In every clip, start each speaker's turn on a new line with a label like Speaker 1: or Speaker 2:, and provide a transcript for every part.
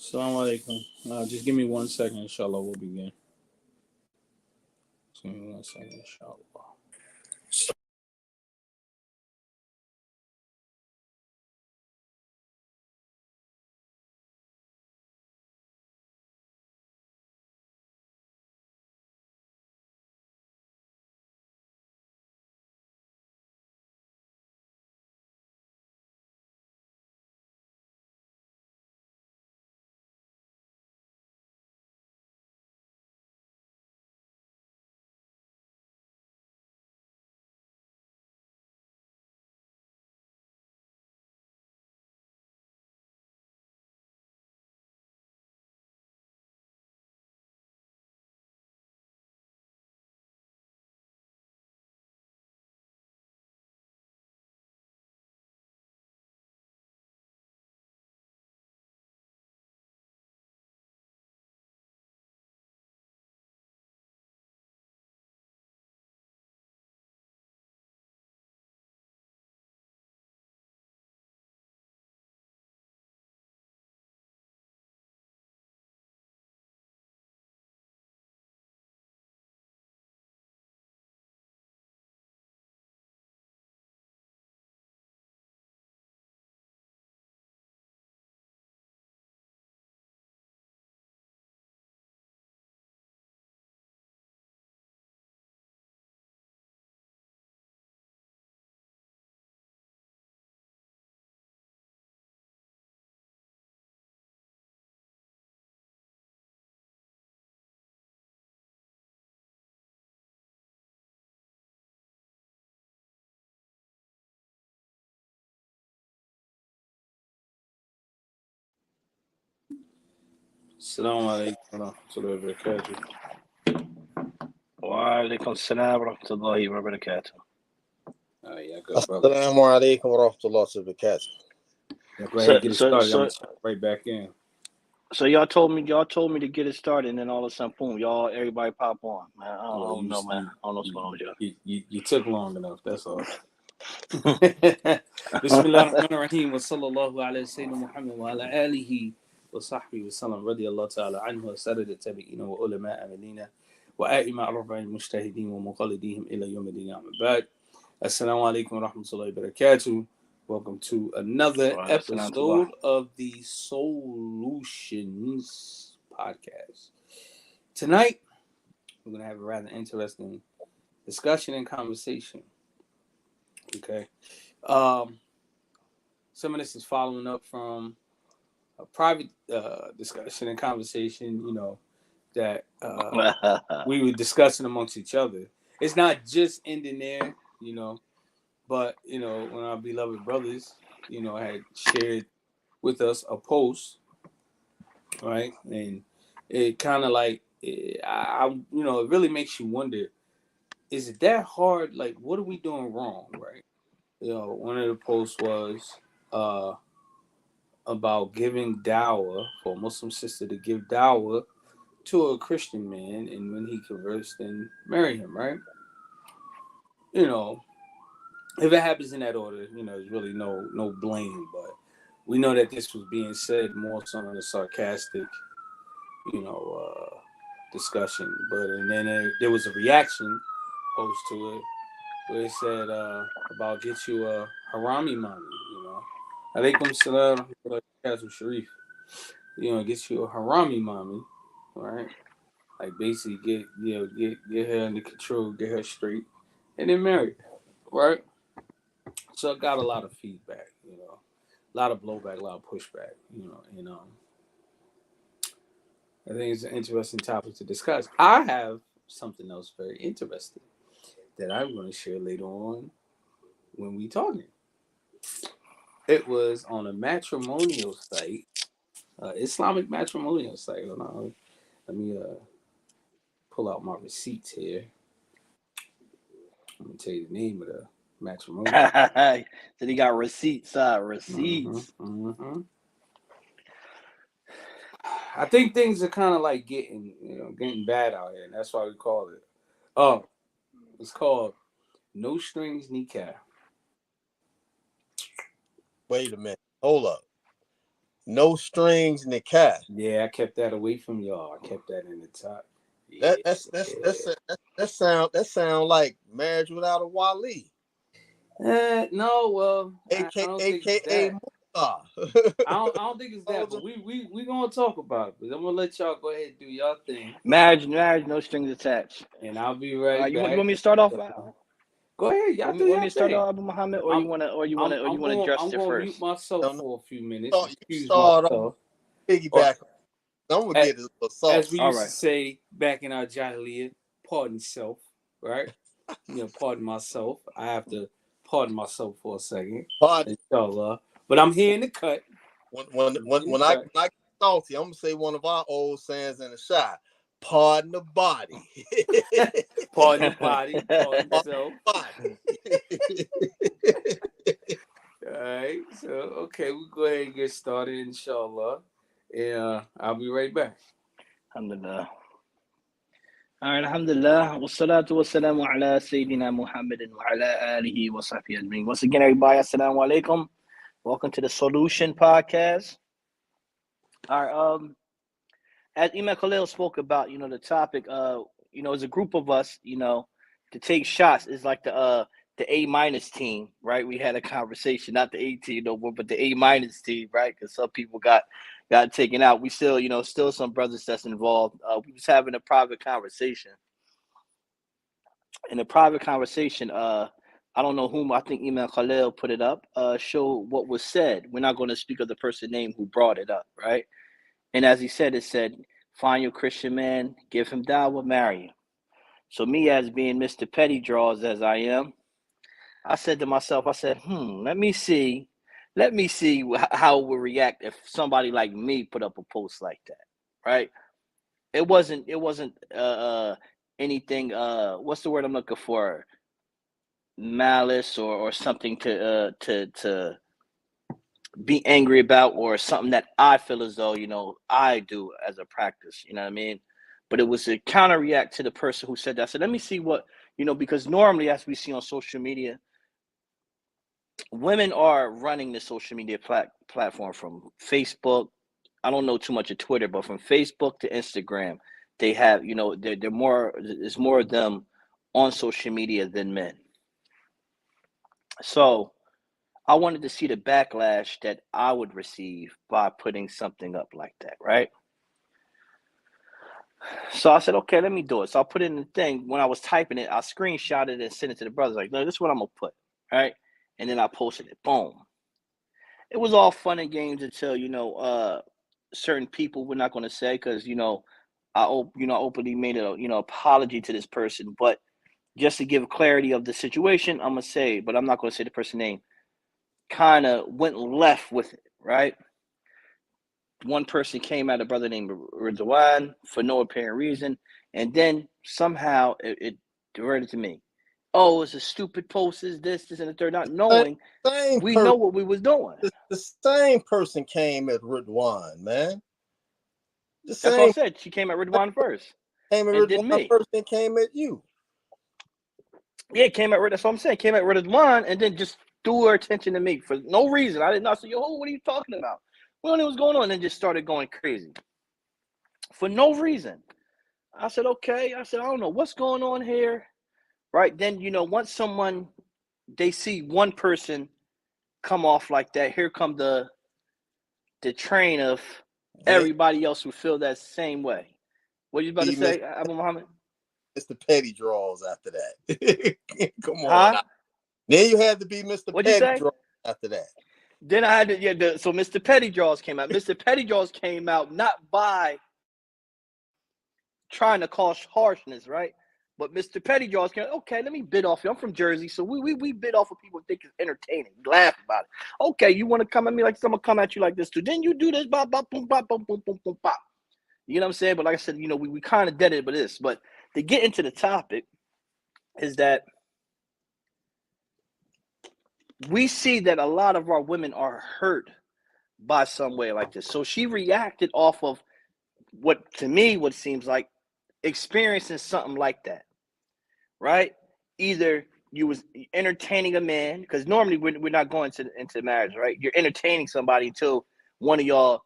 Speaker 1: Assalamu alaikum. Just give me 1 second, inshallah, we'll begin. Just give me 1 second, inshallah. Assalamu alaikum wa rahmatullahi wa barakatuh.
Speaker 2: وعليكم السلام ورحمة الله وبركاته.
Speaker 1: Yeah, good, brother.
Speaker 3: Assalamu alaikum wa rahmatullahi wa barakatuh.
Speaker 1: Yeah, go ahead and get it started. I'm going to turn right back in.
Speaker 2: So y'all told me to get it started, and then all of a sudden, boom, everybody pop on, man. I don't know, man. I don't know what's going on with y'all.
Speaker 1: You took long enough, that's all. Bismillahirrahmanirrahim. Wa sallallahu ala sayyidina Muhammad wa ala alihi wa sahbihi wa sallam radiyallahu ta'ala anhu wa sadad tabi'ina wa ulama amalina wa a'ima arba'in mujtahidin wa muqallidihim ila yawm ad-din amma ba'd. Assalamu alaikum wa rahmatullahi wa barakatuh. Welcome to another episode of the Soullutionz podcast. Tonight, we're going to have a rather interesting discussion and conversation. Okay. Some of this is following up from a private discussion and conversation, that we were discussing amongst each other. It's not just ending there, but, when our beloved brothers, had shared with us a post, right? And it kind of like, it really makes you wonder, is it that hard? Like, what are we doing wrong, right? One of the posts was about giving dawah for a Muslim sister to give dawah to a Christian man, and when he converts, then marry him, right? If it happens in that order, there's really no blame. But we know that this was being said more so in a sarcastic, discussion. And then there was a reaction post to it where it said about get you a harami mommy, Alaikum salam Sharif. Get you a harami mommy, right? Like basically get her under control, get her straight, and then marry her, right? So I got a lot of feedback, a lot of blowback, a lot of pushback, and I think it's an interesting topic to discuss. I have something else very interesting that I'm going to share later on when we talking. It was on a matrimonial site, Islamic matrimonial site. Hold on, let me pull out my receipts here. I'm going to tell you the name of the matrimonial.
Speaker 2: So he got receipts. Receipts.
Speaker 1: Mm-hmm. I think things are kind of like getting bad out here, and that's why we call it. Oh, it's called No Strings Nikah.
Speaker 3: Wait a minute. Hold up. no strings nikah.
Speaker 1: Yeah, I kept that away from y'all. I kept that in the top. Yeah.
Speaker 3: That sound like marriage without a wali.
Speaker 1: No, well, I don't think it's
Speaker 3: AKA
Speaker 1: that.
Speaker 3: Musa.
Speaker 1: I don't think it's that, but we gonna talk about it. But I'm gonna let y'all go ahead and do y'all thing,
Speaker 2: Marriage, no strings attached.
Speaker 1: and I'll be right
Speaker 2: You
Speaker 1: back.
Speaker 2: want me to start off?
Speaker 1: Go ahead, y'all do
Speaker 2: Want
Speaker 1: y'all
Speaker 2: me to start
Speaker 1: thing.
Speaker 2: off, Abu Muhammad, or you wanna address
Speaker 1: I'm
Speaker 2: it
Speaker 1: gonna
Speaker 2: first?
Speaker 1: mute myself for a few minutes.
Speaker 3: You
Speaker 1: Excuse
Speaker 3: start off
Speaker 1: myself.
Speaker 3: piggyback. I'm gonna get a little sauce.
Speaker 1: As we
Speaker 2: All
Speaker 1: used
Speaker 2: right.
Speaker 1: to say back in our Jahiliyyah, pardon self, right? Pardon myself. I have to pardon myself for a second.
Speaker 3: Pardon.
Speaker 1: Inshallah. But I'm here in the cut.
Speaker 3: When I get salty, I'm gonna say one of our old sayings in the shot. Pardon the body.
Speaker 1: Pardon the body. Pardon the self.
Speaker 3: Body.
Speaker 1: All right. So okay, we'll go ahead and get started, inshallah. And I'll be right back.
Speaker 2: Alhamdulillah. All right, alhamdulillah. Wassalatu wassalamu ala Sayyidina Muhammadin wa ala alihi wa sahbihi ajmeen. Once again, everybody, assalamu alaikum. Welcome to the Soullutionz podcast. All right, as Imam Khalil spoke about, the topic, as a group of us, to take shots is like the A- team, right? We had a conversation, not the A team no more, but the A- team, right? Because some people got taken out. We still, still some brothers that's involved. We was having a private conversation. In a private conversation, I don't know whom, I think Imam Khalil put it up, show what was said. We're not going to speak of the person's name who brought it up, right? And as he said, it said, find your Christian man, give him dawah, marry him. So me, as being Mr. Petty Draws as I am, I said to myself, let me see how it would react if somebody like me put up a post like that, right? It wasn't anything, what's the word I'm looking for? Malice or something to be angry about, or something that I feel as though, I do as a practice, you know what I mean? But it was a counter react to the person who said that. So let me see what, because normally, as we see on social media, women are running the social media platform from Facebook. I don't know too much of Twitter, but from Facebook to Instagram, they have, there's more of them on social media than men. So I wanted to see the backlash that I would receive by putting something up like that, right? So I said, okay, let me do it. So I put it in the thing. When I was typing it, I screenshotted it and sent it to the brothers. Like, no, this is what I'm going to put, right? And then I posted it. Boom. It was all fun and games until, certain people, we're not going to say, because, I openly made a, apology to this person. But just to give clarity of the situation, I'm going to say, but I'm not going to say the person's name, kind of went left with it, right? One person came at a brother named Ridwan for no apparent reason, and then somehow it diverted to me. Oh, it's a stupid post, is this, and the third, not knowing we know what we was doing.
Speaker 3: The same person came at Ridwan, man.
Speaker 2: That's what I said. She came at Ridwan first.
Speaker 3: Came at Ridwan first, and came at you.
Speaker 2: Yeah, came at Ridwan. That's what I'm saying. Came at Ridwan, and then just threw her attention to me for no reason. I didn't know. I said, yo, what are you talking about? We don't know what's going on, and then just started going crazy for no reason. I said, okay. I said, I don't know what's going on here. Right. Then, once they see one person come off like that, here come the train of everybody else who feel that same way. What are you about to say, Abu Muhammad?
Speaker 3: Mr. Petty Draws after that. Come on.
Speaker 2: Huh?
Speaker 3: Then you had to be Mr.
Speaker 2: What'd
Speaker 3: Petty
Speaker 2: you say?
Speaker 3: Draws after that.
Speaker 2: Then I had to, so Mr. Petty Draws came out. Mr. Petty Draws came out not by trying to cause harshness, right? But Mr. Petty Draws came out, okay, let me bid off you. I'm from Jersey, so we bid off what people think is entertaining. We laugh about it. Okay, you want to come at me like this, I'm going to come at you like this too. Then you do this, bop, bop, boom, bop, boom, boom, boom, boom, bop. You know what I'm saying? But like I said, we kind of dead it by this. But to get into the topic is that we see that a lot of our women are hurt by some way like this. So she reacted off of what, to me, what seems like experiencing something like that, right? Either you was entertaining a man, because normally we're not going into marriage, right? You're entertaining somebody until one of y'all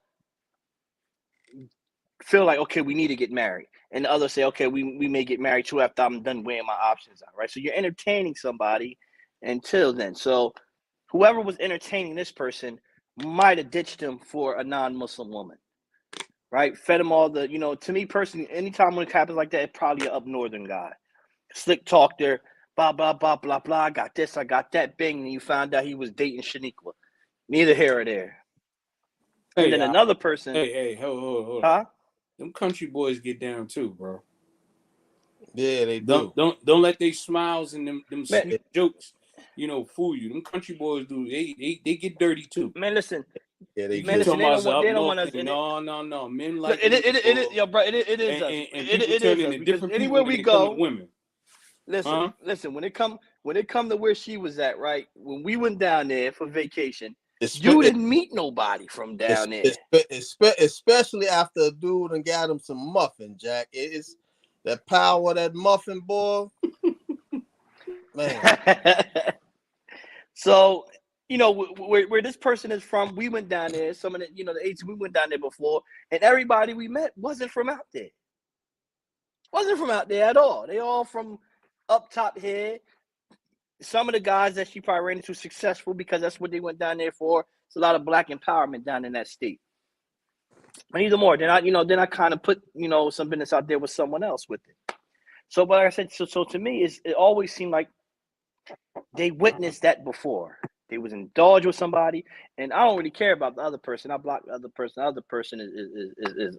Speaker 2: feel like, okay, we need to get married, and the other say, okay, we may get married too after I'm done weighing my options out, right? So you're entertaining somebody until then. So whoever was entertaining this person might have ditched him for a non-Muslim woman, right? Fed him all the, to me personally, anytime when it happens like that, it's probably an up northern guy. Slick talked there, blah, blah, blah, blah, blah. I got this, I got that, bing, and you found out he was dating Shaniqua. Neither here or there. And then another person.
Speaker 1: Hey, hold
Speaker 2: huh?
Speaker 1: on. Them country boys get down too, bro.
Speaker 3: Yeah, they do.
Speaker 1: Don't let they smiles and them sweet jokes, fool you. Them country boys do. They get dirty too.
Speaker 2: Man, listen.
Speaker 3: Yeah,
Speaker 2: they don't want us.
Speaker 1: No. Men like
Speaker 2: it is, yo, bro. It is us. It is us. Because anywhere we go,
Speaker 1: women.
Speaker 2: Listen. When it come to where she was at, right? When we went down there for vacation, you didn't meet nobody from down there.
Speaker 3: Especially after a dude and got him some muffin, Jack. It's that power of that muffin, boy. Man.
Speaker 2: So, where this person is from, we went down there. Some of the, the agents, we went down there before, and everybody we met wasn't from out there. Wasn't from out there at all. They all from up top here. Some of the guys that she probably ran into successful because that's what they went down there for. It's a lot of black empowerment down in that state. But either more, then I kind of put, some business out there with someone else with it. So, but like I said, so to me, it always seemed like they witnessed that before. They was indulged with somebody, and I don't really care about the other person. I block the other person. The other person is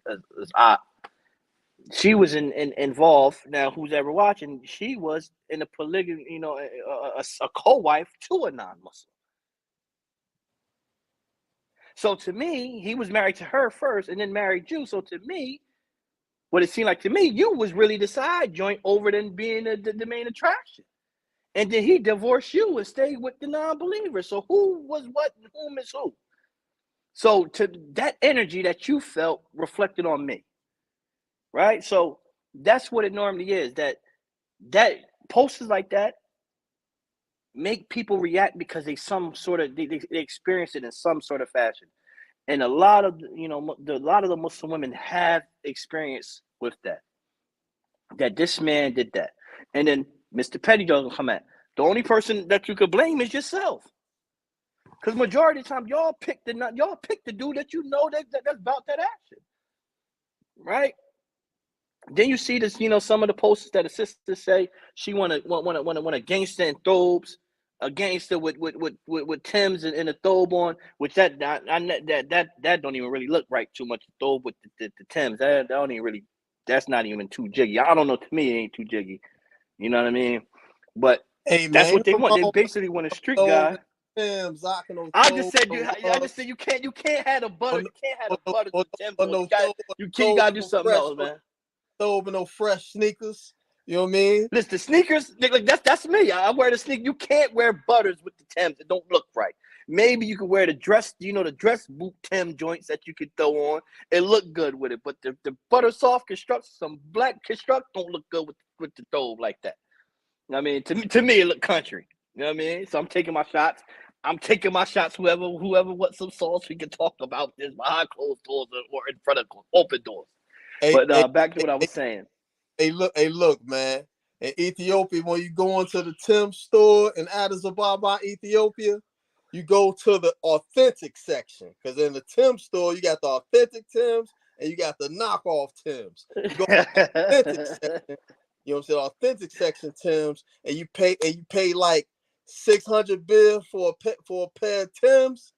Speaker 2: she was involved. Now, who's ever watching? She was in a polygamy, a co-wife to a non-Muslim. So to me, he was married to her first, and then married you. So to me, what it seemed like to me, you was really the side joint over than being the main attraction. And then he divorced you and stayed with the non-believer. So who was what and whom is who? So to that energy that you felt reflected on me. Right? So that's what it normally is. That posters like that make people react because they experience it in some sort of fashion. And a lot of the Muslim women have experience with that. That this man did that. And then Mr. Petty doesn't come at. The only person that you could blame is yourself. Because majority of the time, y'all pick the dude that that's about that action. Right? Then you see this, some of the posters that the sisters say she want a gangster in thobes, a gangster with Timbs and a thobe on, which that don't even really look right too much. Thobe with the Timbs, that don't even really. That's not even too jiggy. I don't know. To me, it ain't too jiggy. You know what I mean? But
Speaker 3: hey,
Speaker 2: that's
Speaker 3: man,
Speaker 2: what they want. They basically want a street guy. I just said you can't have a butter. You can't have a butter with Timbs. You gotta do something else, man.
Speaker 3: Thobe no fresh sneakers. You know what I mean?
Speaker 2: Listen, the sneakers, like that's me. I wear the sneakers. You can't wear butters with the Timbs. It don't look right. Maybe you can wear the dress, the dress boot Tim joints that you could throw on. It look good with it, but the butter soft construct, some black construct don't look good with the thobe like that. You know what I mean? To me, it look country. You know what I mean? So I'm taking my shots. Whoever wants some sauce, we can talk about this behind closed doors or in front of open doors. But back to what I was saying.
Speaker 3: Hey, look, man. In Ethiopia, when you go into the Tim's store in Addis Ababa, Ethiopia, you go to the authentic section. Because in the Tim's store, you got the authentic Tim's and you got the knockoff Tim's. You go to the authentic section, you know what I'm saying? Authentic section Tim's, and you pay like 600 bill for a pair of Tim's,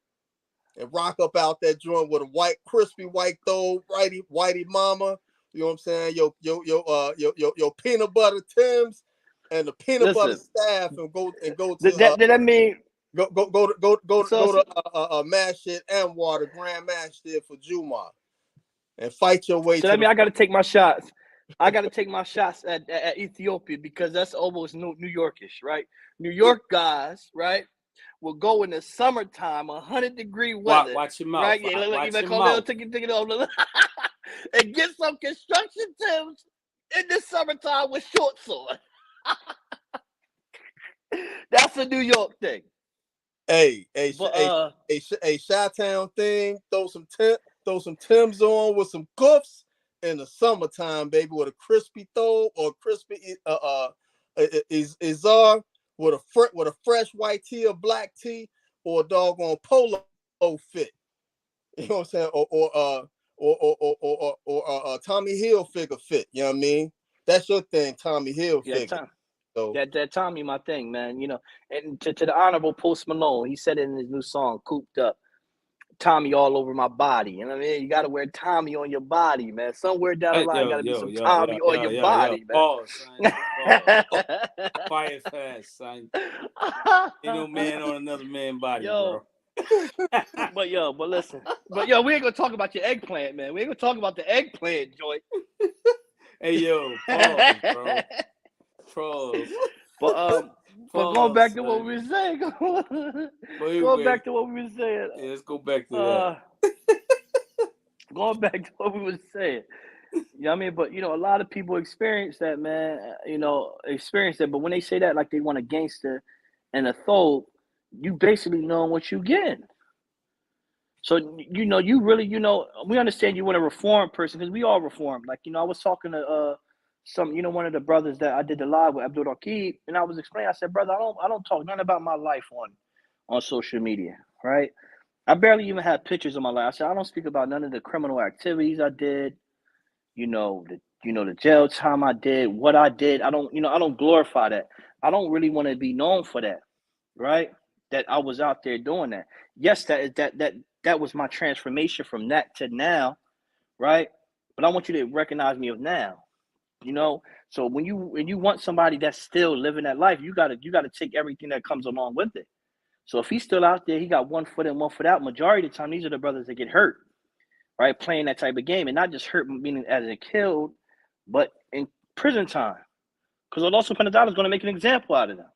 Speaker 3: and rock up out that joint with a crispy white thobe, whitey mama. You know what I'm saying? Your peanut butter Tim's and the peanut butter staff, and go to
Speaker 2: that mean
Speaker 3: go to mash it and water Grand Mash there for Juma, and fight your way.
Speaker 2: So I got to take my shots. I got to take my shots at Ethiopia because that's almost New Yorkish, right? New York guys, right, will go in the summertime, 100-degree weather.
Speaker 1: Watch your mouth.
Speaker 2: Right? Watch your mouth. Take it over. And get some construction Timbs in the summertime with shorts on. That's a New York thing.
Speaker 3: Hey,
Speaker 2: But
Speaker 3: Chi-Town thing. Throw some Timbs on with some cuffs in the summertime, baby, with a crispy throw or crispy izar with a fresh white tee or black tee or a doggone polo fit. You know what I'm saying? Or Tommy Hilfiger fit. You know what I mean? That's your thing, Tommy Hilfiger. So
Speaker 2: that Tommy, my thing, man. You know, and to the honorable Post Malone, he said it in his new song, "Cooped Up." Tommy all over my body. You know what I mean? You got to wear Tommy on your body, man. Somewhere down the line, got to be some Tommy on your body, man.
Speaker 1: Pause, son. Pause. Quiet fast, son. Ain't no man on another man's body, bro.
Speaker 2: but listen. But we ain't gonna talk about your eggplant, man. We ain't gonna talk about the eggplant joint.
Speaker 1: Hey, yo, pause, bro. Pause.
Speaker 2: But going back to what we were saying. Going back to what we were saying.
Speaker 1: Yeah, let's go back to that.
Speaker 2: Going back to what we were saying. You know what I mean? But, you know, a lot of people experience that, man. You know, But when they say that, like they want a gangster and a thug, you basically know what you get. So, you know, you really, you know, we understand you want a reformed person because we all reformed. Like, you know, I was talking to one of the brothers that I did the live with, Abdullahi, and I was explaining, I said, brother, I don't talk nothing about my life on social media, right? I barely even have pictures of my life. I said, I don't speak about none of the criminal activities I did, the jail time I did, what I did. I don't glorify that. I don't really want to be known for that, right? That I was out there doing that. Yes, that was my transformation from that to now, right? But I want you to recognize me of now. You know, so when you want somebody that's still living that life, you gotta take everything that comes along with it. So if he's still out there, he got 1 foot in, 1 foot out. Majority of the time, these are the brothers that get hurt, right? Playing that type of game, and not just hurt meaning as in killed, but in prison time. Because Allah subhanahu wa ta'ala is going to make an example out of them.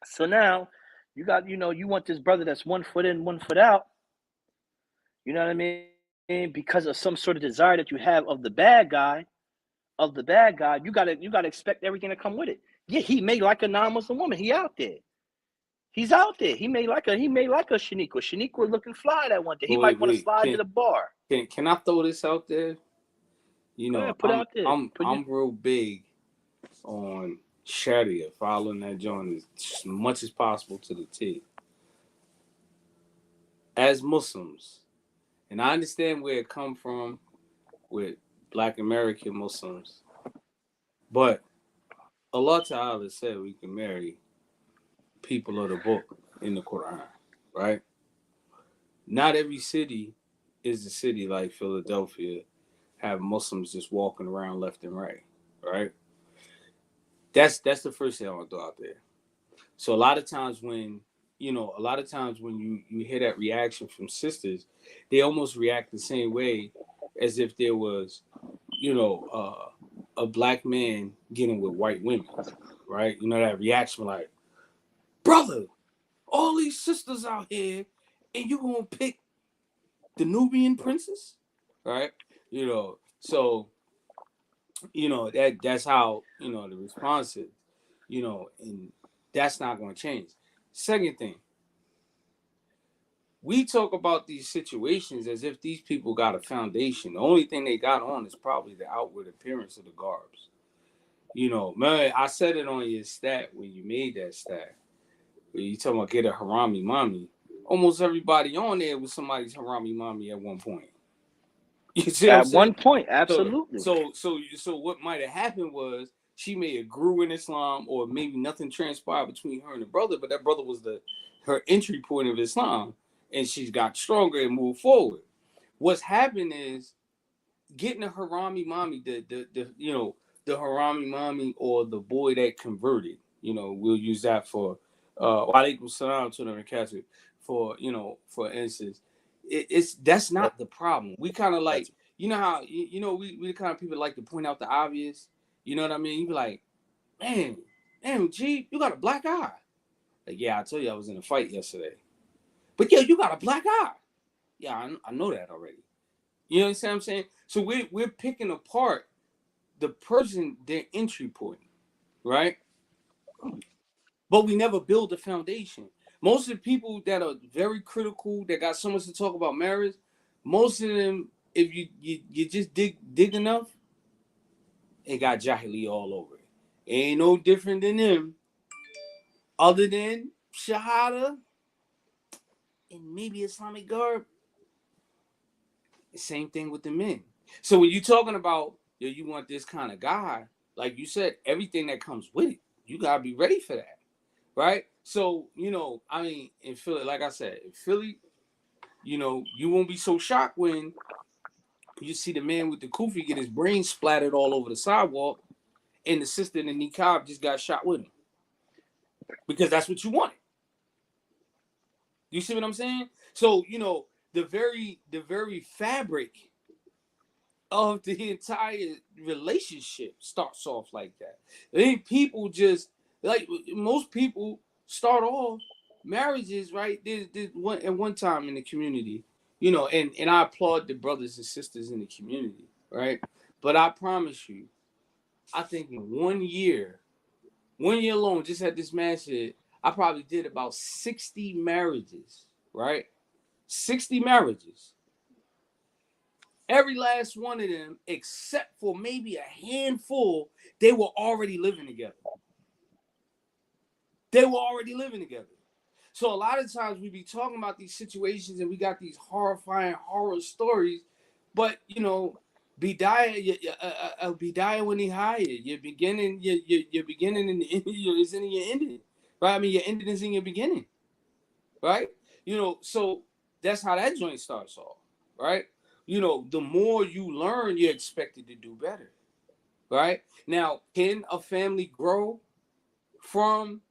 Speaker 2: So now you got, you want this brother that's 1 foot in, 1 foot out. You know what I mean? Because of some sort of desire that you have of the bad guy, you gotta expect everything to come with it. Yeah, he may like a non-Muslim woman. He out there. He's out there. He may like a Shaniqua. Shaniqua looking fly that one day. He might want to slide to the bar.
Speaker 1: Can I throw this out there? You know, I'm real big on Sharia, following that joint as much as possible to the T. As Muslims, and I understand where it come from with Black American Muslims, but Allah Ta'ala said we can marry people of the book in the Quran, right? Not every city is a city like Philadelphia, have Muslims just walking around left and right, right? That's the first thing I want to throw out there. So a lot of times when you hear that reaction from sisters, they almost react the same way as if there was, a black man getting with white women, right? You know, that reaction like, brother, all these sisters out here, and you gonna pick the Nubian princess, right? So that's how the response is, and that's not gonna change. Second thing, we talk about these situations as if these people got a foundation. The only thing they got on is probably the outward appearance of the garbs. Man, I said it on your stat when you made that stat. When you talking about get a harami mommy, almost everybody on there was somebody's harami mommy at one point. You see what I'm saying?
Speaker 2: One point, absolutely.
Speaker 1: So what might have happened was she may have grew in Islam, or maybe nothing transpired between her and the brother, but that brother was her entry point of Islam, and she's got stronger and moved forward. What's happened is getting a harami mommy, the harami mommy or the boy that converted. We'll use that for walaikum salam to the Catholic for instance. That's not the problem. We kind of like, how we the kind of people like to point out the obvious. You know what I mean? You be like, man, Mujeeb, you got a black eye. Like, yeah, I told you I was in a fight yesterday. But yeah, you got a black eye. Yeah, I know that already. You know what I'm saying? So we're picking apart the person, their entry point, right? But we never build a foundation. Most of the people that are very critical, that got so much to talk about marriage, most of them, if you just dig enough, it got jahili all over it. It ain't no different than them, other than shahada and maybe Islamic garb. The same thing with the men. So when you're talking about, yo, you want this kind of guy, like you said, everything that comes with it, you gotta be ready for that, right? So, I mean, in Philly, like I said, in Philly, you won't be so shocked when you see the man with the kufi get his brain splattered all over the sidewalk, and the sister in the niqab just got shot with him, because that's what you wanted. You see what I'm saying? So, the very fabric of the entire relationship starts off like that. I think people just, like, most people start off marriages, right? There's one time in the community, and I applaud the brothers and sisters in the community, right? But I promise you, I think in 1 year alone, just at this man said, I probably did about 60 marriages, right? 60 marriages. Every last one of them, except for maybe a handful, they were already living together. So a lot of times we be talking about these situations and we got these horrifying horror stories, but bidaya when he hired, your beginning, your beginning and the end is in your ending, right? I mean, your ending is in your beginning, right? So that's how that joint starts off, right? The more you learn, you're expected to do better, right? Now, can a family grow from,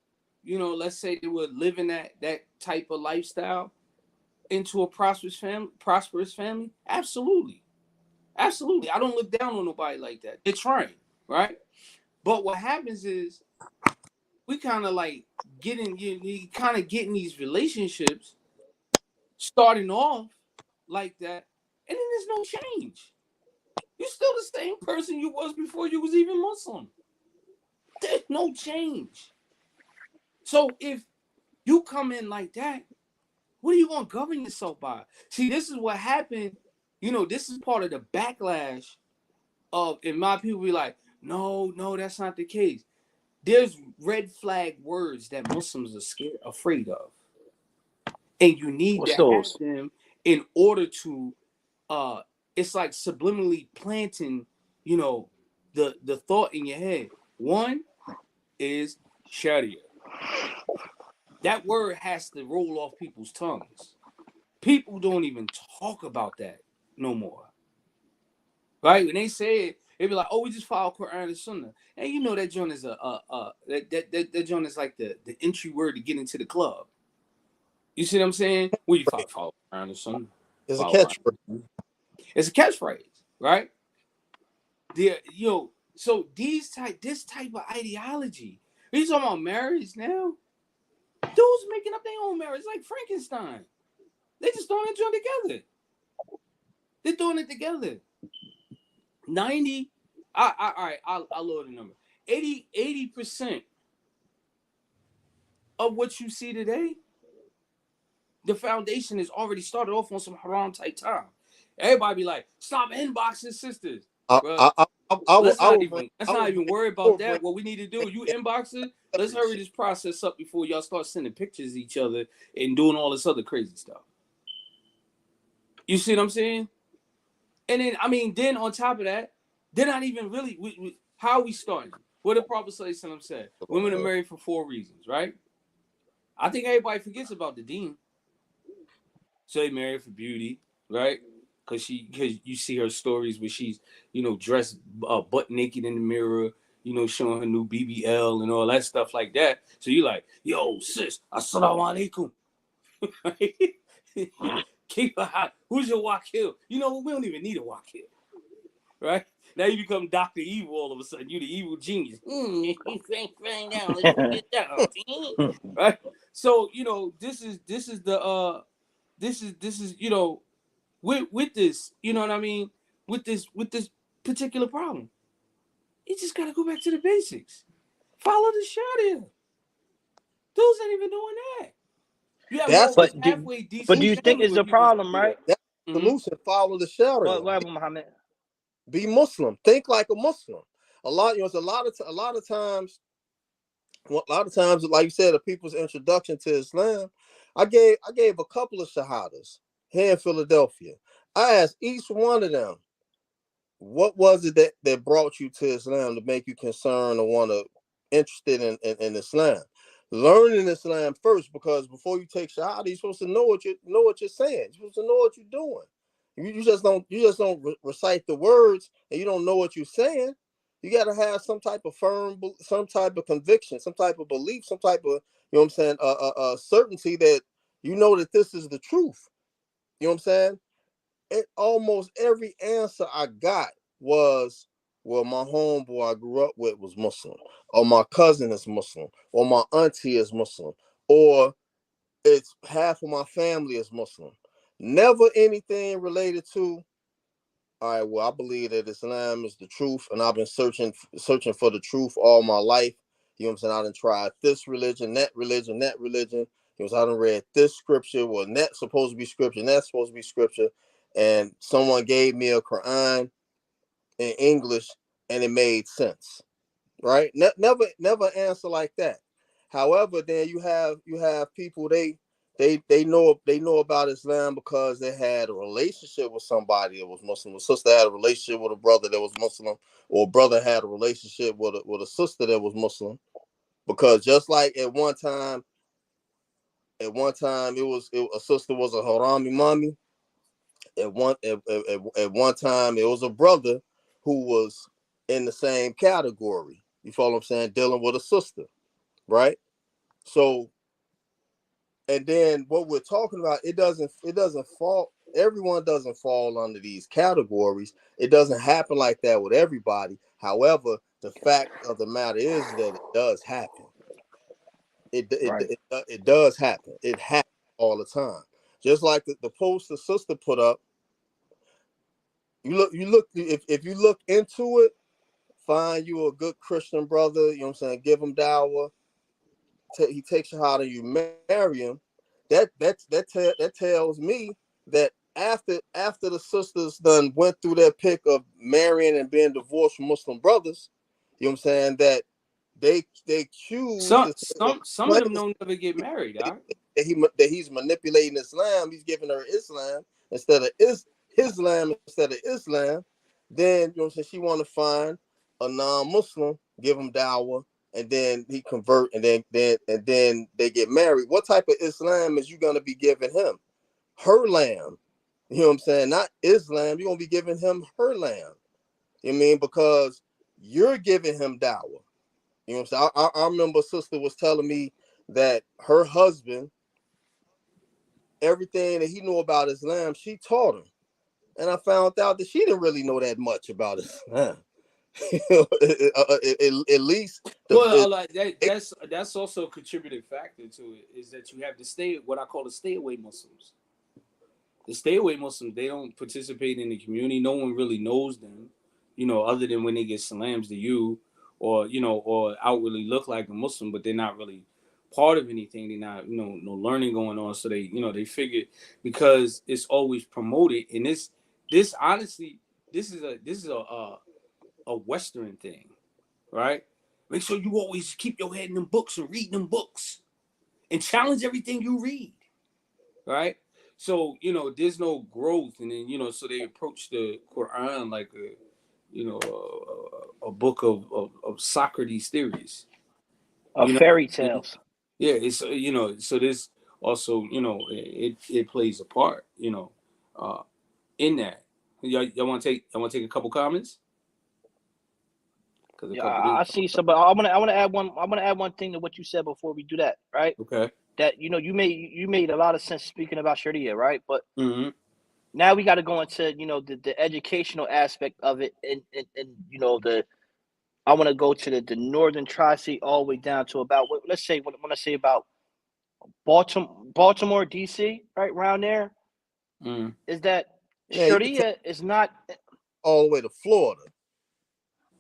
Speaker 1: let's say they were living that type of lifestyle into a prosperous family? Absolutely. I don't look down on nobody like that. They're trying, right? But what happens is we kind of like getting these relationships starting off like that, and then there's no change. You're still the same person you was before you was even Muslim. There's no change. So if you come in like that, what are you going to govern yourself by? See, this is what happened. This is part of the backlash of, and my people be like, no, that's not the case. There's red flag words that Muslims are afraid of. And you need to have them in order to, it's like subliminally planting, the thought in your head. One is Sharia. That word has to roll off people's tongues. People don't even talk about that no more. Right? When they say it, they be like, "Oh, we just follow Quran and Sunnah." And that joint is that joint is like the entry word to get into the club. You see what I'm saying? Where you follow Quran and Sunnah.
Speaker 3: It's a catchphrase.
Speaker 1: It's a catchphrase, right? So this type of ideology. We talking about marriage now? Dudes making up their own marriage like Frankenstein. They just throwing it together. They're throwing it together. 90. I'll lower the number. 80% of what you see today, the foundation is already started off on some haram type time. Everybody be like, stop inboxing sisters. Let's not even worry about that. What we need to do, you inboxing, let's hurry this process up before y'all start sending pictures of each other and doing all this other crazy stuff. You see what I'm saying? And then, then on top of that, they're not even really, how are we starting? What did Prophet Saleh said? Women are married for 4 reasons, right? I think everybody forgets about the deen. So they married for beauty, right? Because you see her stories where she's, dressed butt naked in the mirror, showing her new BBL and all that stuff like that. So you're like, yo, sis, assalamu alaikum. Keep her hot. Who's your wakil? You know what? We don't even need a wakil, right? Now you become Dr. Evil all of a sudden. You're the evil genius. Right? So, this is with this, you know what I mean? With this particular problem. You just gotta go back to the basics. Follow the Sharia. Those ain't even doing that. You have
Speaker 3: That's
Speaker 1: more
Speaker 3: the,
Speaker 1: halfway decent.
Speaker 2: But do you think
Speaker 1: family
Speaker 2: it's
Speaker 1: where
Speaker 2: the
Speaker 1: people can
Speaker 2: problem,
Speaker 1: do
Speaker 2: right?
Speaker 1: that.
Speaker 3: that's the solution. Follow the Sharia.
Speaker 2: What happened, Muhammad?
Speaker 3: Be Muslim. Think like a Muslim. A lot, it's a lot of times, like you said, the people's introduction to Islam. I gave a couple of shahadas here in Philadelphia. I asked each one of them, what was it that brought you to Islam to make you concerned or want to interested in Islam? Learning Islam first, because before you take shahada, you're supposed to know what you're saying. You're supposed to know what you're doing. You just don't recite the words and you don't know what you're saying. You got to have some type of some type of conviction, some type of belief, some type of, you know what I'm saying, certainty that you know that this is the truth. You know what I'm saying? And almost every answer I got was, well, my homeboy I grew up with was Muslim, or my cousin is Muslim, or my auntie is Muslim, or it's half of my family is Muslim. Never anything related to, all right, well, I believe that Islam is the truth, and I've been searching for the truth all my life. You know what I'm saying? I done tried this religion, that religion, that religion. You know, I done read this scripture, well, that's supposed to be scripture, and that's supposed to be scripture. And someone gave me a Quran in English, and it made sense, right? Never answer like that. However, then you have people, they know about Islam because they had a relationship with somebody that was Muslim. A sister had a relationship with a brother that was Muslim, or a brother had a relationship with a sister that was Muslim. Because just like at one time a sister was a harami mommy. At one time it was a brother who was in the same category. You follow what I'm saying? Dealing with a sister, right? So, and then what we're talking about, it doesn't fall. Everyone doesn't fall under these categories. It doesn't happen like that with everybody. However, the fact of the matter is that it does happen. It does happen. It happens all the time. Just like the post the sister put up. If you look into it, find you a good Christian brother, you know what I'm saying, give him dawah, he takes you out and you marry him. That tells me that after the sisters done went through that pick of marrying and being divorced from Muslim brothers, you know what I'm saying, that they choose
Speaker 1: Some
Speaker 3: to
Speaker 1: some of them don't never get married, all right?
Speaker 3: that he's manipulating Islam. He's giving her Islam instead of Islam instead of Islam. Then, you know what I'm saying, she want to find a non-Muslim, give him dawah, and then he convert, and then they get married. What type of Islam is you gonna be giving him? Her lamb. You know what I'm saying? Not Islam. You're gonna be giving him her lamb. You know what I mean? Because you're giving him dawah. You know what I'm saying? I remember a sister was telling me that her husband, everything that he knew about Islam, she taught him. And I found out that she didn't really know that much about Islam. At least
Speaker 1: Like that's also a contributing factor to it, is that you have what I call the stay away Muslims. The stay away Muslims, they don't participate in the community. No one really knows them, other than when they get salams to you, or or outwardly look like a Muslim, but they're not really part of anything. They're not, no learning going on. So they figure, because it's always promoted, and this honestly, this is a Western thing, right? Make sure you always keep your head in them books and read them books and challenge everything you read, right? So, there's no growth. And then, so they approach the Quran like a book of Socrates theories.
Speaker 2: Of fairy tales.
Speaker 1: Yeah, it's, so this also, it plays a part, in that. Y'all want to take a couple comments?
Speaker 2: Yeah, I see. So, but I want to add one. I want to add one thing to what you said before we do that, right?
Speaker 1: Okay.
Speaker 2: That you made a lot of sense speaking about Sharia, right? But now we got to go into the educational aspect of it, and I want to go to the northern tri-state all the way down to about when I say about Baltimore, DC, right around there, is that Sharia is not
Speaker 3: all the way to Florida.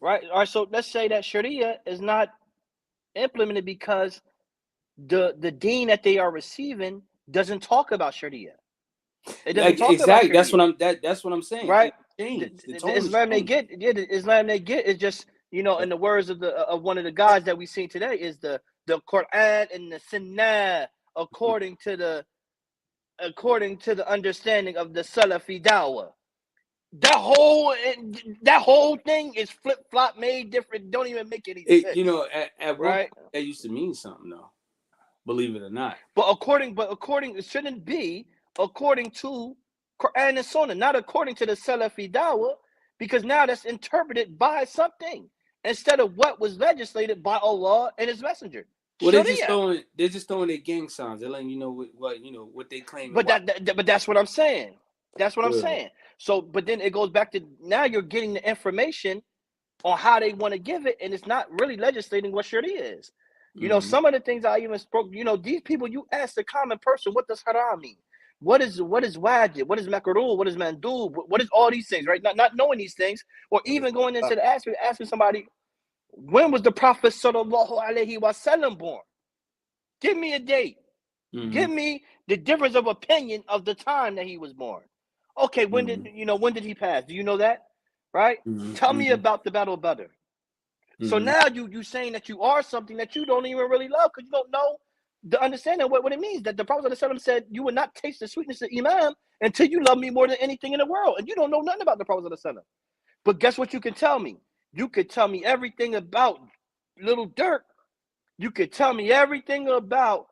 Speaker 2: Right. All right. So let's say that Sharia is not implemented because the deen that they are receiving doesn't talk about Sharia. It doesn't talk
Speaker 1: exactly.
Speaker 2: about Sharia.
Speaker 1: That's what I'm saying.
Speaker 2: Right?
Speaker 1: The
Speaker 2: Islam they get, the Islam they get is just, you know, in the words of one of the guys that we seen today, is the Quran and the Sunnah according to the understanding of the Salafi Dawah. That whole thing is flip flop, made different. Don't even make any sense.
Speaker 1: You know, at
Speaker 2: right?
Speaker 1: one point, that used to mean something, though. Believe it or not.
Speaker 2: But according, it shouldn't be according to Quran and Sunnah, not according to the Salafi Dawah, because now that's interpreted by something instead of what was legislated by Allah and His Messenger.
Speaker 1: Well, they're just throwing their gang signs. They're letting you know what they claim.
Speaker 2: But that's what I'm saying. That's what I'm saying. So, but then it goes back to, now you're getting the information on how they want to give it, and it's not really legislating what Sharia is. You know, some of the things I even spoke, you know, these people, you ask the common person, what does haram mean? What is wajib? What is makruh? What is mandub? What is all these things, right? Not knowing these things, or even going into the asking somebody, when was the Prophet sallallahu alaihi wasallam born? Give me a date. Give me the difference of opinion of the time that he was born. Okay, when did he pass? Do you know that? Right? Tell me about the Battle of Badr. So now you saying that you are something that you don't even really love, because you don't know the understanding of what it means. That the Prophet ﷺ said, you will not taste the sweetness of Imam until you love me more than anything in the world. And you don't know nothing about the Prophet ﷺ. But guess what you can tell me? You could tell me everything about Little Dirk. You could tell me everything about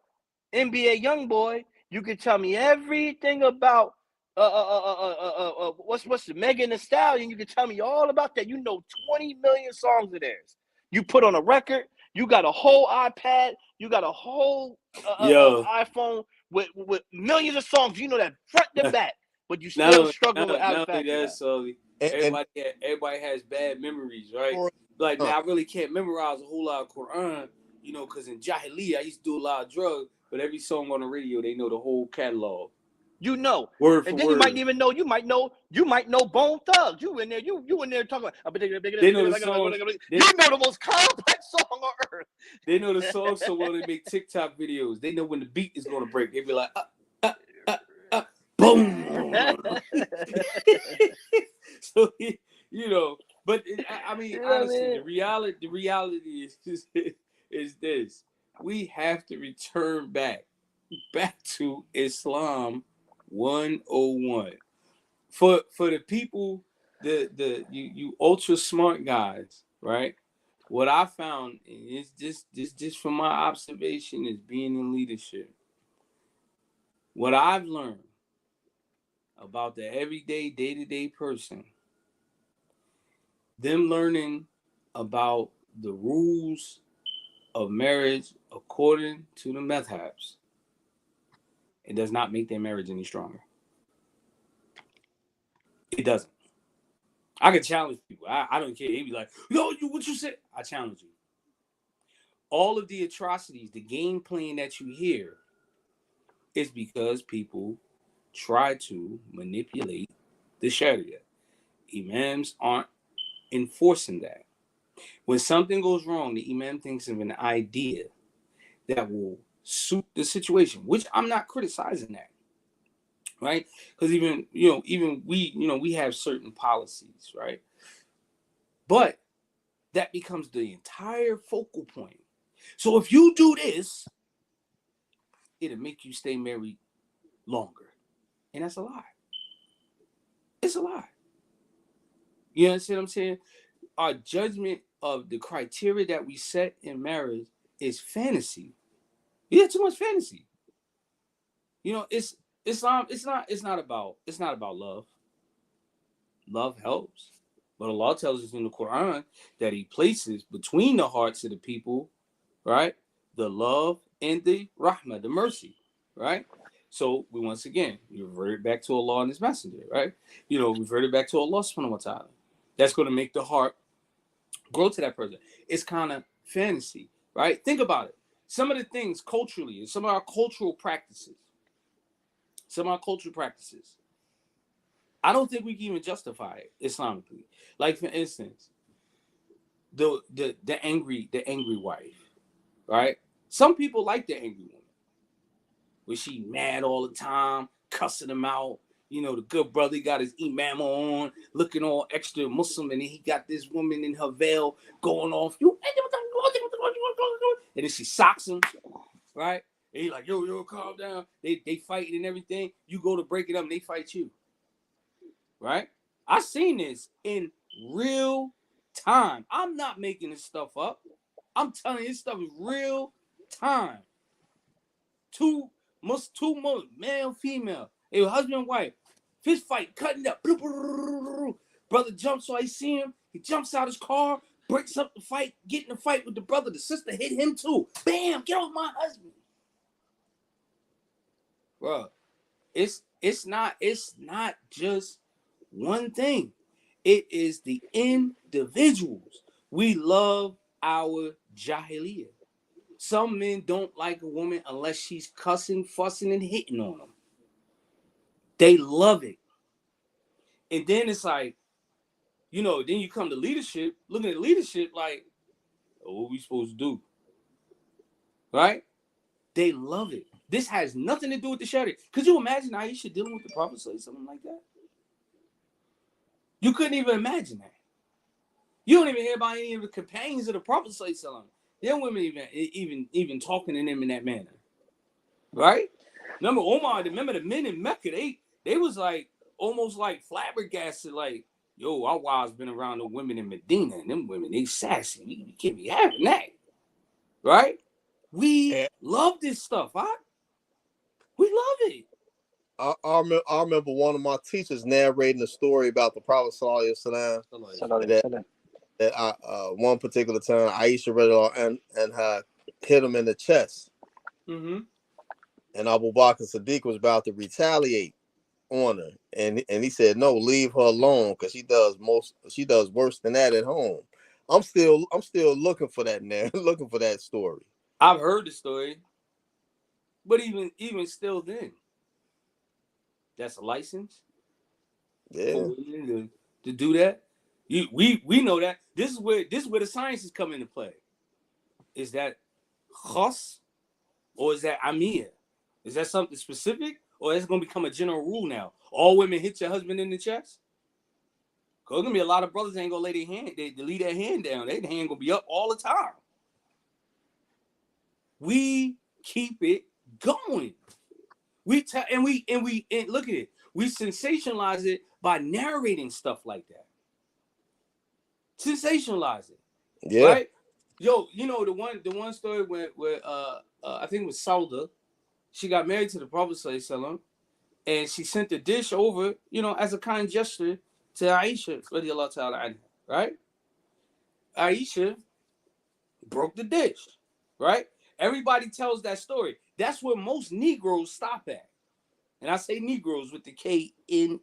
Speaker 2: NBA Youngboy. You could tell me everything about what's the Megan Thee Stallion. You could tell me all about that. You know 20 million songs of theirs. You put on a record. You got a whole iPad. You got a whole iPhone with millions of songs. You know that front to back, but you still struggle with Al Factor.
Speaker 1: Everybody has bad memories, right? Like, man, I really can't memorize a whole lot of Quran, you know, because in Jahiliyyah I used to do a lot of drugs, but every song on the radio, they know the whole catalog.
Speaker 2: You know,
Speaker 1: word for
Speaker 2: and then
Speaker 1: word.
Speaker 2: You might even know. You might know Bone Thugs. You in there. You in there talking.
Speaker 1: They know the song.
Speaker 2: You know the most complex song on earth.
Speaker 1: They know the song, so when they make TikTok videos, they know when the beat is going to break. They be like, boom. So you know, but I mean, honestly, the reality is this: we have to return back to Islam 101 for the people, you ultra smart guys, right? What I found is just from my observation is being in leadership. What I've learned about the everyday, day-to-day person, them learning about the rules of marriage according to the madhabs, it does not make their marriage any stronger. It doesn't. I can challenge people. I don't care. He'd be like, yo, what you said? I challenge you. All of the atrocities, the game plan that you hear is because people try to manipulate the Sharia. Imams aren't enforcing that. When something goes wrong, the Imam thinks of an idea that will suit the situation, which I'm not criticizing that. Right? Because even we have certain policies, right? But that becomes the entire focal point. So if you do this, it'll make you stay married longer. And that's a lie. It's a lie. You understand what I'm saying? Our judgment of the criteria that we set in marriage is fantasy. Yeah, too much fantasy. You know, it's Islam. It's not about love. Love helps, but Allah tells us in the Quran that He places between the hearts of the people, right, the love and the rahmah, the mercy, right. So we once again revert back to Allah and His Messenger, right? You know, reverted back to Allah subhanahu wa ta'ala. That's going to make the heart grow to that person. It's kind of fantasy, right? Think about it. Some of the things culturally, some of our cultural practices, I don't think we can even justify it Islamically. Like, for instance, the angry wife, right? Some people like the angry woman. where she mad all the time, cussing him out. You know, the good brother got his Imam on, looking all extra Muslim, and then he got this woman in her veil going off. And then she socks him, right? And he like, yo, calm down. They fighting and everything. You go to break it up, and they fight you, right? I seen this in real time. I'm not making this stuff up. I'm telling you, this stuff is real time. Two male, female. They were husband and wife. Fist fight, cutting up. Brother jumps, so I see him. He jumps out his car, breaks up the fight, get in the fight with the brother. The sister hit him too. Bam, get off my husband. Bro, it's not just one thing. It is the individuals. We love our jahiliyyah. Some men don't like a woman unless she's cussing, fussing, and hitting on them. They love it. And then it's like, you know, then you come to leadership, looking at leadership like, oh, what we supposed to do? Right? They love it. This has nothing to do with the Sharia. Could you imagine Aisha dealing with the Prophet say something like that? You couldn't even imagine that. You don't even hear about any of the companions of the Prophet say something. There women even talking to them in that manner. Right? Remember the men in Mecca, they was like almost like flabbergasted, like, yo, our wives been around the women in Medina, and them women, they sassy. We can't be having that. Right? We love this stuff, huh? We love it.
Speaker 3: I remember one of my teachers narrating a story about the Prophet Sallallahu Alaihi Wasallam. That one particular time Aisha read it all and had hit him in the chest.
Speaker 1: Mm-hmm.
Speaker 3: And Abu Bakr Siddiq was about to retaliate on her, and he said, "No, leave her alone, because she does worse than that at home." I'm still looking for that looking for that story.
Speaker 1: I've heard the story, but even still, then that's a license.
Speaker 3: Yeah,
Speaker 1: to do that. We know that this is where the sciences come into play. Is that khas or is that Amir? Is that something specific, or is it going to become a general rule now? All women hit your husband in the chest? Because there's going to be a lot of brothers that ain't going to lay their hand, they leave their hand down. Their hand going to be up all the time. We keep it going. And look at it. We sensationalize it by narrating stuff like that. Sensationalize it.
Speaker 3: Yeah.
Speaker 1: Right? Yo, you know the one story where I think it was Sauda. She got married to the Prophet ﷺ, and she sent the dish over, you know, as a kind gesture to Aisha, radiallahu ta'ala anha, right? Aisha broke the dish, right? Everybody tells that story. That's where most Negroes stop at. And I say Negroes with the Knee,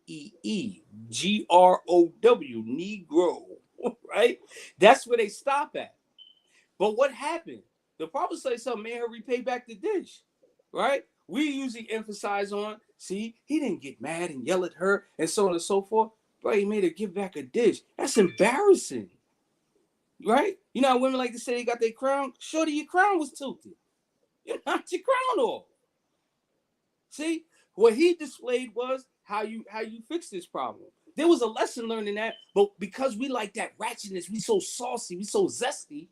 Speaker 1: Grow, Negro, right? That's where they stop at. But what happened? The Prophet ﷺ made her repay back the dish. Right? We usually emphasize on, see, he didn't get mad and yell at her and so on and so forth. Bro, he made her give back a dish. That's embarrassing. Right? You know how women like to say they got their crown? Shorty, your crown was tilted. You knocked your crown off. See? What he displayed was how you fix this problem. There was a lesson learned in that, but because we like that ratchetness, we so saucy, we so zesty,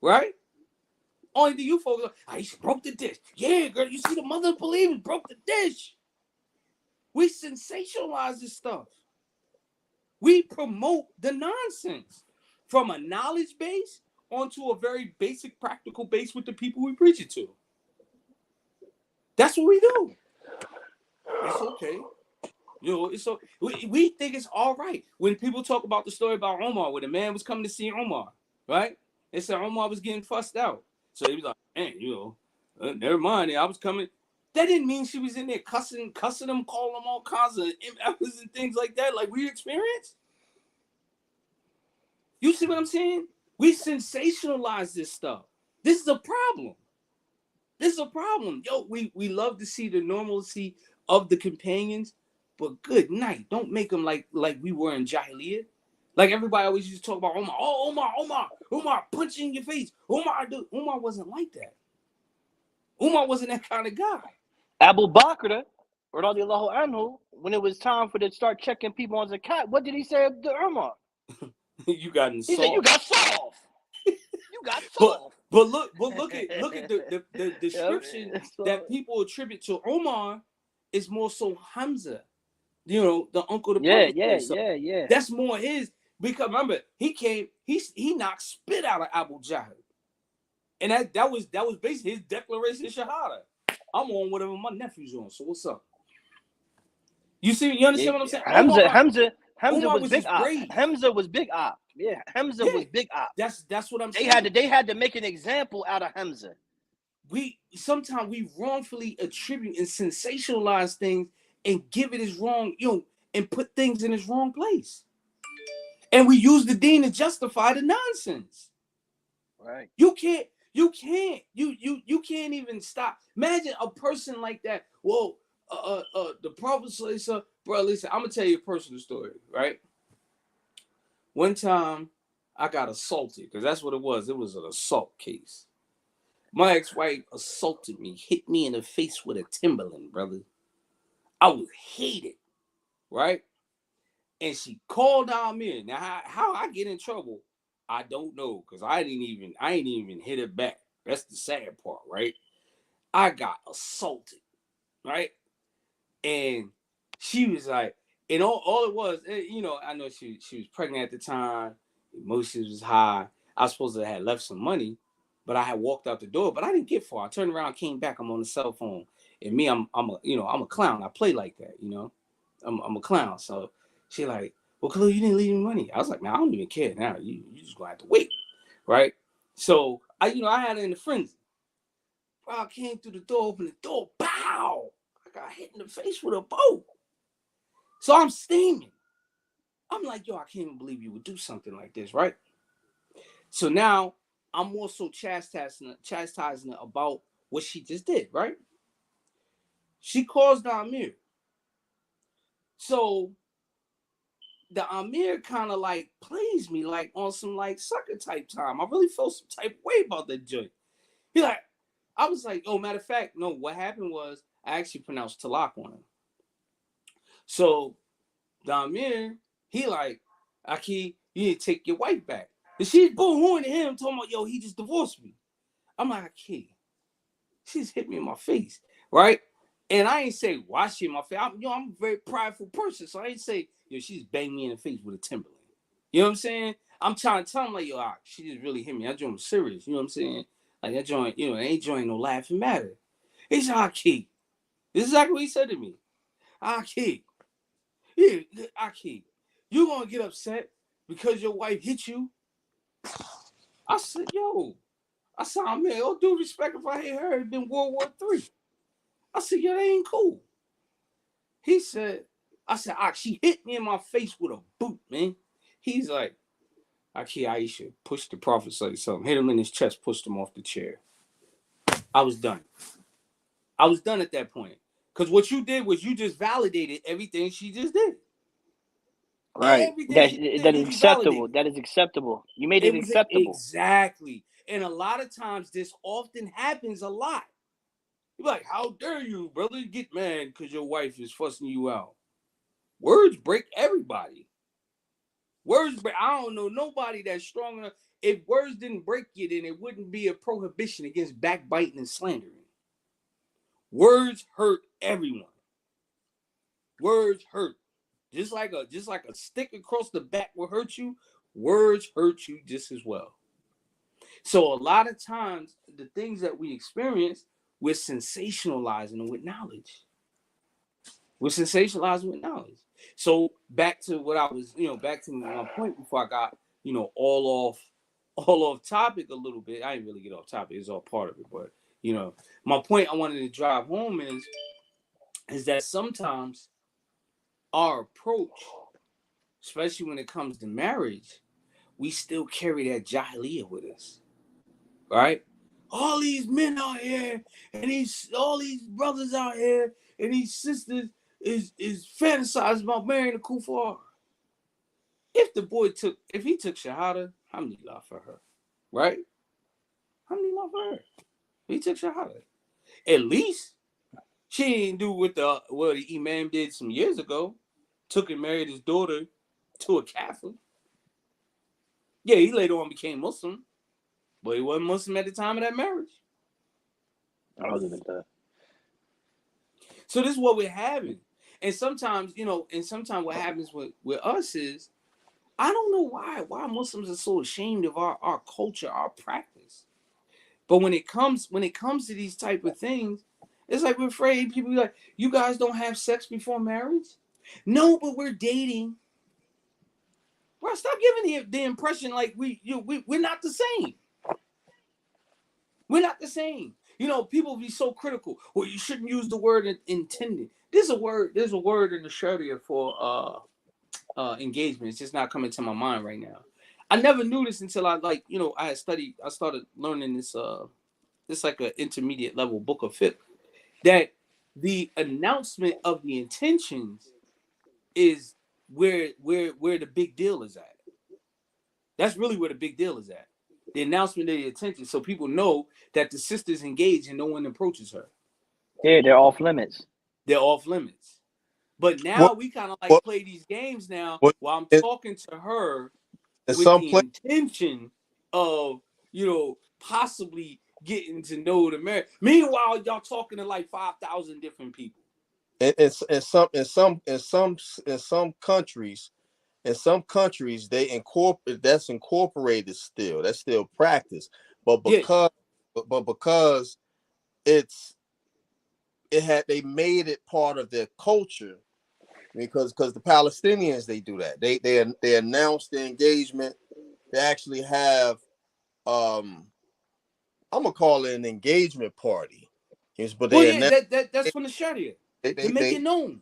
Speaker 1: right? Only do you focus on, she broke the dish. Yeah, girl, you see the mother of believers broke the dish. We sensationalize this stuff. We promote the nonsense from a knowledge base onto a very basic practical base with the people we preach it to. That's what we do. It's okay. You know, it's so we think it's all right. When people talk about the story about Omar, where the man was coming to see Omar, right? They said Omar was getting fussed out. So he was like, man, you know, never mind. I was coming. That didn't mean she was in there cussing them, calling them all kinds of MFs and things like that, like we experienced. You see what I'm saying? We sensationalize this stuff. This is a problem. This is a problem. Yo, we love to see the normalcy of the companions, but good night. Don't make them like we were in Jahiliyyah. Like everybody always used to talk about Omar. Oh, Omar, punch you in your face. Omar wasn't like that. Umar wasn't that kind of guy.
Speaker 2: Abu Bakr, radiallahu anhu, when it was time for to start checking people on zakat, what did he say to Umar?
Speaker 1: You got
Speaker 2: He said, "You got soft. You got soft."
Speaker 1: But look at the description that people attribute to Omar is more so Hamza, you know, the uncle of the Prophet.
Speaker 2: Yeah.
Speaker 1: That's more his, because remember he knocked spit out of Abu Jahl, and that was basically his declaration of Shahada. I'm on whatever my nephew's on. So what's up? You understand what I'm saying?
Speaker 2: Hamza
Speaker 1: Omar
Speaker 2: was big op.
Speaker 1: brave.
Speaker 2: Hamza was big op. Yeah, Hamza was big op.
Speaker 1: That's what I'm saying.
Speaker 2: They had to make an example out of Hamza.
Speaker 1: Sometimes we wrongfully attribute and sensationalize things and give it as wrong, you know, and put things in its wrong place. And we use the deen to justify the nonsense.
Speaker 2: Right.
Speaker 1: You can't even stop. Imagine a person like that. Well, the Prophet said, bro, listen, I'm gonna tell you a personal story, right? One time I got assaulted, because that's what it was. It was an assault case. My ex-wife assaulted me, hit me in the face with a Timberland, brother. I was hated, right? And she called Amir. Now, how I get in trouble, I don't know, because I ain't even hit her back. That's the sad part, right? I got assaulted, right? And she was like, and all it was, you know, I know she was pregnant at the time, emotions was high. I was supposed to have left some money, but I had walked out the door, but I didn't get far. I turned around, came back. I'm on the cell phone, and me, I'm a clown. I play like that, you know. I'm a clown. So she like, well, Khalil, you didn't leave me money. I was like, man, I don't even care now. You just gonna have to wait, right? So I had it in the frenzy. Bro, I came through the door, opened the door, pow! I got hit in the face with a boat. So I'm steaming. I'm like, yo, I can't even believe you would do something like this, right? So now I'm also chastising her about what she just did, right? She calls the Amir. So the Amir kind of like plays me like on some like sucker type time. I really felt some type of way about that joint. He like, I was like, oh, matter of fact, no, what happened was I actually pronounced talak on him. So the Amir, he like, Aki, you need to take your wife back. And she's boo-hooing to him, talking about, yo, he just divorced me. I'm like, Aki, she just hit me in my face, right? And I ain't say, why she in my face? I'm a very prideful person, so I ain't say, yo, she just banged me in the face with a Timberland. You know what I'm saying? I'm trying to tell him, like, yo, she just really hit me. That joint was serious. You know what I'm saying? Like, that joint, you know, it ain't joint no laughing matter. He said, Aki. This is exactly what he said to me. Aki. Yeah, Aki. You gonna get upset because your wife hit you? I said, yo. I said, man, all due respect, if I hit her, it'd been World War III. I said, yeah, that ain't cool. He said, I said, she hit me in my face with a boot, man. He's like, Aki Aisha, push the Prophet something. Hit him in his chest, pushed him off the chair. I was done. I was done at that point. Because what you did was you just validated everything she just did.
Speaker 2: Right. That is acceptable. That is acceptable. You made it acceptable.
Speaker 1: Exactly. And a lot of times this often happens a lot. You're like, how dare you, brother? You get mad because your wife is fussing you out. Words break everybody. Words break. I don't know nobody that's strong enough. If words didn't break you, then it wouldn't be a prohibition against backbiting and slandering. Words hurt everyone. Words hurt. Just like a stick across the back will hurt you, words hurt you just as well. So a lot of times, the things that we experience, we're sensationalizing them with knowledge. We're sensationalizing with knowledge. So back to what I was, back to my point before I got, all off topic a little bit. I didn't really get off topic. It's all part of it. But, my point I wanted to drive home is that sometimes our approach, especially when it comes to marriage, we still carry that jahiliyyah with us, right? All these men out here, and all these brothers out here, and these sisters is fantasizing about marrying a kuffar. If he took shahada, alhamdulillah for her, right? Alhamdulillah for her. He took shahada. At least She didn't do what the Imam did some years ago. Took and married his daughter to a Catholic. Yeah, he later on became Muslim, but he wasn't Muslim at the time of that marriage.
Speaker 2: I was with that.
Speaker 1: So this is what we're having. And sometimes, what happens with us is, I don't know why Muslims are so ashamed of our culture, our practice. But when it comes to these type of things, it's like we're afraid. People be like, you guys don't have sex before marriage? No, but we're dating. Bro, stop giving the impression like we're not the same. We're not the same. People be so critical. Well, you shouldn't use the word intended. There's a word in the Sharia for engagement. It's just not coming to my mind right now. I never knew this until I started learning this like an intermediate level book of fiqh, that the announcement of the intentions is where the big deal is at. That's really where the big deal is at. The announcement of the intentions, so people know that the sister's engaged and no one approaches her.
Speaker 2: Yeah, they're off limits.
Speaker 1: They're off limits. But now we kind of like play these games now while I'm talking to her with the intention of, possibly getting to know the marriage. Meanwhile, y'all talking to like 5,000 different people.
Speaker 3: In some countries, they incorporate, that's incorporated still. That's still practice. But because they made it part of their culture, because the Palestinians, they do that. They announce the engagement. They actually have I'm gonna call it an engagement party. But
Speaker 1: that's from the Sharia. They make it known.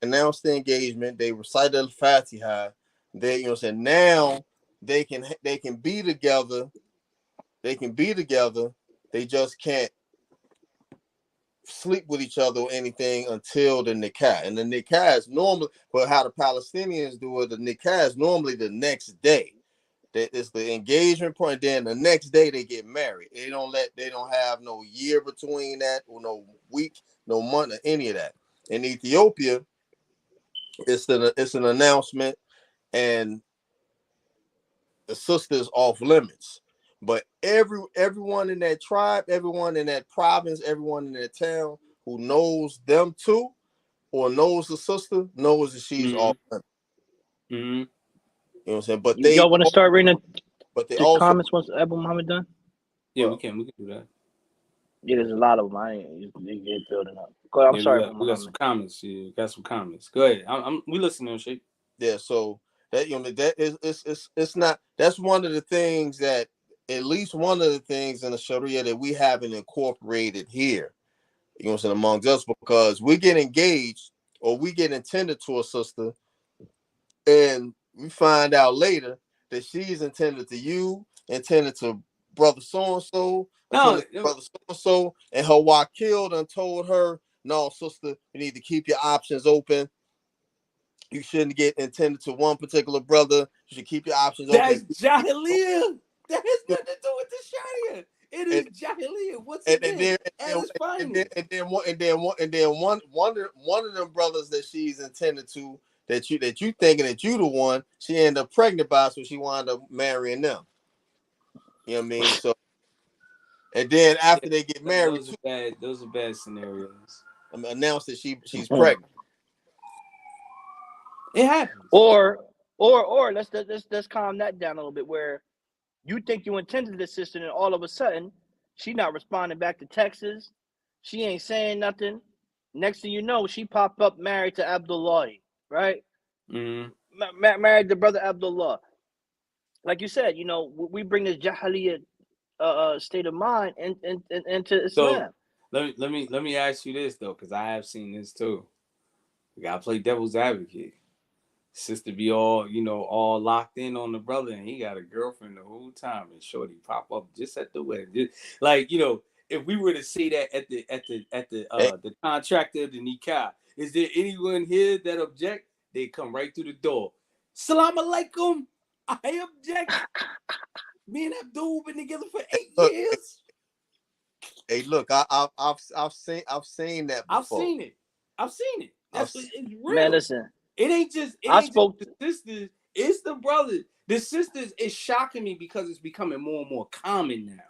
Speaker 3: Announce the engagement. They recite al-Fatiha. Now they can be together. They can be together. They just can't sleep with each other or anything until the nikah. And the nikah is normally, but how the Palestinians do it, the nikah is normally the next day. That is the engagement point. Then the next day they get married. They don't have no year between that, or no week, no month, or any of that. In Ethiopia, it's an announcement, and the sister's off limits. But everyone in that tribe, everyone in that province, everyone in that town who knows them too, or knows the sister, knows that she's off limits.
Speaker 1: Mm-hmm.
Speaker 3: You know what I'm saying? But
Speaker 2: y'all want to start reading the
Speaker 3: also,
Speaker 2: comments once Abu Muhammad done?
Speaker 1: Yeah, we can do that.
Speaker 2: Yeah, there's a lot of them. They get building up. Go ahead, I'm sorry.
Speaker 1: We got some comments. Yeah, got some comments. Go ahead. We listening, Sheikh.
Speaker 3: Yeah, so that that is it's not. That's one of the things that, at least one of the things in the Sharia that we haven't incorporated here. You know what I'm saying, amongst us, because we get engaged or we get intended to a sister, and we find out later that she's intended to you, intended to brother so and so, brother so and so, and her wakil done told her, no, sister, you need to keep your options open. You shouldn't get intended to one particular brother. You should keep your options open.
Speaker 1: That's Jahiliyyah. That has nothing to do with the Sharia. It is Jahiliyyah. What's it? And
Speaker 3: then one of them brothers that she's intended to, that you thinking that you the one, she ended up pregnant by, so she wound up marrying them. You know what I mean? So, and then after they get married,
Speaker 1: those are bad scenarios.
Speaker 3: Announced that she's pregnant.
Speaker 1: It happens.
Speaker 2: Or let's calm that down a little bit, where you think you intended this sister, and all of a sudden she not responding back to texts. She ain't saying nothing. Next thing you know, she pop up married to Abdullahi, right?
Speaker 1: Mm-hmm.
Speaker 2: Married to brother Abdullah. Like you said, we bring this Jahiliyyah state of mind into Islam.
Speaker 1: So let me ask you this though, because I have seen this too. You gotta play devil's advocate. Sister be all locked in on the brother, and he got a girlfriend the whole time, and shorty pop up just at the wedding. Just, if we were to say that at the contractor of the nikah, is there anyone here that object? They come right through the door. Salam alaikum. I object. Me and Abdul been together for 8 years.
Speaker 3: Hey, look, I've seen that before.
Speaker 1: I've seen it. That's what it's real.
Speaker 2: Man, listen.
Speaker 1: It ain't just the sisters, it's the brothers. The sisters is shocking me because it's becoming more and more common now.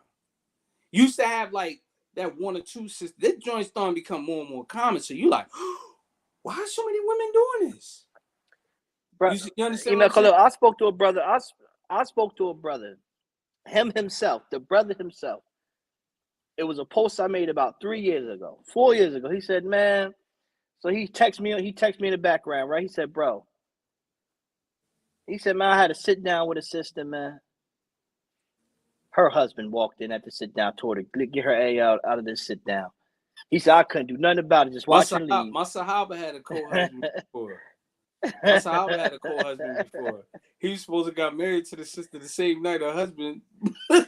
Speaker 1: Used to have like that one or two sisters. This joint starting to become more and more common. So you like, why are so many women doing this?
Speaker 2: Bro,
Speaker 1: you understand what I'm saying?
Speaker 2: I spoke to a brother. I spoke to a brother. Himself, the brother himself. It was a post I made about 4 years ago. He said, man, so he texted me in the background, right? He said, bro. He said, man, I had to sit down with a sister, man. Her husband walked in at the sit down, told her, get her A out of this sit down. He said, I couldn't do nothing about it, just watch her leave.
Speaker 1: My Sahaba had a co-husband before. My Sahaba had a co-husband before. He was supposed to got married to the sister the same night. Her husband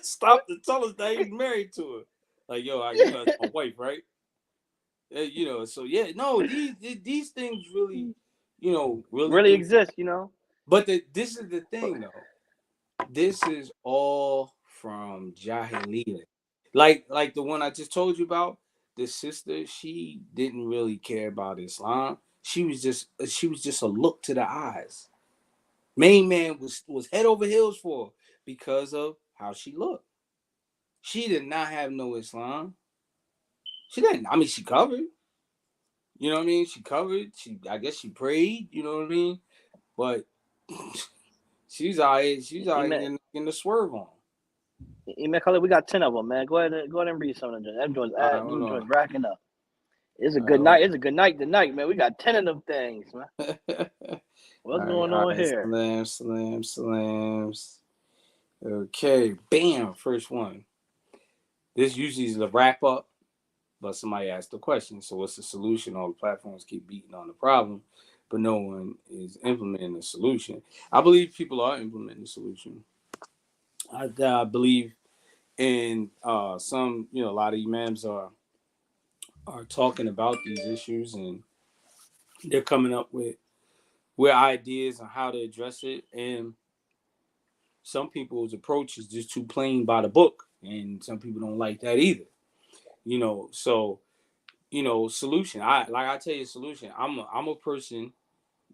Speaker 1: stopped to tell us that he was married to her. Like, yo, you know, that's my wife, right? You know, so yeah, no, these things really, you know,
Speaker 2: really exist, you know.
Speaker 1: But this is the thing, though. This is all from Jahiliyyah. Like the one I just told you about, the sister, she didn't really care about Islam. She was just a look to the eyes. Main man was head over heels for her because of how she looked. She did not have no Islam. She didn't. I mean, she covered. You know what I mean? She covered. I guess she prayed. You know what I mean? But she's all right. She's all right in the swerve on.
Speaker 2: Imam Khalil, we got 10 of them, man. Go ahead and read some of them. Them joints racking up. It's a good night. It's a good night tonight, man. We got 10 of them things, man. What's going on here?
Speaker 1: Slams. Okay, bam, first one. This usually is the wrap up, but somebody asked the question. So what's the solution? All the platforms keep beating on the problem, but no one is implementing the solution. I believe people are implementing the solution. I believe in some, you know, a lot of imams are talking about these issues, and they're coming up with ideas on how to address it. And some people's approach is just too plain by the book, and some people don't like that either. You know, so you know, solution. I tell you, solution. I'm a person.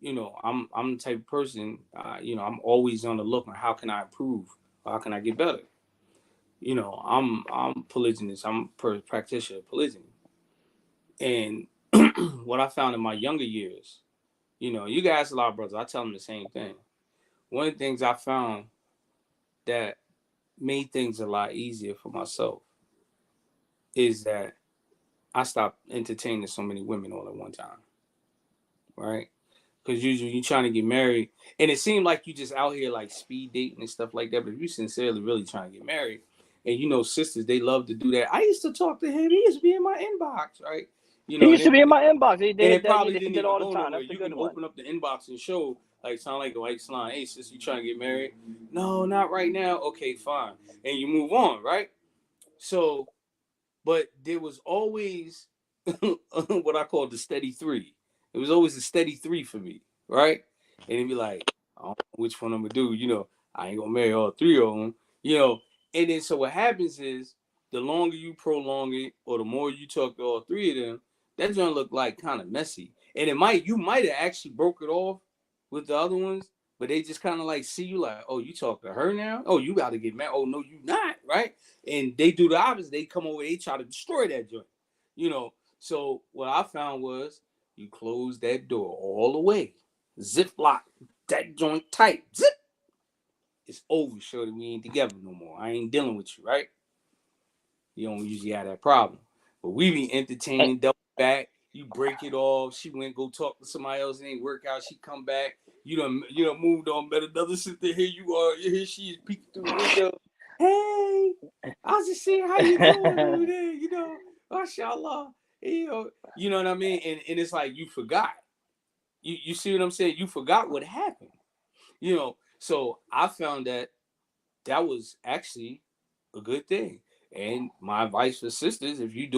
Speaker 1: You know, I'm the type of person. You know, I'm always on the look on how can I improve, how can I get better. You know, I'm polygynist. I'm a practitioner of polygyny, and what I found in my younger years, you know, you guys, a lot of brothers, I tell them the same thing. One of the things I found that made things a lot easier for myself is that I stopped entertaining so many women all at one time, right? Because usually you're trying to get married, and it seemed like you just out here like speed dating and stuff like that. But if you sincerely really trying to get married, and you know, sisters, they love to do that. I used to talk to him. He used to be in my inbox, right? You know,
Speaker 2: he used to be in my inbox.
Speaker 1: They probably didn't even
Speaker 2: all
Speaker 1: go
Speaker 2: the time.
Speaker 1: nowhere. You can open up the inbox and show, like, sound like a white slime. Hey, sis, you trying to get married? No, not right now. Okay, fine. And you move on, right? So, but there was always what I call the steady three. It was always a steady three for me, right? And it'd be like, I don't know which one I'm gonna do. You know, I ain't gonna marry all three of them. You know, and then so what happens is the longer you prolong it, or the more you talk to all three of them, that's gonna look like kind of messy. And you might have actually broke it off with the other ones, but they just kind of like see you like, oh, you talk to her now? Oh, you got to get married? Oh, no, you not, right? And they do the opposite. They come over, they try to destroy that joint, you know. So what I found was you close that door all the way, zip lock that joint tight, zip. It's over, shorty. We ain't together no more. I ain't dealing with you, right? You don't usually have that problem, but we be entertaining, double back. You break it off. She went go talk to somebody else. It ain't work out. She come back. You done moved on. Met another sister. Here you are. Here she is peeking through the window. Hey, I was just saying how you doing over there. You know, mashallah. You know what I mean. And it's like you forgot. You see what I'm saying? You forgot what happened. You know. So I found that was actually a good thing. And my advice for sisters, if you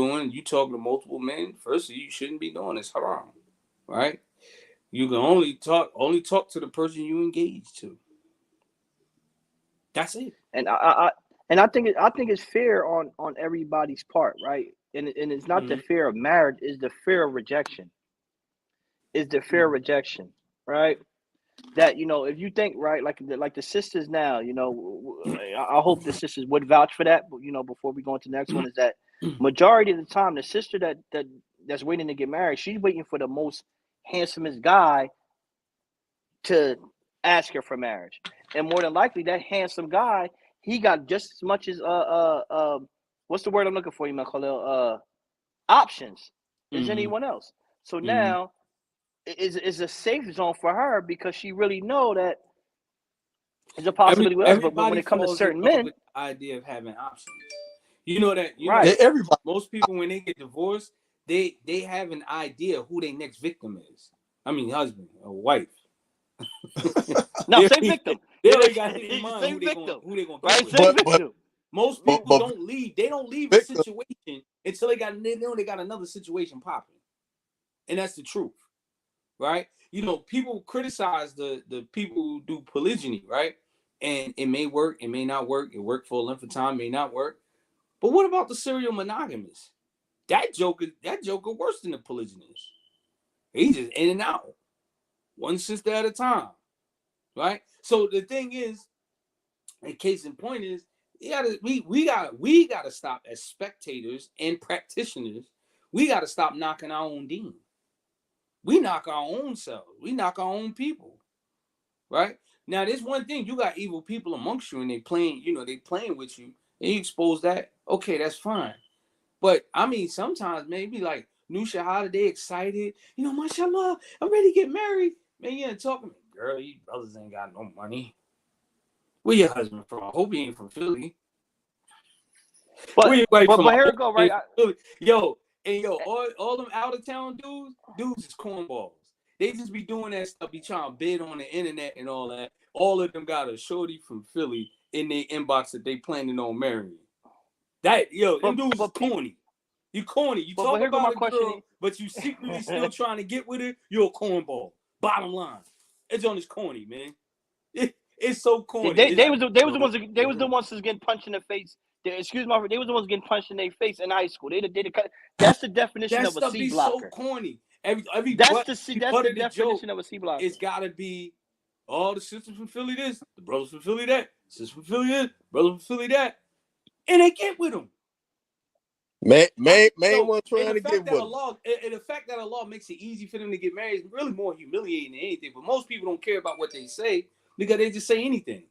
Speaker 1: talking to multiple men, firstly, you shouldn't be doing this. Haram, right? You can only talk to the person you engage to. That's it.
Speaker 2: And I And I think it's fair on everybody's part, right? And it's not the fear of marriage, it's the fear of rejection. Is the fear of rejection, right? That, you know, if you think, right, like the sisters now, you know, I hope the sisters would vouch for that. But, you know, before we go into the next one, is that majority of the time the sister that's waiting to get married, she's waiting for the most handsomest guy to ask her for marriage, and more than likely that handsome guy, he got just as much as what's the word I'm looking for, you Khalil, options as anyone else. So now is a safe zone for her, because she really know that there's a possibility with us. But when it comes to certain men,
Speaker 1: with the idea of having options, you know that
Speaker 2: right?
Speaker 3: Everybody.
Speaker 1: Most people, when they get divorced, they have an idea who their next victim is. I mean, husband or wife.
Speaker 2: No, say victim.
Speaker 1: They already got in mind who they gonna
Speaker 2: right?
Speaker 1: Say
Speaker 2: victim.
Speaker 1: Most people don't leave. They don't leave a situation until they know they got another situation popping, and that's the truth, right? You know, people criticize the people who do polygyny, right? And it may work, it may not work. It worked for a length of time, may not work. But what about the serial monogamous? That joker worse than the polygynist. He's just in and out, one sister at a time, right? So the thing is, and case in point is, we gotta stop as spectators and practitioners. We gotta stop knocking our own deen. We knock our own selves. We knock our own people, right? Now, there's one thing: you got evil people amongst you, and they playing with you, and you expose that. Okay, that's fine. But I mean, sometimes maybe like new shahada, they excited. You know, mashallah, I'm ready to get married. Man, you ain't talking, girl. You brothers ain't got no money. Where your husband from? I hope he ain't from Philly.
Speaker 2: But here we go, right?
Speaker 1: All them out of town dudes is cornballs. They just be doing that stuff, be trying to bid on the internet and all that. All of them got a shorty from Philly in their inbox that they planning on marrying. Them dudes is corny. You corny. You talk about a girl, but you secretly still trying to get with her. You're a cornball. Bottom line, it's on this corny, man. It's so corny.
Speaker 2: They was the ones who's getting punched in the face. They was the ones getting punched in their face in high school. That's the definition of a C blocker.
Speaker 1: So corny.
Speaker 2: That's the definition of a C blocker.
Speaker 1: It's gotta be all the sisters from Philly this, the brothers from Philly that, sisters from Philly this, brothers from Philly that, and they get with them.
Speaker 3: Man, one trying to get with them.
Speaker 1: And the fact that Allah makes it easy for them to get married is really more humiliating than anything. But most people don't care about what they say because they just say anything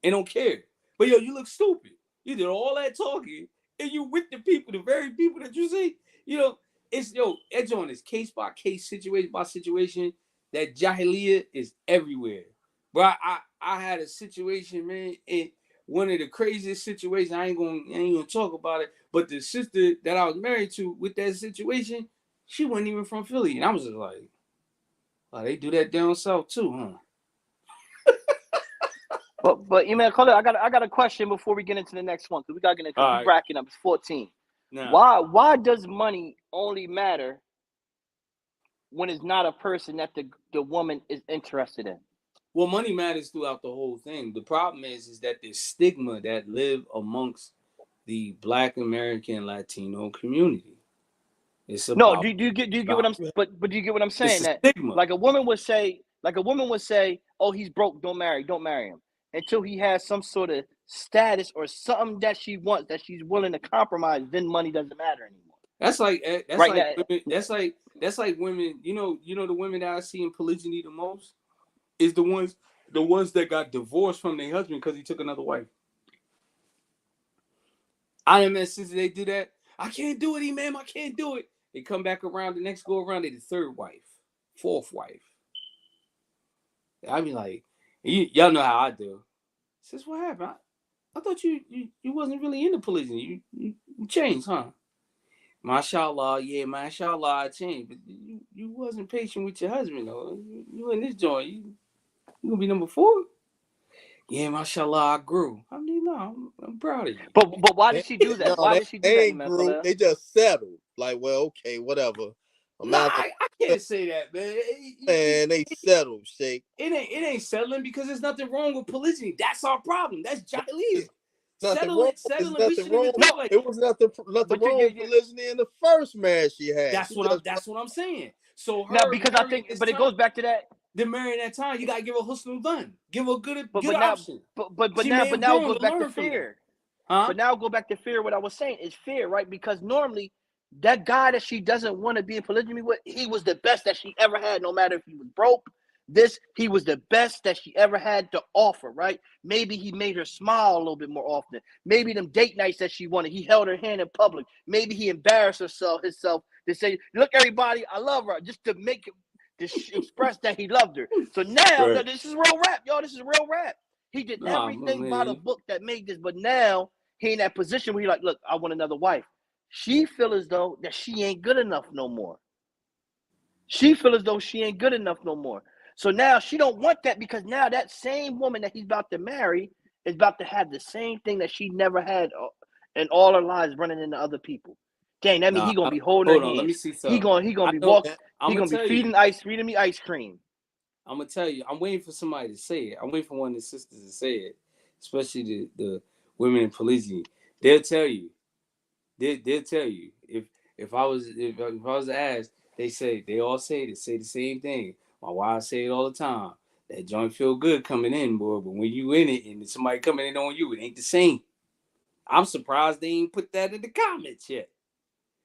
Speaker 1: and don't care. But you look stupid. You did all that talking and you with the people, the very people that you see. That joint is case by case, situation by situation. That jahiliyyah is everywhere. But I had a situation, man, and one of the craziest situations. I ain't gonna talk about it. But the sister that I was married to with that situation, she wasn't even from Philly, and I was just like, "Oh, they do that down south too, huh?"
Speaker 2: But Imam, I got a question before we get into the next one, because we got to get into bracket up. It's 14. Nah. Why does money only matter when it's not a person that the woman is interested in?
Speaker 1: Well, money matters throughout the whole thing. The problem is that there's stigma that live amongst the Black American Latino community.
Speaker 2: Do you get what I'm? But do you get what I'm saying? That stigma. Like a woman would say, "Oh, he's broke. Don't marry him." Until he has some sort of status or something that she wants, that she's willing to compromise, then money doesn't matter anymore.
Speaker 1: That's like women. You know the women that I see in polygyny the most is the ones that got divorced from their husband because he took another wife. I am that since they do that. I can't do it, Imam. I can't do it. They come back around the next go around. They the third wife, fourth wife. I be like, y'all know how I do. Says, what happened? I thought you wasn't really into polygyny. You changed, huh? Mashallah, yeah, mashallah, I changed. But you wasn't patient with your husband, though. You in this joint. You gonna be number 4? Yeah, mashallah, I grew. I mean, no, I'm proud of you.
Speaker 2: But why did she do that? Why did she do that,
Speaker 3: man? They just settled. Like, well, okay, whatever.
Speaker 1: I can't say that, man.
Speaker 3: Man, they settled, Sheikh.
Speaker 1: It ain't settling because there's nothing wrong with polygyny. That's our problem. That's jahiliyyah. Settle it. We shouldn't even think like
Speaker 3: it was nothing wrong with polygyny in the first marriage she had.
Speaker 1: That's what I'm saying. So her
Speaker 2: now, because I think, but it goes back to that.
Speaker 1: Then marrying that time, you gotta give her husnul done. Give her a good
Speaker 2: now,
Speaker 1: option.
Speaker 2: But now it goes back to fear.
Speaker 1: Huh?
Speaker 2: But now go back to fear. What I was saying is fear, right? Because normally that guy that she doesn't want to be in polygamy with, he was the best that she ever had, no matter if he was broke. He was the best that she ever had to offer, right? Maybe he made her smile a little bit more often. Maybe them date nights that she wanted, he held her hand in public. Maybe he embarrassed himself to say, look, everybody, I love her, just to make it, to express that he loved her. So now,
Speaker 1: Right.
Speaker 2: this is real rap, y'all. This is real rap. He did everything by the book that made this, but now he in that position where he like, look, I want another wife. She feel as though that she ain't good enough no more. So now she don't want that, because now that same woman that he's about to marry is about to have the same thing that she never had in all her lives, running into other people. Dang, that means he gonna be holding her hands.
Speaker 1: Let me see something.
Speaker 2: He gonna be walking. He gonna be feeding me ice cream.
Speaker 1: I'm gonna tell you. I'm waiting for somebody to say it. I'm waiting for one of the sisters to say it, especially the women in polygyny. They'll tell you. They'll tell you if I was asked, they all say the same thing. My wife say it all the time. That joint feel good coming in, boy, but when you in it and somebody coming in on you, it ain't the same. I'm surprised they ain't put that in the comments yet.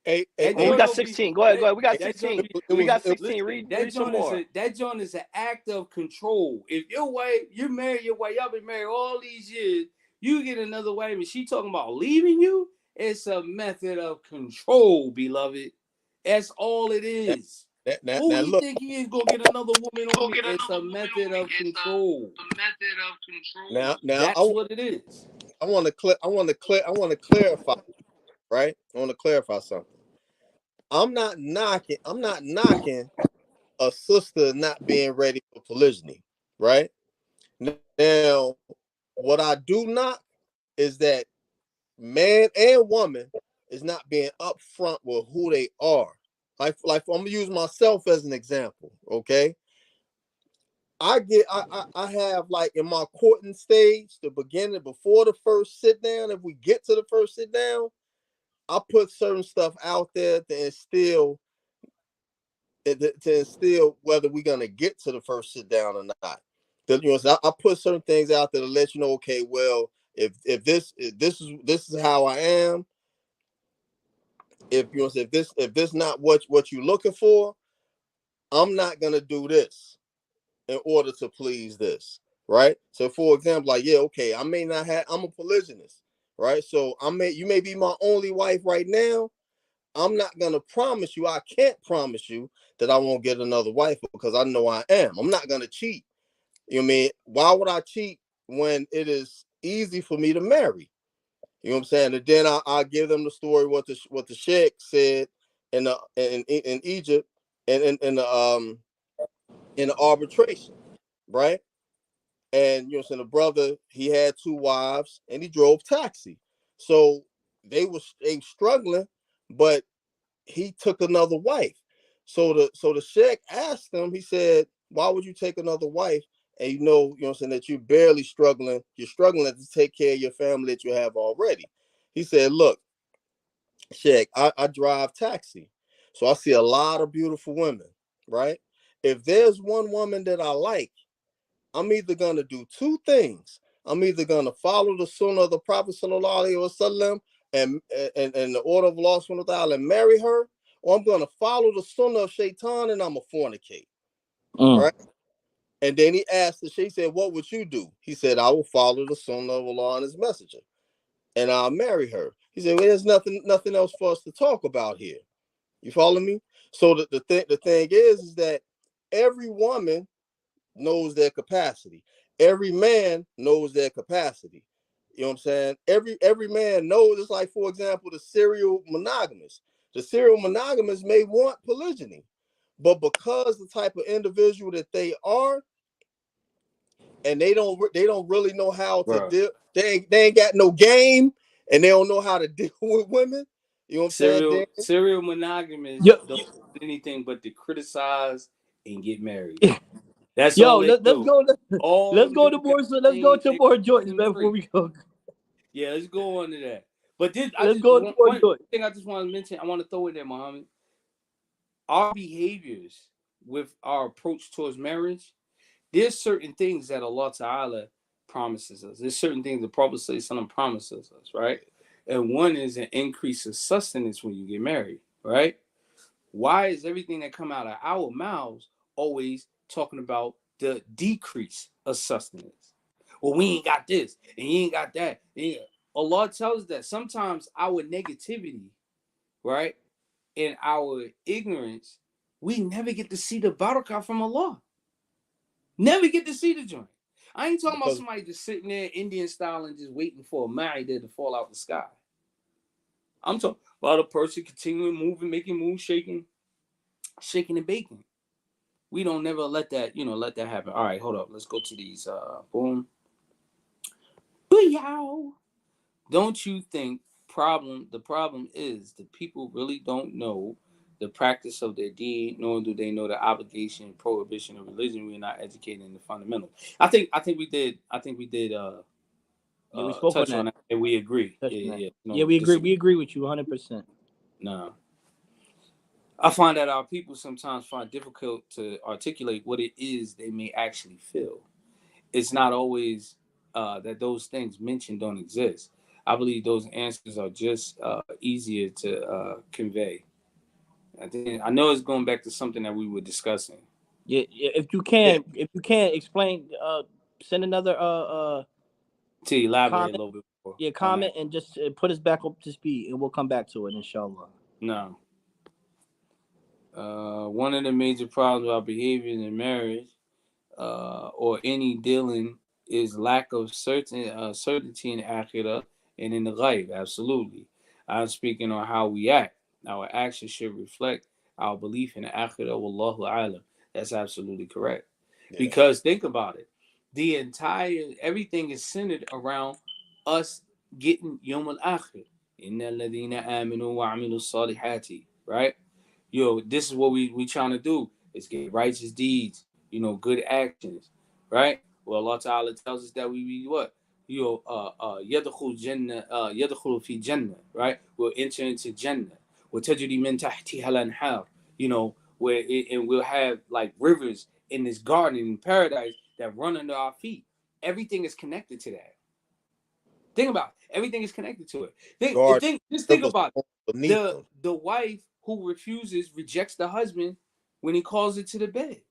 Speaker 2: Hey, we got 16. Go ahead. We got 16. We got 16. Read some more.
Speaker 1: That joint is an act of control. If your wife, you marry your wife, y'all been married all these years, you get another wife and she talking about leaving you, it's a method of control, beloved. That's all it is. Who do you think he is gonna get another woman on? It's a method of control.
Speaker 3: Now
Speaker 1: that's what it is.
Speaker 3: I want to clarify, right? I want to clarify something. I'm not knocking a sister not being ready for polygyny, right? Now, what I do knock is that man and woman is not being upfront with who they are. Like I'm gonna use myself as an example, okay? I have, like, in my courting stage, the beginning, before the first sit down, if we get to the first sit down, I put certain stuff out there to instill whether we're gonna get to the first sit down or not. So I put certain things out there to let you know, okay, well, if this is how I am. If this not what you're looking for, I'm not gonna do this in order to please this, right? So, for example, like, yeah, okay, I'm a polygynist, right? So you may be my only wife right now. I'm not gonna promise you. I can't promise you that I won't get another wife, because I know I am. I'm not gonna cheat. You know what I mean? Why would I cheat when it is easy for me to marry? You know what I'm saying? And then I give them the story what the sheikh said in Egypt and in the arbitration, right? And you know, so the brother, he had 2 wives and he drove taxi, so they struggling, but he took another wife. So the sheikh asked him, he said, "Why would you take another wife? And you know what I'm saying, that you're barely struggling. You're struggling to take care of your family that you have already." He said, "Look, sheikh, I drive taxi, so I see a lot of beautiful women, right? If there's one woman that I like, I'm either gonna do 2 things. I'm either gonna follow the sunnah of the Prophet sallallahu alaihi wasallam and the order of Allah subhanahu wa ta'ala and marry her, or I'm gonna follow the sunnah of shaitan and I'm a fornicate." Right? And then he asked the sheikh, he said, "What would you do?" He said, "I will follow the sunnah of Allah and his messenger, and I'll marry her." He said, "Well, there's nothing else for us to talk about here." You follow me? So the thing is that every woman knows their capacity. Every man knows their capacity. You know what I'm saying? Every man knows. It's like, for example, the serial monogamists. The serial monogamists may want polygyny, but because the type of individual that they are, and they don't really know how to deal. They ain't got no game, and they don't know how to deal with women. You know what I'm saying?
Speaker 1: Serial monogamists don't do anything but to criticize and get married. That's all they do.
Speaker 2: Let's go to more joints, man, before we go.
Speaker 1: Yeah, let's go on to that. But this,
Speaker 2: Let's go
Speaker 1: one
Speaker 2: to it.
Speaker 1: thing I just want to mention. I want to throw in there, Muhammad. Our behaviors with our approach towards marriage. There's certain things that Allah Ta'ala promises us. There's certain things the Prophet ﷺ promises us, right? And one is an increase of sustenance when you get married, right? Why is everything that come out of our mouths always talking about the decrease of sustenance? Well, we ain't got this, and you ain't got that. Yeah. Allah tells us that sometimes our negativity, right, and our ignorance, we never get to see the barakah from Allah. Never get to see the joint. I ain't talking about somebody just sitting there Indian style and just waiting for a ma'idah to fall out the sky. I'm talking about a person continuing moving, making moves, shaking and baking. We don't never let that happen. All right, hold up. Let's go to these. Boom. Booyah. Don't you think the problem is the people really don't know the practice of their deed, nor do they know the obligation and prohibition of religion. We're not educated in the fundamentals. I think we did
Speaker 2: we spoke
Speaker 1: touch
Speaker 2: on
Speaker 1: that and we agree.
Speaker 2: Yeah,
Speaker 1: No,
Speaker 2: we agree. We agree with you 100%.
Speaker 1: No. I find that our people sometimes find difficult to articulate what it is they may actually feel. It's not always that those things mentioned don't exist. I believe those answers are just easier to convey. I know it's going back to something that we were discussing.
Speaker 2: Yeah, if you can explain, send another
Speaker 1: to elaborate
Speaker 2: comment,
Speaker 1: a little bit more.
Speaker 2: Yeah, comment and just put us back up to speed, and we'll come back to it, inshallah.
Speaker 1: No. One of the major problems with our behavior in marriage or any dealing is lack of certainty in the akhirah and in the ghaib. Absolutely. I'm speaking on how we act. Our actions should reflect our belief in the akhirah. Wallahu alam. That's absolutely correct. Yeah. Because think about it. Everything is centered around us getting Yawm al-Akhir. Inna alladhina aminu wa amilu salihati. Right? This is what we trying to do, is get righteous deeds, good actions, right? Well, Allah Ta'ala tells us that we be what? Yadkhul Jannah, yadkhulu fi Jannah, right? We'll enter into Jannah. Wa tajri min tahtiha al-anhar, and we'll have like rivers in this garden in paradise that run under our feet. Everything is connected to that. Think about it. Everything is connected to it. Just think about it. The wife who rejects the husband when he calls it to the bed.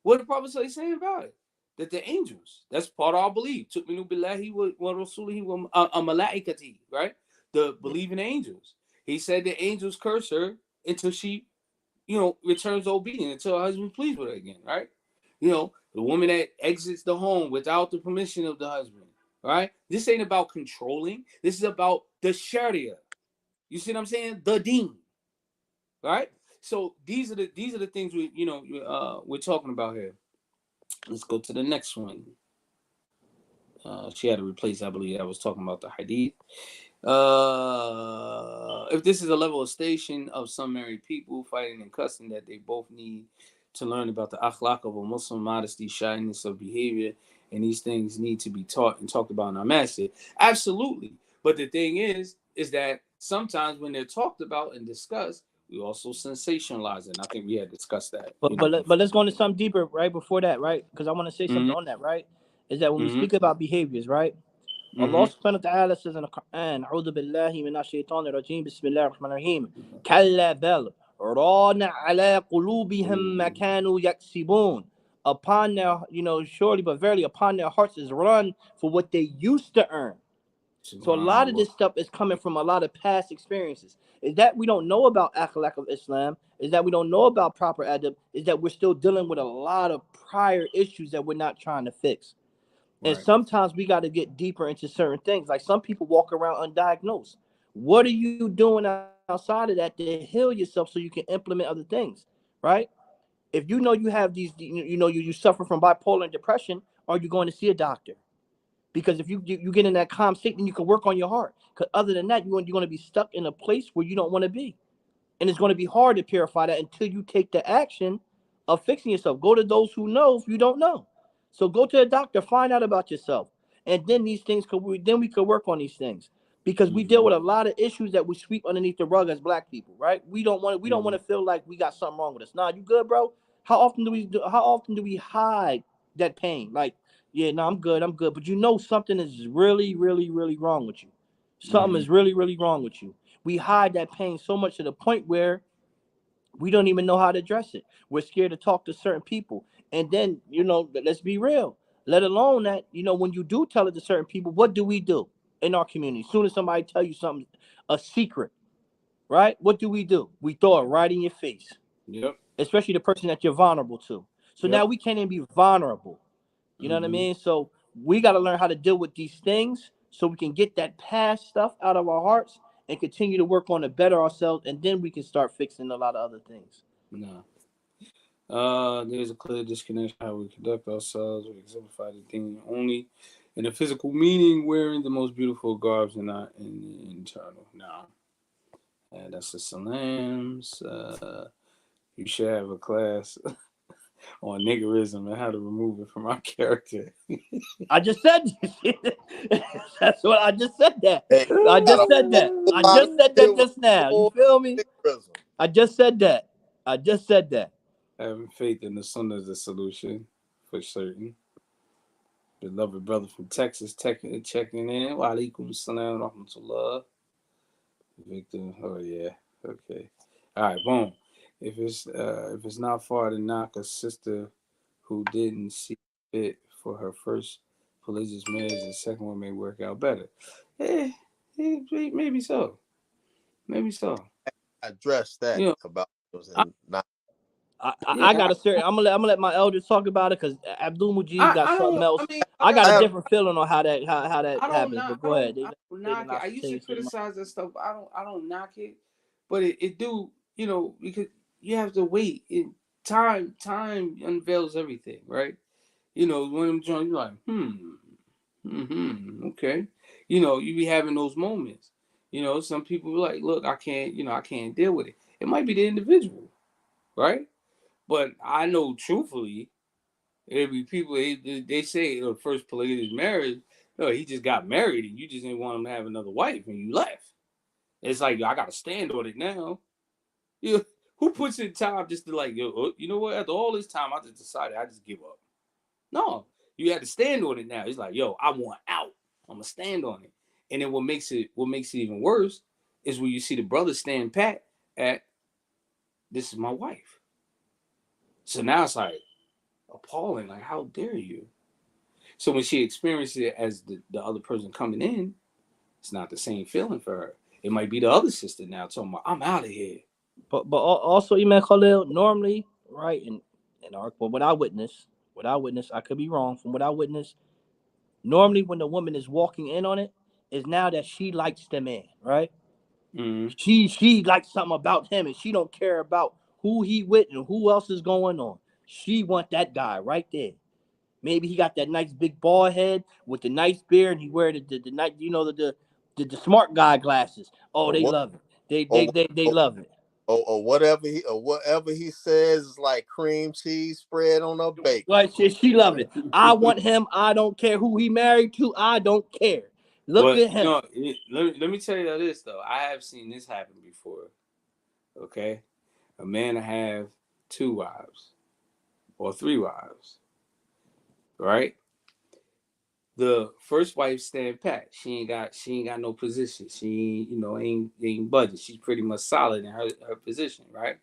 Speaker 1: What did the Prophet say about it? That the angels, that's part of our belief. Tu'minu billahi wa rasulihi wa malaikati, right? The believing angels. He said the angels curse her until she, returns obedient, until her husband pleased with her again, right? The woman that exits the home without the permission of the husband, right? This ain't about controlling. This is about the Sharia. You see what I'm saying? The deen. Right? So these are the things we're talking about here. Let's go to the next one. She had to replace, I believe, I was talking about the hadith. If this is a level of station of some married people fighting and cussing that they both need to learn about the akhlaq of a Muslim, modesty, shyness of behavior, and these things need to be taught and talked about in our masjid. Absolutely. But the thing is that sometimes when they're talked about and discussed, we also sensationalize it. And I think we had discussed that.
Speaker 2: But let's go into something deeper right before that, right? Because I want to say something on that, right? Is that when we speak about behaviors, right? Allah subhanahu wa ta'ala says in the Quran, A'udhu billahi minash shaitanir rajim, bismillahir rahmanir rahim, Kalla bal, rana ala qulubihim ma kanu yaksibun. Upon their, surely but verily upon their hearts is run for what they used to earn. So a lot of this stuff is coming from a lot of past experiences. Is that we don't know about akhlaq of Islam? Is that we don't know about proper adab? Is that we're still dealing with a lot of prior issues that we're not trying to fix? And sometimes we got to get deeper into certain things. Like some people walk around undiagnosed. What are you doing outside of that to heal yourself so you can implement other things, right? If you know you have these, you suffer from bipolar and depression, are you going to see a doctor? Because if you get in that calm state, then you can work on your heart. Because other than that, you're going to be stuck in a place where you don't want to be. And it's going to be hard to purify that until you take the action of fixing yourself. Go to those who know if you don't know. So go to a doctor, find out about yourself. and then these things we could work on these things, because we deal with a lot of issues that we sweep underneath the rug as black people, right? We don't want to feel like we got something wrong with us. Nah, you good, bro? How often do we hide that pain? Like, yeah, no, I'm good, but you know something is really, really, really wrong with you. Something is really, really wrong with you. We hide that pain so much to the point where we don't even know how to address it. We're scared to talk to certain people. And then, let's be real. Let alone that, when you do tell it to certain people, what do we do in our community? As soon as somebody tell you something, a secret, right? What do? We throw it right in your face.
Speaker 1: Yep.
Speaker 2: Especially the person that you're vulnerable to. So now we can't even be vulnerable. You know what I mean? So we got to learn how to deal with these things so we can get that past stuff out of our hearts and continue to work on to better ourselves, and then we can start fixing a lot of other things.
Speaker 1: No. There's a clear disconnection how we conduct ourselves. We exemplify the thing only in the physical meaning, wearing the most beautiful garbs and not in the internal. Now, that's the Soullutionz. You should have a class on niggerism and how to remove it from our character.
Speaker 2: I just said that's what I just said that.
Speaker 3: Hey,
Speaker 2: I just said that. I just said that just now. You feel me? I just said that.
Speaker 1: Having faith in the Sunnah is the solution for certain. Beloved brother from Texas checking in. Wa alaikum salam wa rahmatullah. Victor. Oh yeah. Okay. All right. Boom. If it's not far to knock a sister who didn't see fit for her first religious marriage, the second one may work out better. Maybe so. Maybe so.
Speaker 3: Address that about those and not.
Speaker 2: I got a certain. I'm gonna let my elders talk about it, because Abdul Mujeeb got something else. I got a different feeling on how that happens. But go ahead.
Speaker 1: I don't knock it. I used to criticize that stuff. But I don't knock it, but it do, because you have to wait. Time unveils everything, right? When I'm joining, you're like, okay. You be having those moments. Some people be like, look, I can't deal with it. It might be the individual, right? But I know truthfully, every people they say the first polygamous marriage, he just got married and you just didn't want him to have another wife and you left. It's like, I gotta stand on it now. Who puts in time just to you know what? After all this time, I just decided I just give up. No, you had to stand on it now. It's like, I want out. I'm gonna stand on it. And then what makes it even worse is when you see the brother stand pat at, this is my wife. So now it's like appalling. Like, how dare you? So when she experiences it as the other person coming in, it's not the same feeling for her. It might be the other sister now talking about, I'm out of here.
Speaker 2: But also, Imam Khalil, normally, right, in what I witnessed, I could be wrong. From what I witnessed, normally when the woman is walking in on it, is now that she likes the man, right? Mm-hmm. She likes something about him, and she don't care about who he with and who else is going on. She want that guy right there. Maybe he got that nice big bald head with the nice beard, and he wear the nice, the smart guy glasses. Oh, they love it. They love it.
Speaker 3: Or whatever he says is like cream cheese spread on a bacon.
Speaker 2: Like, she love it. I want him. I don't care who he married to. I don't care. Look at him.
Speaker 1: Let me tell you this though. I have seen this happen before. Okay, a man to have 2 wives or 3 wives, right? The first wife stand pat. She ain't got no position. She ain't budget. She's pretty much solid in her position, right?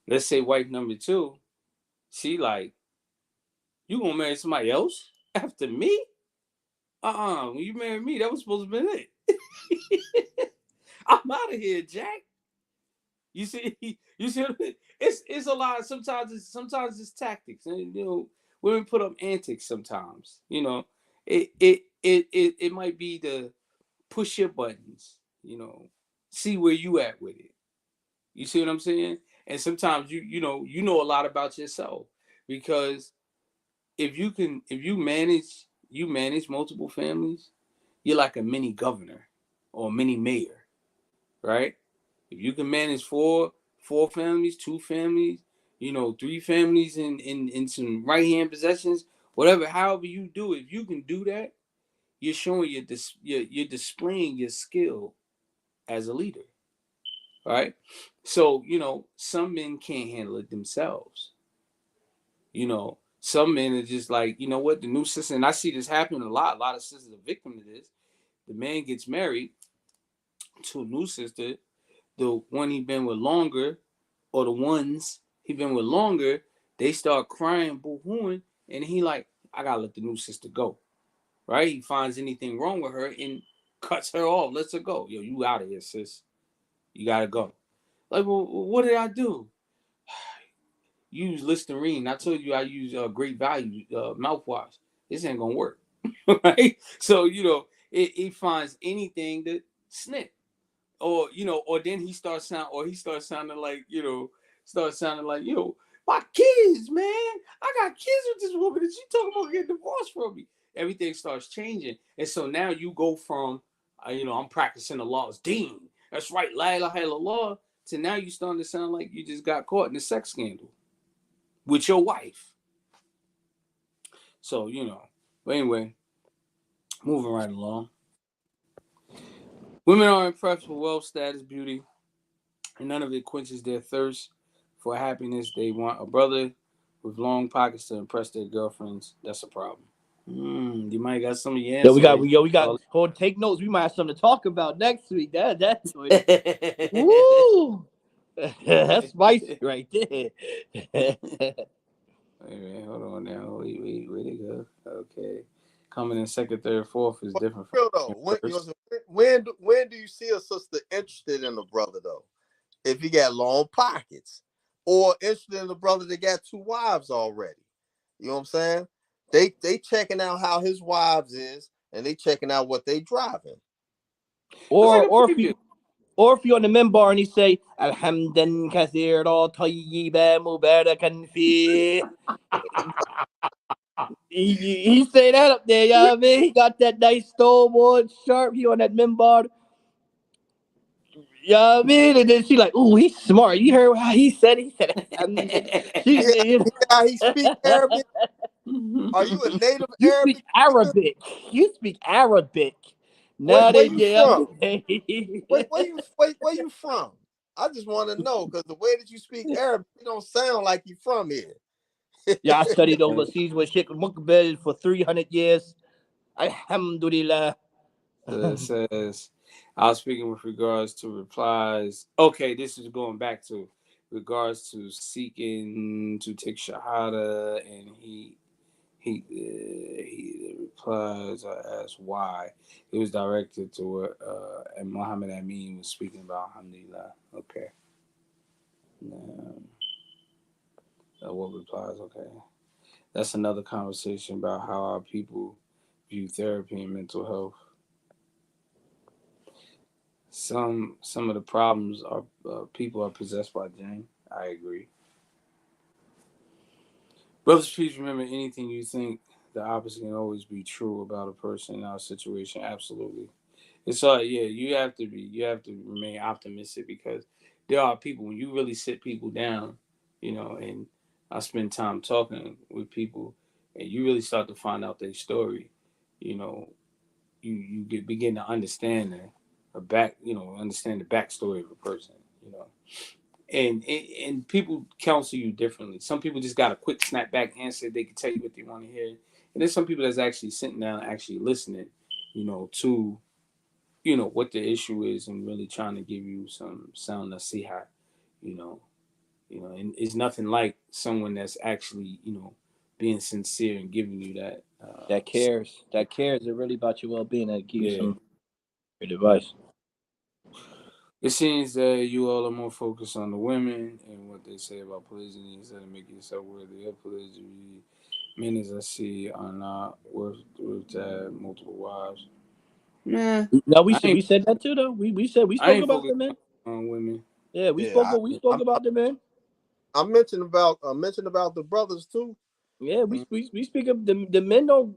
Speaker 1: Let's say wife number 2, she like, you gonna marry somebody else after me? When you married me, that was supposed to be it. I'm out of here, Jack. You see, it's a lot. Sometimes it's tactics, and women put up antics. Sometimes, it might be to push your buttons. See where you at with it. You see what I'm saying? And sometimes you know a lot about yourself, because if you manage multiple families, you're like a mini governor or a mini mayor, right? If you can manage four families, 2 families, 3 families in some right hand possessions, Whatever, however you do it, if you can do that, you're showing you're displaying your skill as a leader, right? So, some men can't handle it themselves. Some men are just like, you know what, the new sister, and I see this happen a lot. A lot of sisters are victim to this. The man gets married to a new sister, the one he been with longer, or the ones he been with longer, they start crying, boo-hooing, and he like, I gotta let the new sister go, right? He finds anything wrong with her and cuts her off, lets her go. Yo, you out of here, sis. You gotta go. Like, well, what did I do? Use Listerine. I told you I use Great Value mouthwash. This ain't gonna work, right? So it finds anything to snip, or then he starts sounding like my kids, man. I got kids with this woman, and she talking about getting divorced from me. Everything starts changing, and so now you go from I'm practicing the laws, Dean. That's right, la ilaha illallah, to now you starting to sound like you just got caught in a sex scandal with your wife. So, but anyway, moving right along. Women are impressed with wealth, status, beauty, and none of it quenches their thirst for happiness. They want a brother with long pockets to impress their girlfriends. That's a problem. You might got some of your answers.
Speaker 2: We got. Hold, take notes. We might have something to talk about next week. That's woo. That's spicy right there.
Speaker 1: Wait, hold on now. Wait, where'd it go? Okay. Coming in second, third, fourth is different.
Speaker 3: Real though, when do you see a sister interested in a brother though? If he got long pockets, or interested in a brother that got 2 wives already? You know what I'm saying? They checking out how his wives is, and they checking out what they driving.
Speaker 2: Or if you're on the minbar and he say Alhamdan kathira tayyiba mubarakan fi. He say that up there, you know what I mean? He got that nice stalwart sharp. He on that minbar. You know what I mean? And then she like, ooh, he's smart. You heard how he said
Speaker 3: How he speak Arabic? Are you a native Arabic?
Speaker 2: You speak Arabic.
Speaker 3: Where you from? Where you from? I just want to know, because the way that you speak Arabic, you don't sound like you from here.
Speaker 2: Yeah, I studied overseas with Sheikh Mukbel for 300 years. Alhamdulillah.
Speaker 1: It says, I was speaking with regards to replies. Okay, this is going back to regards to seeking to take shahada, and the replies are asked why. It was directed to what and Muhammad Ameen was speaking about. Alhamdulillah. Okay. What replies? Okay. That's another conversation about how our people view therapy and mental health. Some of the problems are people are possessed by jinn. I agree. Brothers, please remember, anything you think the opposite can always be true about a person in our situation. Absolutely. It's you have to remain optimistic, because there are people, when you really sit people down, and I spend time talking with people, and you really start to find out their story, you begin to understand understand the backstory of a person, and people counsel you differently. Some people just got a quick snapback answer. They can tell you what they want to hear. And there's some people that's actually sitting down, actually listening, to, what the issue is, and really trying to give you some sound nasiha, and it's nothing like someone that's actually, being sincere and giving you that.
Speaker 2: That cares. They're really about your well-being and give you some good advice.
Speaker 1: It seems that you all are more focused on the women and what they say about polygyny instead of making yourself worthy of polygyny. Men, as I see, are not worth to have multiple wives. Nah.
Speaker 2: No, we said that too, though. We spoke about the men.
Speaker 1: On women.
Speaker 2: Yeah, we spoke about the men.
Speaker 3: I mentioned about the brothers too.
Speaker 2: Yeah, we speak of the men don't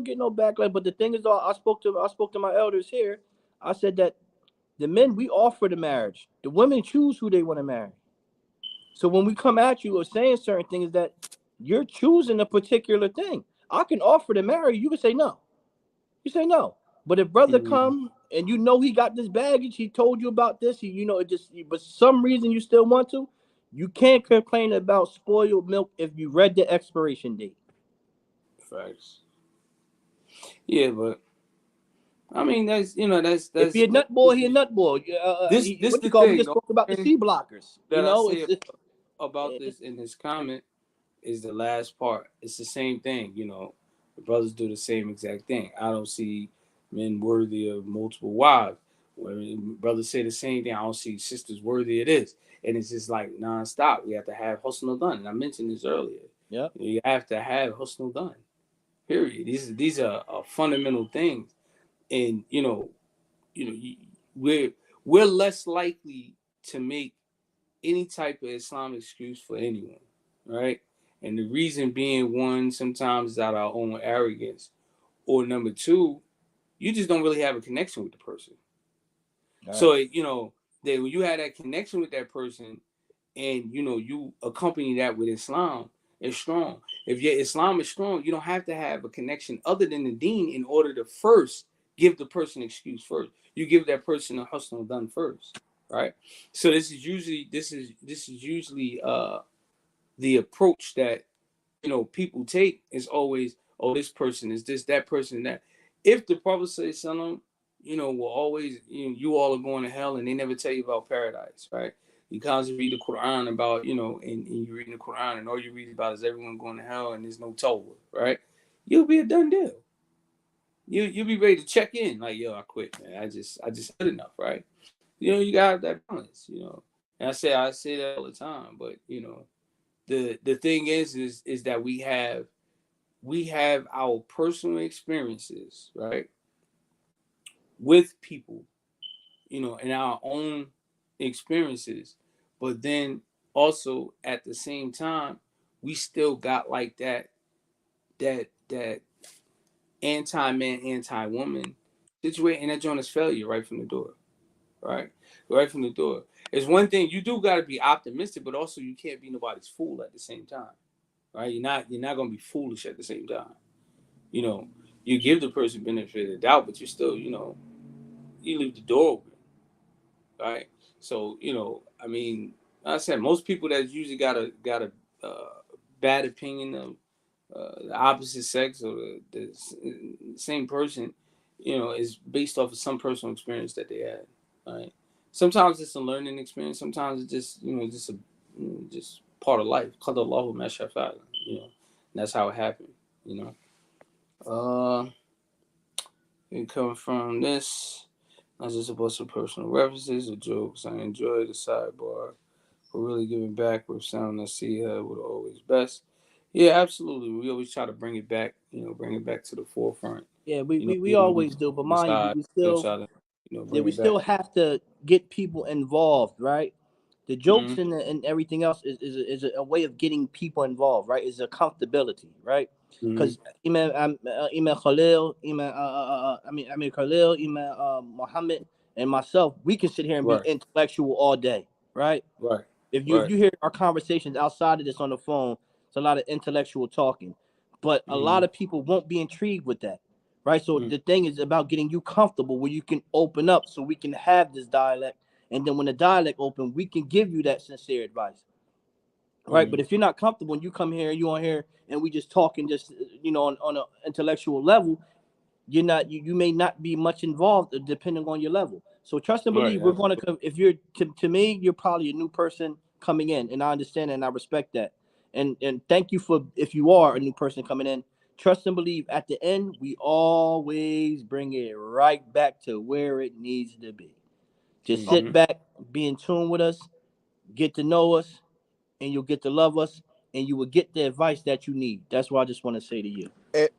Speaker 2: get no backlash. But the thing is, I spoke to my elders here. I said that the men, we offer the marriage. The women choose who they want to marry. So when we come at you or saying certain things, that you're choosing a particular thing. I can offer to marry you. You can say no. You say no. But if brother come and you know he got this baggage, he told you about this, it just, but some reason you still want to, you can't complain about spoiled milk if you read the expiration date.
Speaker 1: Facts. Yeah, but I mean that's
Speaker 2: if he a nut boy, he a nut boy.
Speaker 1: This
Speaker 2: what
Speaker 1: the
Speaker 2: you call?
Speaker 1: thing.
Speaker 2: We just talked about the C blockers.
Speaker 1: That I say
Speaker 2: it's
Speaker 1: about this in his comment is the last part. It's the same thing. The brothers do the same exact thing. I don't see men worthy of multiple wives. When brothers say the same thing, I don't see sisters worthy of this. And it's just like nonstop. We have to have husnul done. And I mentioned this earlier.
Speaker 2: Yeah.
Speaker 1: You have to have husnul done. Period. These are fundamental things. And we're less likely to make any type of Islamic excuse for anyone, right? And the reason being, one, sometimes is out of our own arrogance, or number two, you just don't really have a connection with the person. Right. So that when you have that connection with that person, and you accompany that with Islam, it's strong. If your Islam is strong, you don't have to have a connection other than the Deen in order to first give the person an excuse first. You give that person a husnul done first, right? So this is usually the approach that people take is always, oh, this person is this, that person, that. If the Prophet sallallahu will always, you all are going to hell, and they never tell you about paradise, right? You constantly read the Quran about, and you're reading the Quran, and all you read about is everyone going to hell, and there's no Tawbah, right? You'll be a done deal. You'll be ready to check in, like, yo, I quit, man. I just had enough, right? You gotta have that balance, And I say that all the time, but the thing is that we have our personal experiences, right, with people, and our own experiences, but then also at the same time, we still got like that anti-man, anti-woman situation, and that joint is failure right from the door, right from the door. It's one thing, you do got to be optimistic, but also you can't be nobody's fool at the same time, right? You're not gonna be foolish at the same time. You give the person benefit of the doubt, but you still, you leave the door open, right? So, I mean, like I said, most people that usually got a bad opinion of the opposite sex or the same person, is based off of some personal experience that they had, right? Sometimes it's a learning experience. Sometimes it's just, just part of life. Qadallahu ma shaa fa'ala, and that's how it happened, It come from this. Not just about some personal references or jokes. I enjoy the sidebar for really giving back with sound nasiha with always best. Yeah, absolutely. We always try to bring it back, bring it back to the forefront.
Speaker 2: Yeah, we always do. But mind you, we still have to get people involved, right? The jokes and everything else is a way of getting people involved, right? Is a comfortability, right? Because Imam Khalil, Amir Khalil, Imam Muhammad, and myself, we can sit here and be intellectual all day, right?
Speaker 1: Right.
Speaker 2: If you hear our conversations outside of this on the phone, it's a lot of intellectual talking, but a lot of people won't be intrigued with that, right? So the thing is about getting you comfortable where you can open up, so we can have this dialect. And then when the dialect open, we can give you that sincere advice, right? But if you're not comfortable and you come here, you on here, and we just talking, just on an intellectual level, you may not be much involved depending on your level. So trust and believe. We're going to, if you're to me, you're probably a new person coming in, and I understand and I respect that. And thank you for, if you are a new person coming in, trust and believe. At the end, we always bring it right back to where it needs to be. Just sit back, be in tune with us, get to know us, and you'll get to love us, and you will get the advice that you need. That's what I just want to say to you.
Speaker 3: And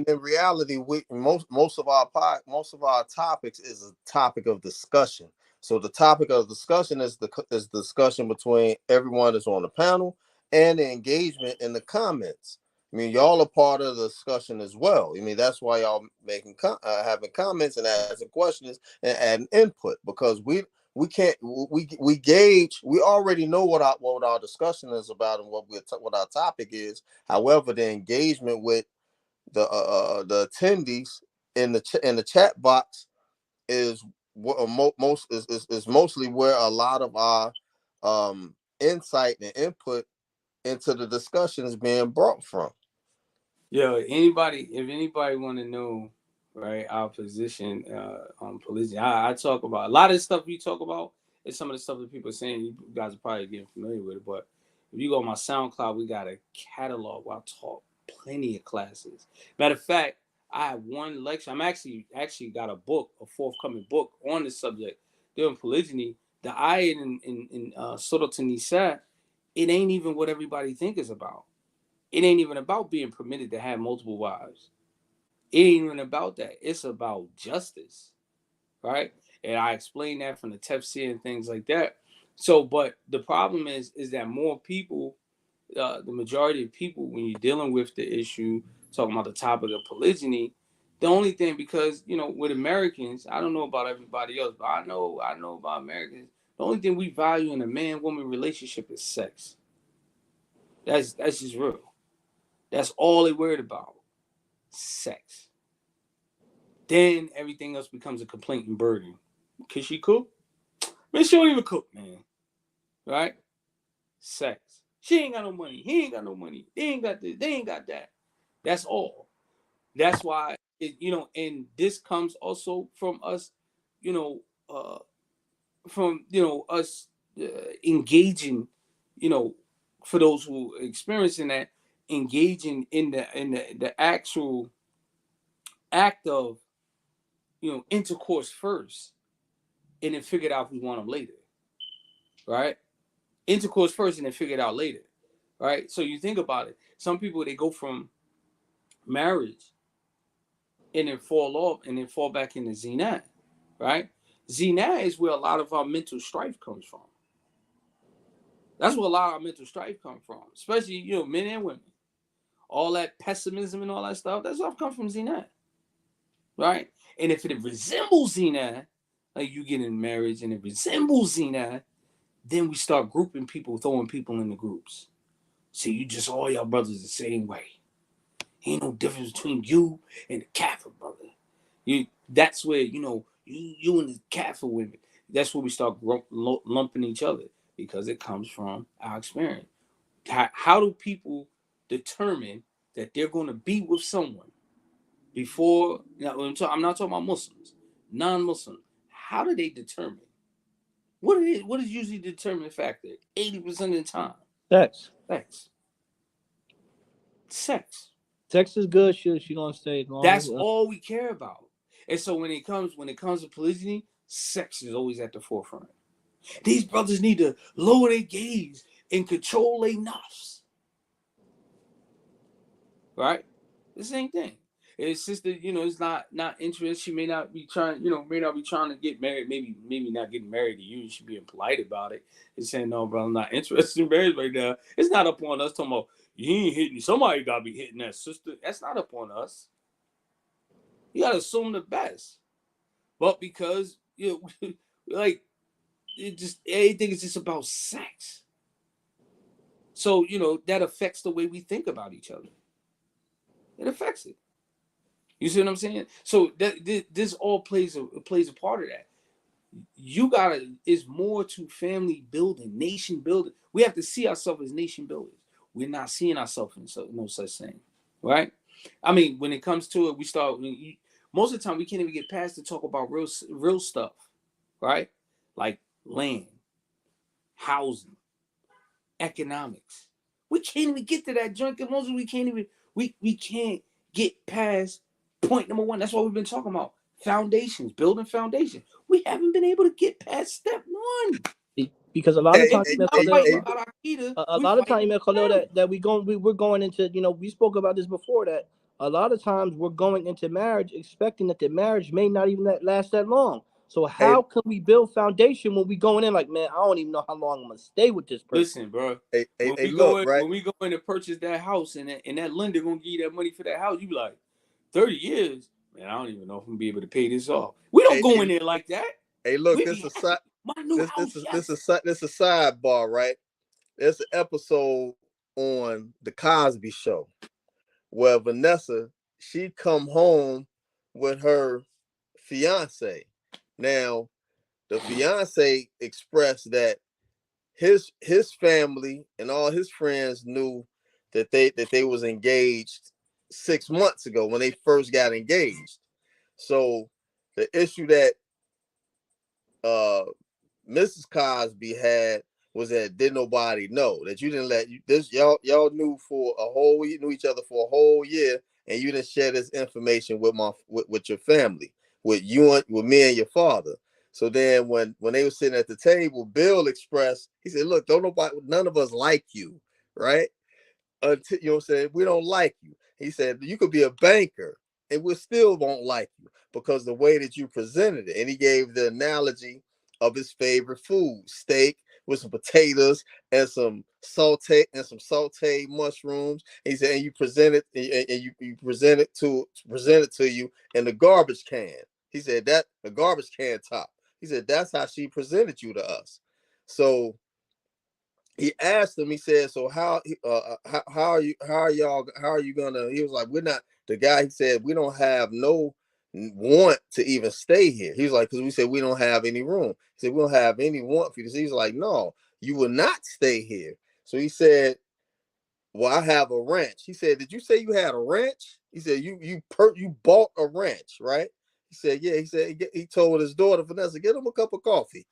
Speaker 3: in reality, most of our topics is a topic of discussion. So the topic of discussion is the discussion between everyone that's on the panel and the engagement in the comments. I mean, y'all are part of the discussion as well. I mean, that's why y'all making having comments and asking questions and adding input, because we gauge. We already know what our discussion is about and what our topic is. However, the engagement with the attendees in the chat box is what is mostly where a lot of our insight and input into the discussion is being brought from.
Speaker 1: Yo, if anybody want to know, right, our position on polygyny, I talk about a lot of the stuff we talk about is some of the stuff that people are saying. You guys are probably getting familiar with it, but if you go on my SoundCloud, we got a catalog where I taught plenty of classes. Matter of fact, I have one lecture. I'm actually got a forthcoming book on the subject doing polygyny. The ayat in Soullutionz, it ain't even what everybody think is about. It ain't even about being permitted to have multiple wives. It ain't even about that. It's about justice, right? And I explain that from the tafsir and things like that. So, but the problem is that more people, the majority of people, when you're dealing with the issue, talking about the topic of polygyny, the only thing, because, you know, with Americans, I don't know about everybody else, but I know about Americans, the only thing we value in a man-woman relationship is sex. That's just real. That's all they worried about. Sex. Then everything else becomes a complaint and burden. Can she cook? Man, she don't even cook, man. Right? Sex. She ain't got no money. He ain't got no money. They ain't got this. They ain't got that. That's all. That's why, and this comes also from us, us engaging, for those who are experiencing that, engaging in the actual act of, intercourse first, and then figure it out if we want them later, right? Intercourse first and then figure it out later, right? So you think about it. Some people, they go from marriage and then fall off and then fall back into zina, right? Zina is where a lot of our mental strife comes from. That's where a lot of our mental strife comes from, especially, men and women. All that pessimism and all that stuff, that stuff comes from zina, right? And if it resembles zina, like you get in marriage and it resembles zina, then we start grouping people, throwing people in the groups. See, you just all y'all brothers the same way. Ain't no difference between you and the Kafir brother. That's where, you and the Kafir women, that's where we start lumping each other, because it comes from our experience. How do people determine that they're going to be with someone before? I'm not talking about Muslims, non-Muslims. How do they determine? What is usually the determining factor? 80% of the time.
Speaker 2: Sex. Sex is good. She gonna stay long.
Speaker 1: That's all we care about. And so when it comes to polygyny, sex is always at the forefront. These brothers need to lower their gaze and control their nafs. Right? The same thing. It's sister, it's not interested. She may not be trying to get married. Maybe not getting married to you. She being polite about it. It's saying, no, bro, I'm not interested in marriage right now. It's not up on us talking about you ain't hitting. Somebody gotta be hitting that sister. That's not up on us. You gotta assume the best. But because like everything is just about sex. So that affects the way we think about each other. It affects it. You see what I'm saying? So this all plays a part of that. It's more to family building, nation building. We have to see ourselves as nation builders. We're not seeing ourselves in no such thing, right? I mean, when it comes to it, we start. Most of the time, we can't even get past to talk about real stuff, right? Like land, housing, economics. We can't even get to that joint because most of we can't even we can't get past point number one. That's what we've been talking about. Foundations, building foundation. We haven't been able to get past step one.
Speaker 2: Because a lot of times, we're going into, we spoke about this before, that a lot of times we're going into marriage expecting that the marriage may not even last that long. So how can we build foundation when we going in like, man, I don't even know how long I'm gonna stay with this person?
Speaker 1: Listen, bro. When we go in to purchase that house and that lender gonna give you that money for that house, you be like, 30 years, man, I don't even know if I'm gonna be able to pay this off. We don't go in there like that.
Speaker 3: Hey, look, this is a sidebar, right? There's an episode on the Cosby Show where Vanessa she come home with her fiance. Now, the fiance expressed that his family and all his friends knew that they was engaged 6 months ago when they first got engaged. So the issue that Mrs. Cosby had was that didn't nobody know, that you didn't let you this y'all knew for a whole, you knew each other for a whole year, and you didn't share this information with your family, with me and your father. So then when they were sitting at the table, Bill expressed, he said, look, none of us like you, right? Until, you know what I'm saying, we don't like you. He said, you could be a banker and we still won't like you because the way that you presented it. And he gave the analogy of his favorite food, steak with some potatoes and some sauteed mushrooms. He said, and you present it, and you present it to you in the garbage can. He said that the garbage can top. He said that's how she presented you to us. So he asked him, he said, so how are you gonna, he was like, we're not, the guy, he said, we don't have no want to even stay here. He was like, because we said we don't have any room. He said, we don't have any want for you. He's like, no, you will not stay here. So he said, well, I have a ranch. He said, did you say you had a ranch? He said, you bought a ranch, right? He said, yeah. He said, he told his daughter, Vanessa, get him a cup of coffee.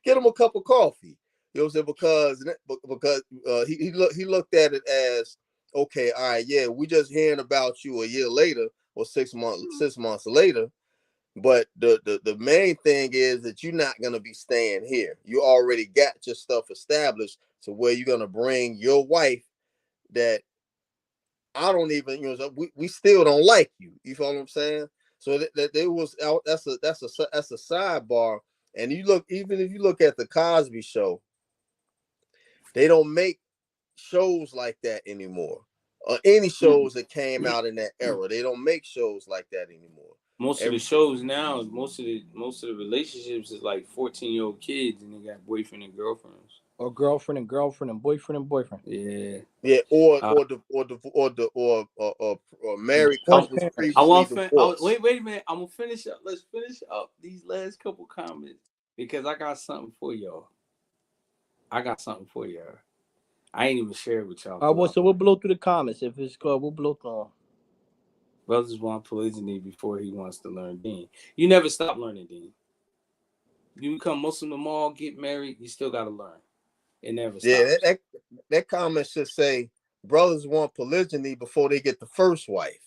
Speaker 3: Get him a cup of coffee. You know what I'm saying? Because he looked at it as, okay, all right, yeah, we just hearing about you a year later or 6 months later. But the main thing is that you're not gonna be staying here. You already got your stuff established to where you're gonna bring your wife that I don't even, you know, we still don't like you. You feel what I'm saying? So that there was, that's a sidebar. And you look, even if you look at the Cosby Show, they don't make shows like that anymore. Or any shows that came out in that era, they don't make shows like that anymore.
Speaker 1: Most of the shows now, most of the relationships is like 14-year-old kids, and they got boyfriend and girlfriends,
Speaker 2: or girlfriend and girlfriend and boyfriend.
Speaker 1: Yeah,
Speaker 3: yeah, or married couples previously divorced.
Speaker 1: Wait a minute. I'm gonna finish up. Let's finish up these last couple comments because I got something for y'all. I ain't even shared with y'all.
Speaker 2: So we'll blow through the comments. If it's good, we'll blow through them.
Speaker 1: Brothers want polygyny before he wants to learn deen. You never stop learning deen. You become Muslim tomorrow, get married, you still gotta learn. It never stops.
Speaker 3: Yeah, that comment should say brothers want polygyny before they get the first wife,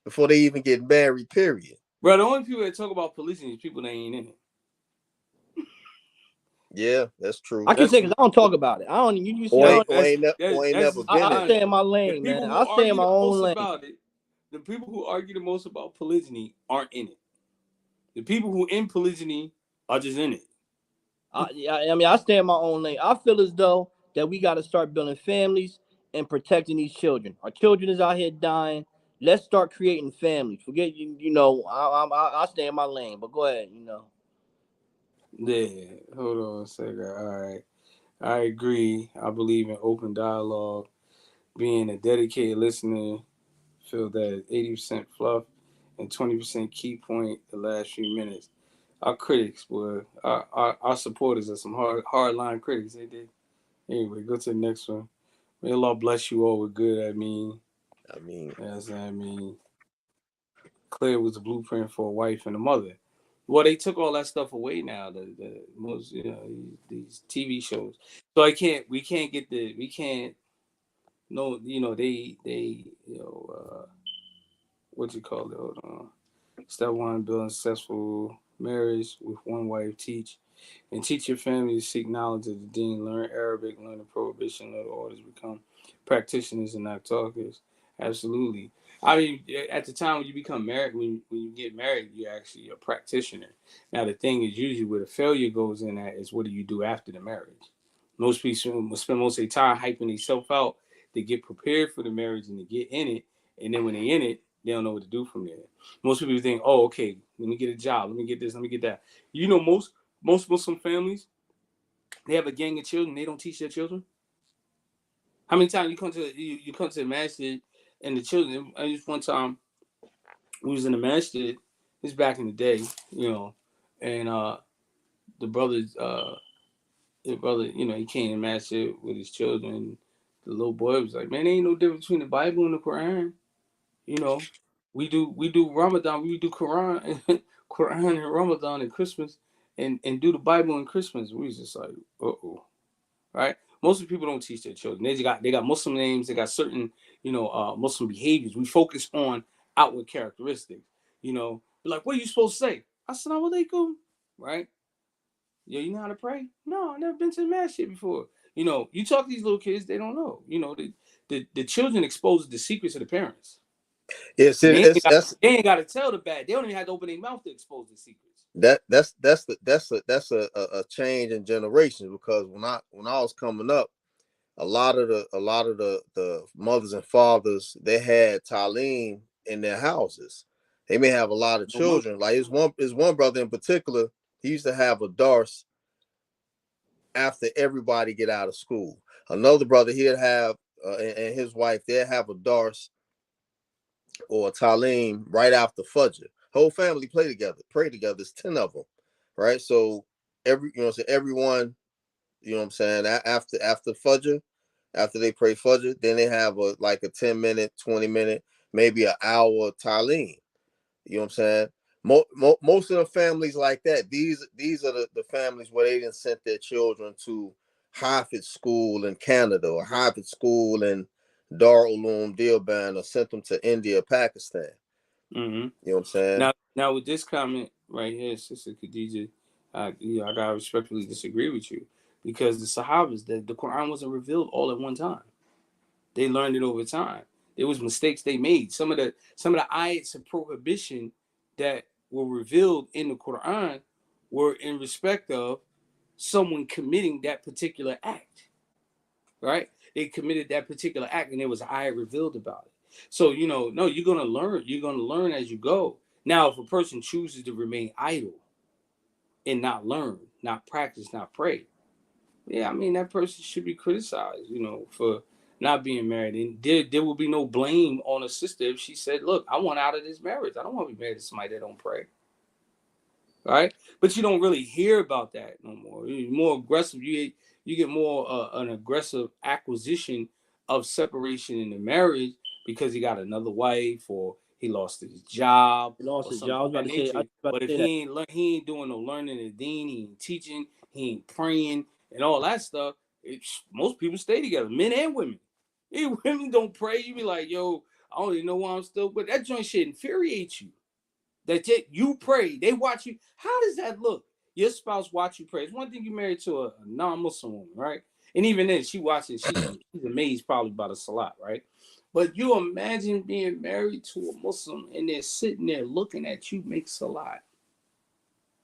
Speaker 3: before they even get married, period.
Speaker 1: Bro, the only people that talk about polygyny is people that ain't in it.
Speaker 3: Yeah, that's true.
Speaker 2: I can say because I don't talk about it. I don't. You see,
Speaker 3: ain't never been.
Speaker 2: I stay in my lane, man. I stay in my own lane.
Speaker 1: The people who argue the most about polygyny aren't in it. The people who in polygyny are just in it.
Speaker 2: I mean, I stay in my own lane. I feel as though that we got to start building families and protecting these children. Our children is out here dying. Let's start creating families. Forget you know. I stay in my lane. But go ahead. You know.
Speaker 1: Yeah. Hold on a second. All right. I agree. I believe in open dialogue. Being a dedicated listener, feel that 80% fluff and 20% key point the last few minutes. Our critics were our supporters are some hard line critics. They did. Anyway, go to the next one. May Allah bless you all with good. I mean, yes, I mean, Claire was a blueprint for a wife and a mother. Well, they took all that stuff away now. The most, you know, these TV shows. So we can't. No, you know, they, you know, what you call it? Hold on. Step one: build a successful marriage with one wife. Teach your family to seek knowledge of the deen. Learn Arabic. Learn the prohibition. Learn the orders. Become practitioners and not talkers. Absolutely. I mean, at the time when you become married, when you get married, you're actually a practitioner. Now, the thing is, usually where the failure goes in at is what do you do after the marriage? Most people will spend most of their time hyping themselves out to get prepared for the marriage and to get in it. And then when they're in it, they don't know what to do from there. Most people think, oh, okay, let me get a job. Let me get this. Let me get that. You know, most Muslim families, they have a gang of children. They don't teach their children. How many times you come to the masjid and the children. I just one time we was in the masjid. This back in the day, and the brothers, his brother, he came in masjid with his children. The little boy was like, "Man, there ain't no difference between the Bible and the Quran. You know, we do Ramadan, we do Quran, Quran and Ramadan and Christmas, and do the Bible and Christmas." We was just like, right? Most of the people don't teach their children. They got Muslim names. They got certain Muslim behaviors. We focus on outward characteristics. Like, what are you supposed to say? Assalamu alaikum, right? Yo, you know how to pray? No, I never been to the masjid before. You talk to these little kids, they don't know. The children expose the secrets of the parents.
Speaker 3: Yes,
Speaker 1: They ain't got to tell the bad. They don't even have to open their mouth to expose the secrets.
Speaker 3: That's a change in generations, because when I was coming up, a lot of the mothers and fathers, they had talim in their houses. They may have a lot of children. Like his one brother in particular, he used to have a dars after everybody get out of school. Another brother, he'd have and his wife, they'd have a dars or a talim right after Fajr. Whole family pray together. There's 10 of them, right? So everyone, after Fajr, after they pray Fajr, then they have a 10-minute, 20-minute, maybe an hour talim. You know what I'm saying? Most of the families like that, these are the families where they didn't send their children to Harvard School in Canada or Harvard School in Dar Uloom Deoband, or sent them to India, Pakistan.
Speaker 1: Mm-hmm.
Speaker 3: You know what I'm saying?
Speaker 1: Now with this comment right here, Sister Khadija, I gotta respectfully disagree with you, because the Sahabas, the Quran wasn't revealed all at one time. They learned it over time. There was mistakes they made. Some of the ayats of prohibition that were revealed in the Quran were in respect of someone committing that particular act, right? They committed that particular act, and there was an ayat revealed about it. So no, you're gonna learn. You're gonna learn as you go. Now, if a person chooses to remain idle and not learn, not practice, not pray, yeah, I mean, that person should be criticized, for not being married. And there will be no blame on a sister if she said, "Look, I want out of this marriage. I don't want to be married to somebody that don't pray." Right? But you don't really hear about that no more. You're more aggressive. You get more an aggressive acquisition of separation in the marriage because he got another wife, or he lost his job, or something of that nature. But if he ain't doing no learning the deen, he ain't teaching, he ain't praying, and all that stuff, most people stay together, men and women. If women don't pray, you be like, yo, I don't even know why I'm still. But that joint shit infuriates you. That you pray, they watch you. How does that look? Your spouse watch you pray. It's one thing you married to a non-Muslim woman, right? And even then, she watches. She's amazed probably by the salat, right? But you imagine being married to a Muslim and they're sitting there looking at you make salat,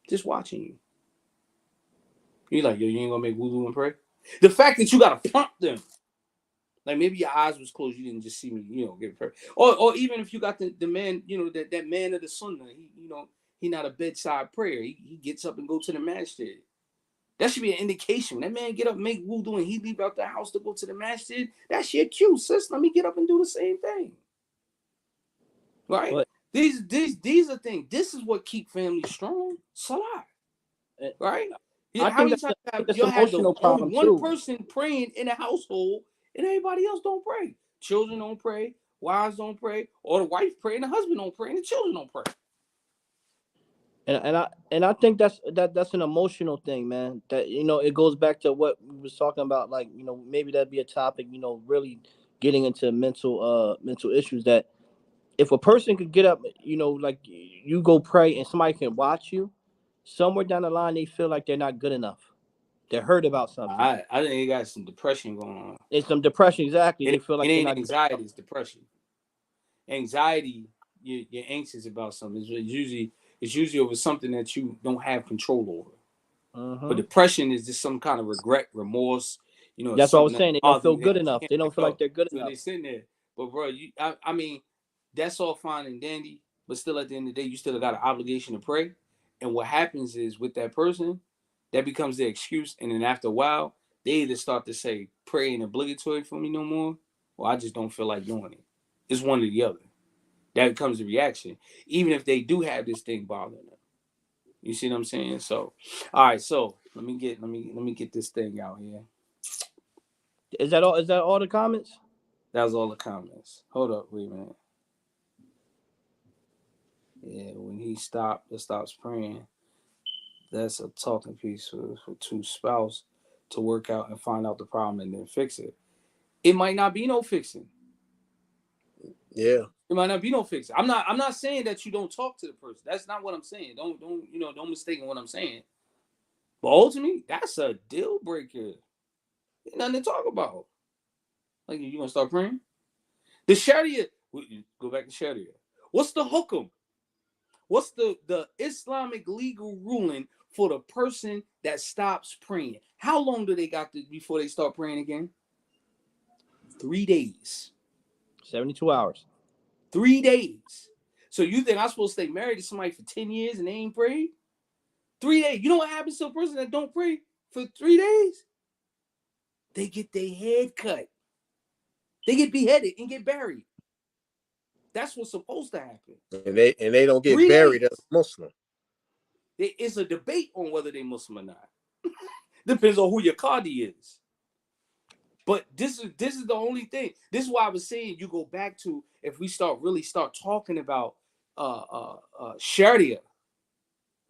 Speaker 1: just watching you. You're like, yo, you ain't gonna make wudu and pray? The fact that you gotta prompt them. Like, maybe your eyes was closed, you didn't just see me, get prayer. Or even if you got the man, that man of the sunnah, he not a bedside prayer. He gets up and go to the masjid. That should be an indication. When that man get up, make wudu, and he leave out the house to go to the masjid, that's your cue, sis. Let me get up and do the same thing. Right? But these are things. This is what keep families strong. Salah. Right? How many times you'll have only one person praying in a household and everybody else don't pray? Children don't pray, wives don't pray, or the wife pray and the husband don't pray and the children don't pray.
Speaker 2: And I think that's an emotional thing, man. That it goes back to what we was talking about. Like, maybe that'd be a topic. Really getting into mental issues. That if a person could get up, like you go pray and somebody can watch you, somewhere down the line they feel like they're not good enough. They're hurt about something.
Speaker 1: I think they got some depression going on.
Speaker 2: It's some depression, exactly. They feel like
Speaker 1: it ain't anxiety, it's depression. Anxiety, you're anxious about something. It's usually over something that you don't have control over. But depression is just some kind of regret, remorse.
Speaker 2: That's what I was saying. They don't feel good enough. They don't feel like they're good enough.
Speaker 1: They're sitting there. But bro, I mean, that's all fine and dandy. But still, at the end of the day, you still got an obligation to pray. And what happens is, with that person, that becomes their excuse. And then after a while, they either start to say, "Pray ain't obligatory for me no more," or "I just don't feel like doing it." It's one or the other. That becomes the reaction, even if they do have this thing bothering them. You see what I'm saying? So, all right. So let me get this thing out here.
Speaker 2: Is that all? Is that all the comments?
Speaker 1: That was all the comments. Hold up, wait a minute. Yeah, when he stops praying, that's a talking piece for two spouses to work out and find out the problem and then fix it. It might not be no fixing.
Speaker 3: Yeah.
Speaker 1: It might not be no fixing. I'm not saying that you don't talk to the person. That's not what I'm saying. Don't mistake what I'm saying. But ultimately, that's a deal breaker. Ain't nothing to talk about. Like, you gonna start praying? The Sharia, go back to Sharia. What's the hukum? What's the Islamic legal ruling for the person that stops praying? How long do they got before they start praying again? 3 days.
Speaker 2: 72 hours.
Speaker 1: 3 days. So you think I'm supposed to stay married to somebody for 10 years and they ain't prayed? 3 days. You know what happens to a person that don't pray for 3 days? They get their head cut. They get beheaded and get buried. That's what's supposed to happen.
Speaker 3: And they don't get buried as a Muslim.
Speaker 1: It's a debate on whether they Muslim or not. Depends on who your Qadi is. But this is the only thing. This is why I was saying you go back to, if we start talking about Sharia.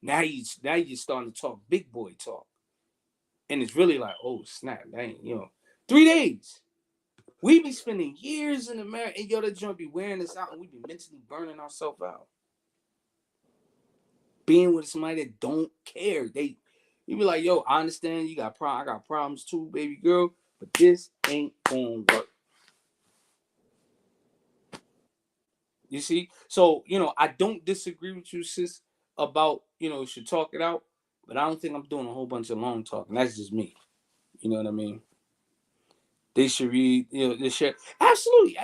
Speaker 1: Now you're starting to talk big boy talk. And it's really like, oh snap, dang, 3 days. We be spending years in America, and that joint be wearing us out, and we be mentally burning ourselves out. Being with somebody that don't care. You be like, yo, I understand you got I got problems too, baby girl, but this ain't gonna work. You see? So, I don't disagree with you, sis, about, you should talk it out, but I don't think I'm doing a whole bunch of long talking. That's just me. You know what I mean? They should read, this shit. Absolutely.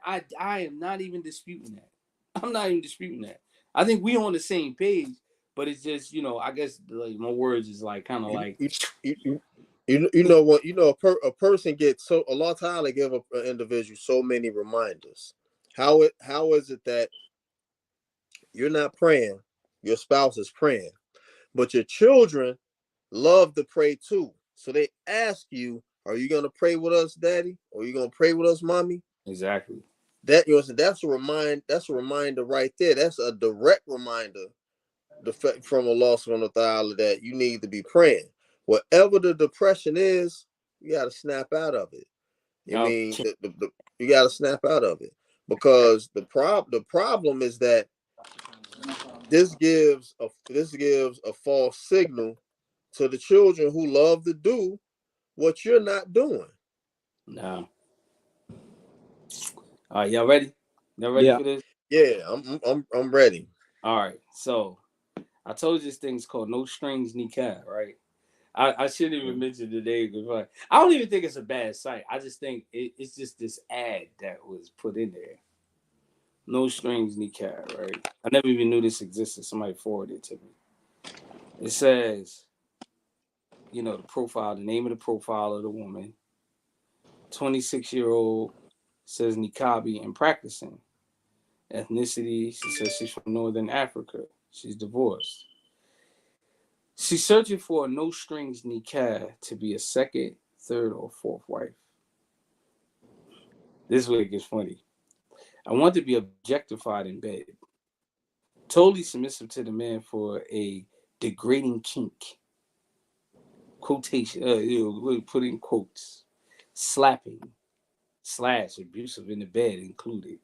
Speaker 1: I am not even disputing that. I'm not even disputing that. I think we on the same page, but it's just, I guess like my words is like kind of like
Speaker 3: a person gets so a lot of time they give an individual so many reminders. How is it that you're not praying, your spouse is praying, but your children love to pray too? So they ask you, are you gonna pray with us, daddy? Or are you gonna pray with us, mommy?
Speaker 1: Exactly.
Speaker 3: That's a reminder right there. That's a direct reminder from Allah subhanahu wa ta'ala that you need to be praying. Whatever the depression is, you gotta snap out of it. You gotta snap out of it. Because the problem is that this gives a false signal to the children who love to do what you're not doing.
Speaker 1: No. All right, y'all ready? Y'all ready for this?
Speaker 3: Yeah, I'm ready.
Speaker 1: All right. So I told you this thing's called No Strings Nikah, right? I shouldn't even mention today because I don't even think it's a bad site. I just think it's just this ad that was put in there. No Strings Nikah, right? I never even knew this existed. Somebody forwarded it to me. It says, the profile, the name of the profile of the woman, 26-year-old, says Niqabi and practicing. Ethnicity, she says she's from Northern Africa. She's divorced. She's searching for a no strings nikah to be a second, third, or fourth wife. This is where it gets funny. I want to be objectified in bed. Totally submissive to the man for a degrading kink. Quotation, put in quotes. Slapping, / abusive in the bed included.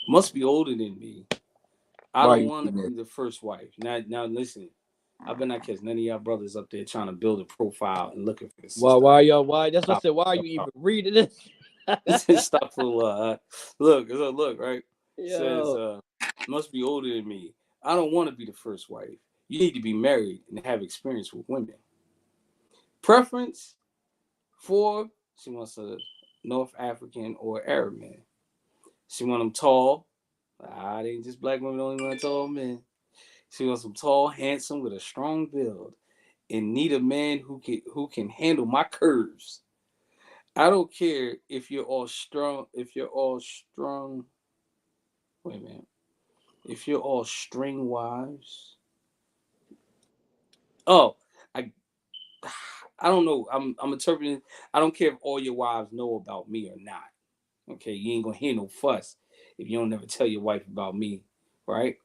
Speaker 1: Must be older than me. I don't want to be the first wife. Now listen. I bet not catch none of y'all brothers up there trying to build a profile and looking for this.
Speaker 2: Why? That's what I said. Why are you even reading this?
Speaker 1: This is stuff for look, right? It says must be older than me. I don't want to be the first wife. You need to be married and have experience with women. Preference for, she wants a North African or Arab man. She want them tall. They ain't just black women only want tall men. She wants them tall, handsome, with a strong build, and need a man who can handle my curves. I don't care if you're all strong. If you're all strong, wait a minute. If you're all string wives, oh, I, I don't know. I'm interpreting. I don't care if all your wives know about me or not. Okay, you ain't gonna hear no fuss if you don't never tell your wife about me, right?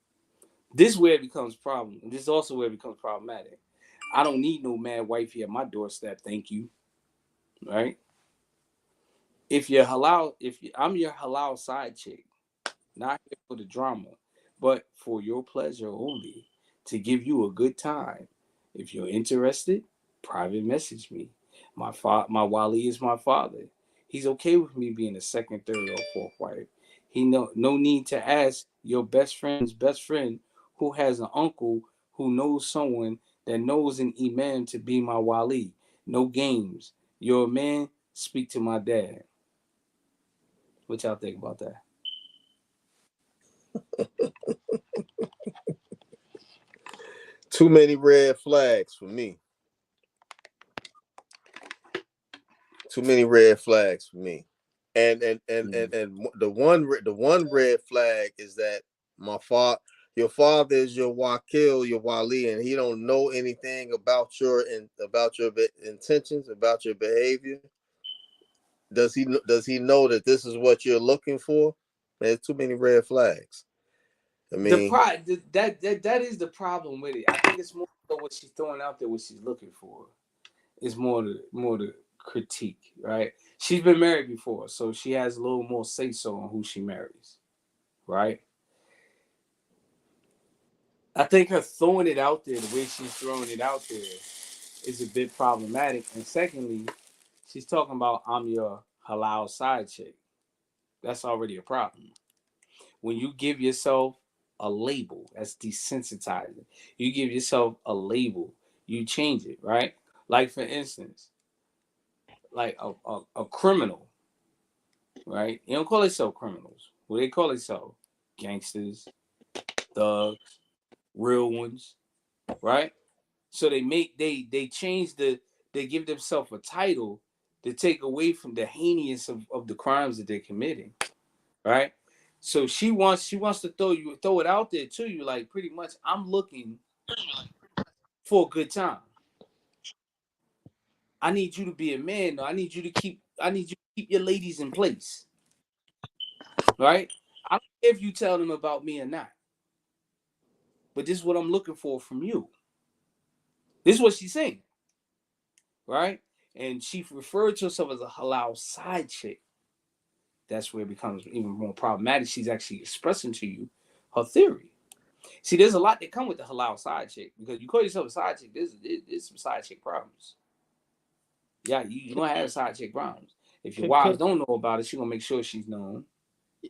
Speaker 1: This is where it becomes problem. This is also where it becomes problematic. I don't need no mad wifey at my doorstep. Thank you, right? If you're halal, I'm your halal side chick, not here for the drama, but for your pleasure only, to give you a good time. If you're interested, private message me. My wali is my father. He's okay with me being a second, third, or fourth wife. He no need to ask your best friend's best friend who has an uncle who knows someone that knows an imam to be my wali. No games. You're a man, speak to my dad. What y'all think about that?
Speaker 3: Too many red flags for me. Too many red flags for me. And the one red flag is that your father is your wakil, your wali, and he don't know anything about your intentions, about your behavior. Does he know that this is what you're looking for? There's too many red flags. I mean,
Speaker 1: that is the problem with it. I think it's more so what she's throwing out there, what she's looking for, is more the critique, right? She's been married before, so she has a little more say so on who she marries, right? I think her throwing it out there, the way she's throwing it out there, is a bit problematic. And secondly, she's talking about I'm your halal side chick. That's already a problem. When you give yourself a label, that's desensitizing. You give yourself a label, you change it, right? Like for instance, like a criminal, right? You don't call themselves criminals. What they call themselves? Gangsters, thugs, real ones, right? So they change they give themselves a title to take away from the heinous of the crimes that they're committing, right? So she wants to throw it out there to you, like pretty much I'm looking for a good time. I need you to be a man. I need you to keep your ladies in place, right? I don't care if you tell them about me or not, but this is what I'm looking for from you. This is what she's saying, right? And she referred to herself as a halal side chick. That's where it becomes even more problematic. She's actually expressing to you her theory. See, there's a lot that come with the halal side chick because you call yourself a side chick. There's some side chick problems. Yeah, you're gonna have side chick problems. If your wives don't know about it, she's gonna make sure she's known,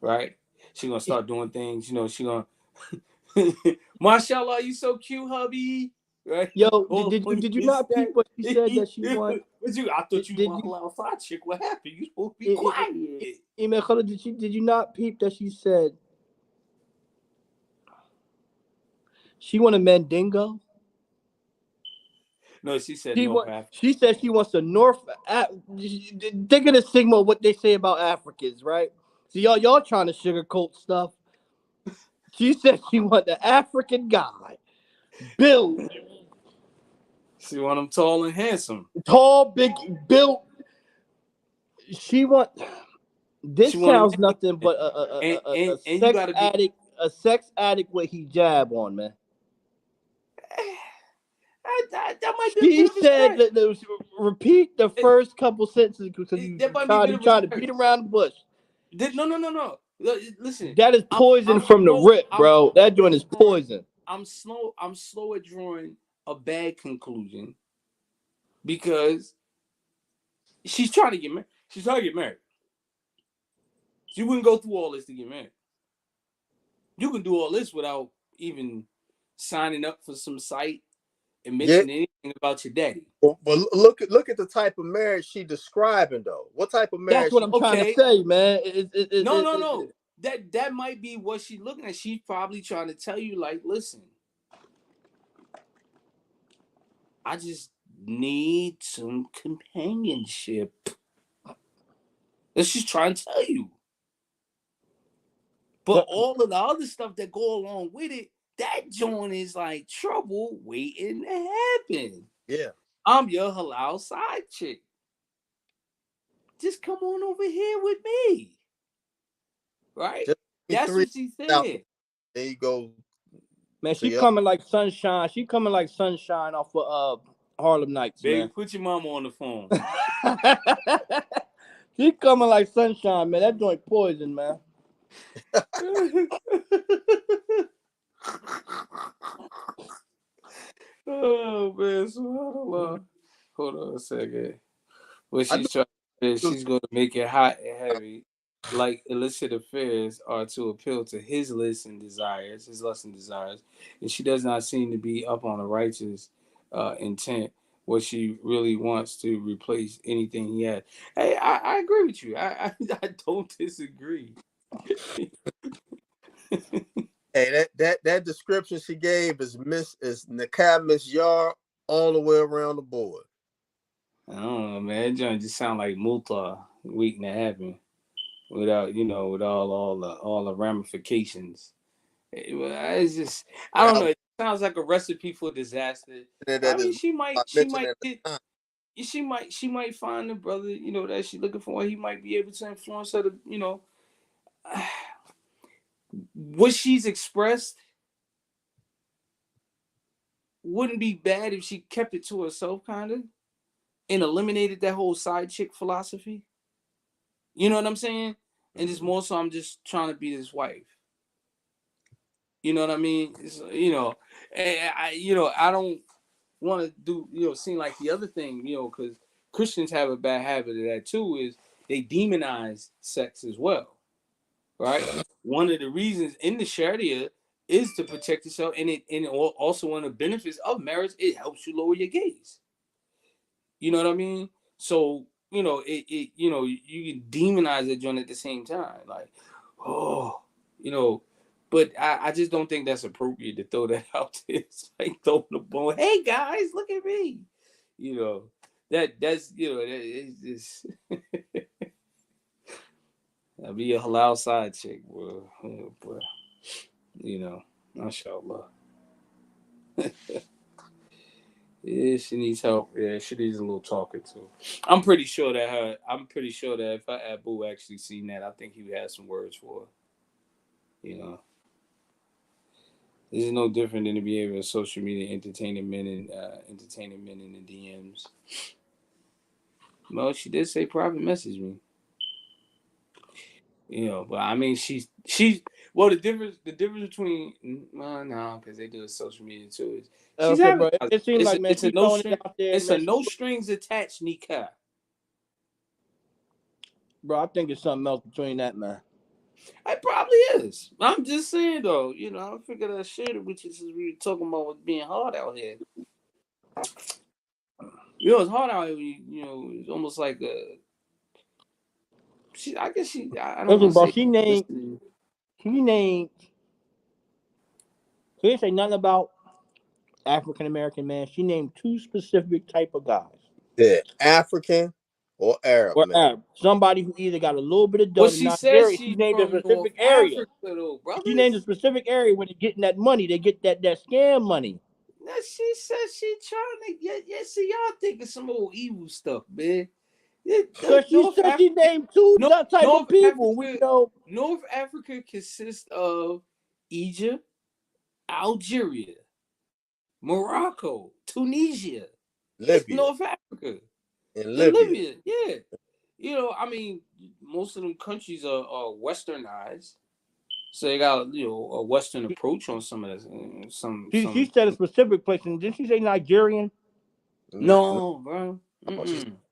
Speaker 1: right? She's gonna start doing things. You know, she gonna, mashallah, you so cute, hubby. Right?
Speaker 2: Yo, did you not peep what she said that she want?
Speaker 1: I thought you were a halal side chick. What happened? You supposed to be quiet.
Speaker 2: Imam, did you not peep that she said she want a mandingo?
Speaker 1: No, she said
Speaker 2: she said she wants a think of the stigma of what they say about Africans, right? So y'all trying to sugarcoat stuff. She said she want the African guy, built.
Speaker 1: She want him tall and handsome,
Speaker 2: Tall, big, built. She want. This sounds nothing but a sex addict, a sex addict with hijab on, man.
Speaker 1: That might be.
Speaker 2: She said that repeat the first couple sentences because you try to beat around the bush.
Speaker 1: No. Listen,
Speaker 2: that is poison from the rip, bro. That joint is poison.
Speaker 1: I'm slow at drawing a bad conclusion because she's trying to get married. She's trying to get married. She wouldn't go through all this to get married. You can do all this without even signing up for some site and mentioning anything about your daddy.
Speaker 3: But look at the type of marriage she's describing, though. What type of marriage?
Speaker 2: That's what I'm trying to say, man.
Speaker 1: No. That might be what she's looking at. She's probably trying to tell you, like, listen, I just need some companionship. That's she's trying to tell you. But all of the other stuff that go along with it, that joint is like trouble waiting to happen.
Speaker 3: Yeah.
Speaker 1: I'm your halal side chick. Just come on over here with me. Right? That's what she said.
Speaker 3: There you go.
Speaker 2: Man, she coming like sunshine. She coming like sunshine off of Harlem Nights,
Speaker 1: Baby,
Speaker 2: man.
Speaker 1: put your mama on the phone.
Speaker 2: She coming like sunshine, man. That joint poison, man.
Speaker 1: Oh man, subhanallah. Hold on a second. What she's trying to say, she's going to make it hot and heavy, like illicit affairs are to appeal to his lust and desires, and she does not seem to be up on a righteous intent. What she really wants to replace anything he had. Hey, I agree with you. I don't disagree.
Speaker 3: Hey, that description she gave is Nakab Miss Yar all the way around the board.
Speaker 1: I don't know, man. That joint just sound like Multa waiting to happen without, with all the ramifications. It's just, I don't know. It sounds like a recipe for disaster. I mean, she might find the brother, that she's looking for. He might be able to influence her to, what she's expressed wouldn't be bad if she kept it to herself, kind of, and eliminated that whole side chick philosophy. You know what I'm saying? And just more so, I'm just trying to be his wife. You know what I mean? I don't want to do, seem like the other thing, because Christians have a bad habit of that too, is they demonize sex as well, right? One of the reasons in the Sharia is to protect yourself, and also one of the benefits of marriage, it helps you lower your gaze. You know what I mean? So, you can demonize it joint at the same time, like, but I just don't think that's appropriate to throw that out there. It's like throwing the bone. Hey guys, look at me. That's it's just I'll be a halal side chick, bro. Oh, bro. Mashallah. Yeah, she needs help. Yeah, she needs a little talking to. I'm pretty sure that if her Abu actually seen that, I think he would have some words for her. This is no different than to be able to social media entertaining men in the DMs. Well, she did say private message me. But I mean, she's well. The difference between no, because they do it social media too. She's having.
Speaker 2: It seems like, man, she's throwing it out there.
Speaker 1: It's a no strings attached nikah.
Speaker 2: Bro, I think it's something else between that, man.
Speaker 1: It probably is. I'm just saying though. I figured I shared it with you since we were talking about what's being hard out here. It's hard out here. It's almost like a. I guess she. I don't know.
Speaker 2: Bro, she named. She didn't say nothing about African American man. She named two specific type of guys.
Speaker 3: Yeah, African or Arab.
Speaker 2: Or Arab. Somebody who either got a little bit of
Speaker 1: dough. Well, she named a specific area. Africa, though,
Speaker 2: she named a specific area where they're getting that money. They get that scam money.
Speaker 1: Now she said she trying to see y'all thinking some old evil stuff, man.
Speaker 2: Because she named two type of people.
Speaker 1: North Africa consists of Egypt, Algeria, Morocco, Tunisia,
Speaker 3: Libya.
Speaker 1: North Africa,
Speaker 3: and Libya.
Speaker 1: Yeah. I mean, most of them countries are westernized, so they got a Western approach on some of this.
Speaker 2: She said a specific place, and didn't she say Nigerian?
Speaker 1: No, bro.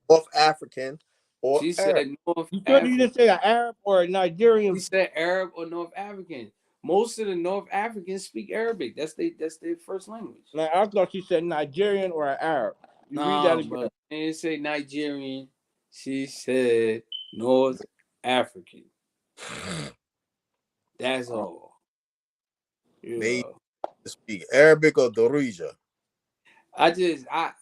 Speaker 3: North African or
Speaker 1: she
Speaker 3: Arab.
Speaker 1: Said North
Speaker 2: You didn't say an Arab or a Nigerian?
Speaker 1: She said Arab or North African. Most of the North Africans speak Arabic. That's their first language.
Speaker 2: Now, I thought she said Nigerian or an Arab.
Speaker 1: Read that again. Bro. She didn't say Nigerian. She said North African. That's all.
Speaker 3: They speak Arabic or Darija.
Speaker 1: I think that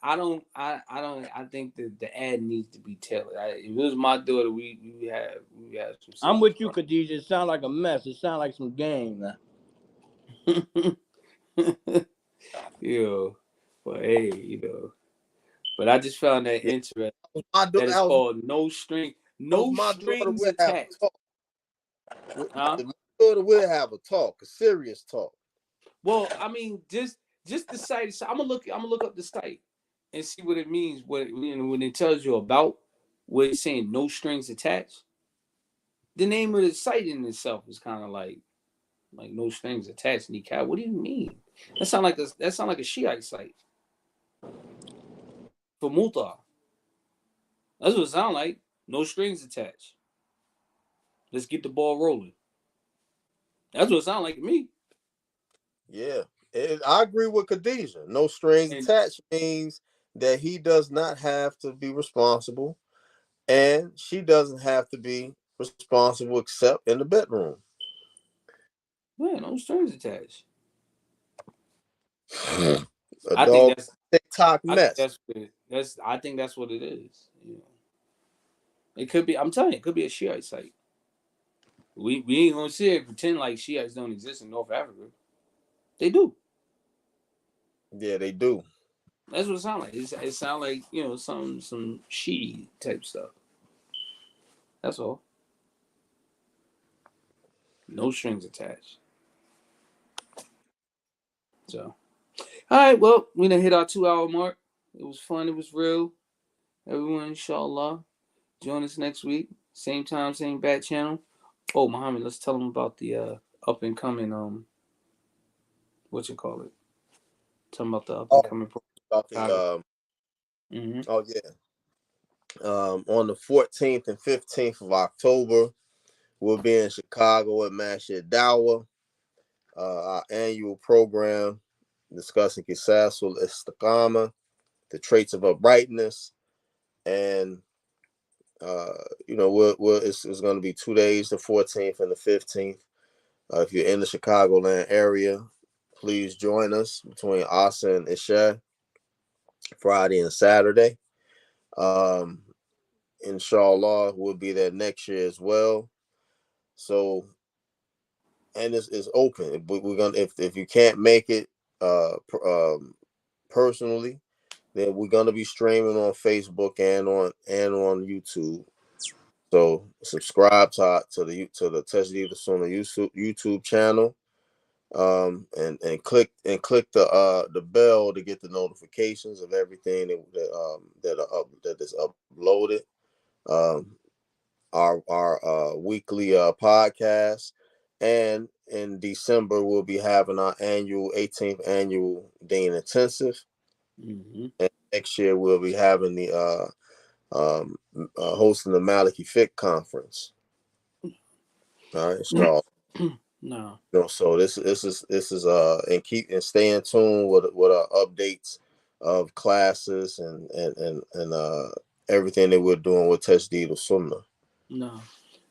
Speaker 1: the ad needs to be tailored. If it was my daughter, we have some
Speaker 2: I'm
Speaker 1: stuff.
Speaker 2: with you, Khadijah. It sounds like a mess. It sounds like some game, man.
Speaker 1: Yo, but hey, but I just found that
Speaker 3: Yeah.
Speaker 1: interesting. That is called no
Speaker 3: My daughter
Speaker 1: strings
Speaker 3: will have a
Speaker 1: attached.
Speaker 3: talk.
Speaker 1: Huh?
Speaker 3: My daughter will have a talk, a serious talk.
Speaker 1: Well, I mean, just the site. So I'm gonna look up the site and see what it means. When it tells you about what it's saying, no strings attached. The name of the site in itself is kind of like no strings attached. Niqab. What do you mean? That sound like a Shiite site for Muta. That's what it sound like. No strings attached. Let's get the ball rolling. That's what it sound like to me.
Speaker 3: Yeah, I agree with Khadijah. No strings
Speaker 1: And
Speaker 3: attached means that he does not have to be responsible, and she doesn't have to be responsible except in the bedroom.
Speaker 1: yeah, no strings attached.
Speaker 3: A
Speaker 1: I think
Speaker 3: dog
Speaker 1: that's
Speaker 3: TikTok
Speaker 1: I think
Speaker 3: mess.
Speaker 1: that's what I think that's what it is. It could be. I'm telling you, it could be a Shiite site. We ain't gonna sit here and pretend like Shiites don't exist in North Africa. They do.
Speaker 3: Yeah, they do.
Speaker 1: That's what it sounds like. It sounds like some Shi'i type stuff. That's all. No strings attached. So, all right. Well, we done hit our 2 hour mark. It was fun. It was real. Everyone, inshallah, join us next week. Same time, same bat channel. Oh, Muhammad, let's tell them about the up and coming what you call it? Tell them about the up and
Speaker 3: Oh,
Speaker 1: coming
Speaker 3: about
Speaker 1: Chicago.
Speaker 3: the
Speaker 1: Mm-hmm.
Speaker 3: oh yeah. On the 14th and 15th of October, we'll be in Chicago at Masjid Dawah, our annual program discussing Kisasul Istiqama, the traits of uprightness, and it's going to be 2 days, the 14th and the 15th. If you're in the Chicagoland area, please join us between Asa and Isha, Friday and Saturday. Um, Inshallah, we'll be there next year as well. So, and it's open. We're gonna if you can't make it personally, then we're gonna be streaming on Facebook and on YouTube. So subscribe to the Tajdeed Sunnah YouTube channel, and click the bell to get the notifications of everything that is uploaded. Um, our weekly podcast, and in December we'll be having our 18th annual Dean Intensive,
Speaker 1: Mm-hmm.
Speaker 3: and next year we'll be having the hosting the Malik Conference. All right, so
Speaker 1: No.
Speaker 3: so this is and stay in tune with our updates of classes and everything that we're doing with Tajdeed of Sunnah.
Speaker 1: No.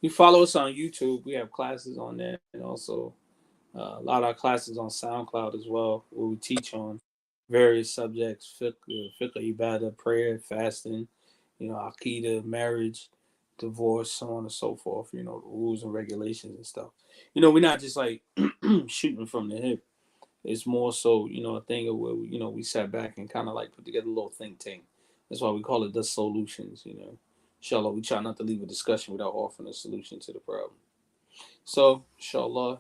Speaker 1: You follow us on YouTube. We have classes on there, and also a lot of our classes on SoundCloud as well, where we teach on various subjects: fiqh, ibadah, prayer, fasting, aqidah, marriage, divorce, so on and so forth. The rules and regulations and stuff. We're not just like shooting from the hip. It's more so, a thing of where we sat back and kind of like put together a little think tank. That's why we call it the Soullutionz. Inshallah, we try not to leave a discussion without offering a solution to the problem. So, inshallah,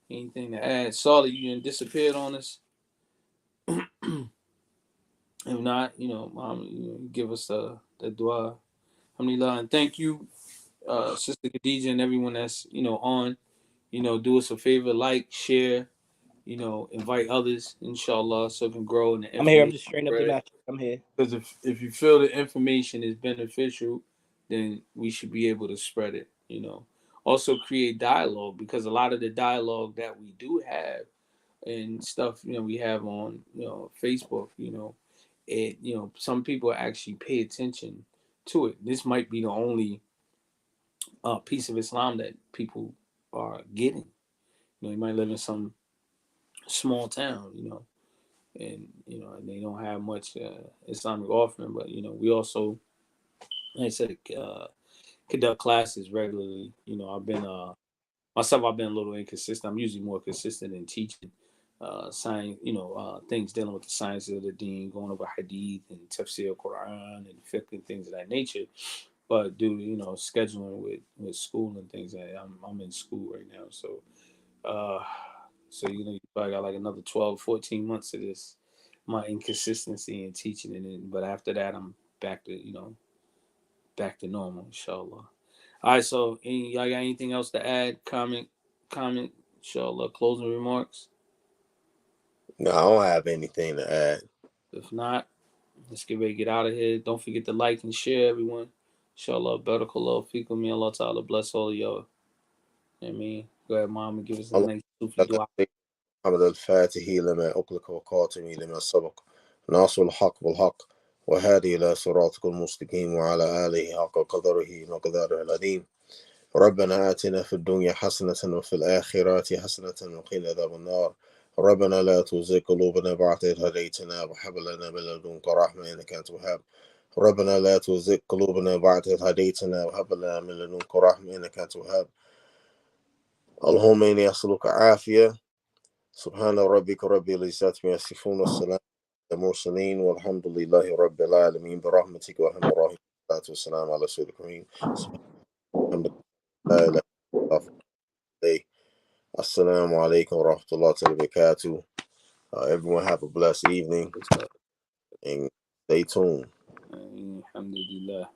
Speaker 1: anything to add? Saleh, you didn't disappeared on us. If not, Mom, give us the dua. Alhamdulillah, and thank you, Sister Khadija, and everyone that's on. Do us a favor, like, share, invite others, inshallah, so it can grow and the
Speaker 2: I'm here. I'm
Speaker 1: information
Speaker 2: just straighten up the
Speaker 1: spread.
Speaker 2: match. I'm here.
Speaker 1: Because if you feel the information is beneficial, then we should be able to spread it. Also create dialogue, because a lot of the dialogue that we do have and stuff, we have on, Facebook, some people actually pay attention to it. This might be the only piece of Islam that people are getting. You might live in some small town, and and they don't have much Islamic offering. But we also, like I said, conduct classes regularly. I've been myself. I've been a little inconsistent. I'm usually more consistent in teaching science. Things dealing with the science of the deen, going over hadith and tafsir, Quran, and fiqh and things of that nature. But due to scheduling with school and things, I'm in school right now, so you probably got like another 12, 14 months of this, my inconsistency in teaching, and then, but after that I'm back to back to normal, inshallah. All right, so y'all got anything else to add? Comment, inshallah. Closing remarks.
Speaker 3: No, I don't have anything to add.
Speaker 1: If not, let's get ready to get out of here. Don't forget to like and share, everyone. Inshallah, barakallahu fikum. May Allah Ta'ala bless all of y'all. Ameen. Go ahead, Mom, and give us a nice Sufi dua.
Speaker 3: محمد الفاتح لما أغلق وقاتم لما سبق ناصر الحق بالحق وهادي إلى صراطك المستقيم وعلى آله حق قدره وقدره العظيم. ربنا آتنا في الدنيا حسنة وفي الآخرة حسنة وقنا عذاب النار. ربنا لا تزغ قلوبنا بعد إذ هديتنا وهب لنا من لدنك رحمة إنك أنت الوهاب. ربنا لا تزغ قلوبنا بعد إذ هديتنا وهب لنا من لدنك رحمة إنك أنت الوهاب. اللهم إني أسألك عافية. سبحان ربك رب العزة عما يصفون والسلام على المرسلين والحمد لله رب العالمين برحمتك وارحم الراحمين. والسلام على سيدنا الكريم. Assalamu alaikum wa rahmatullahi wa barakatuh. Everyone have a blessed evening and stay tuned.
Speaker 1: Alhamdulillah.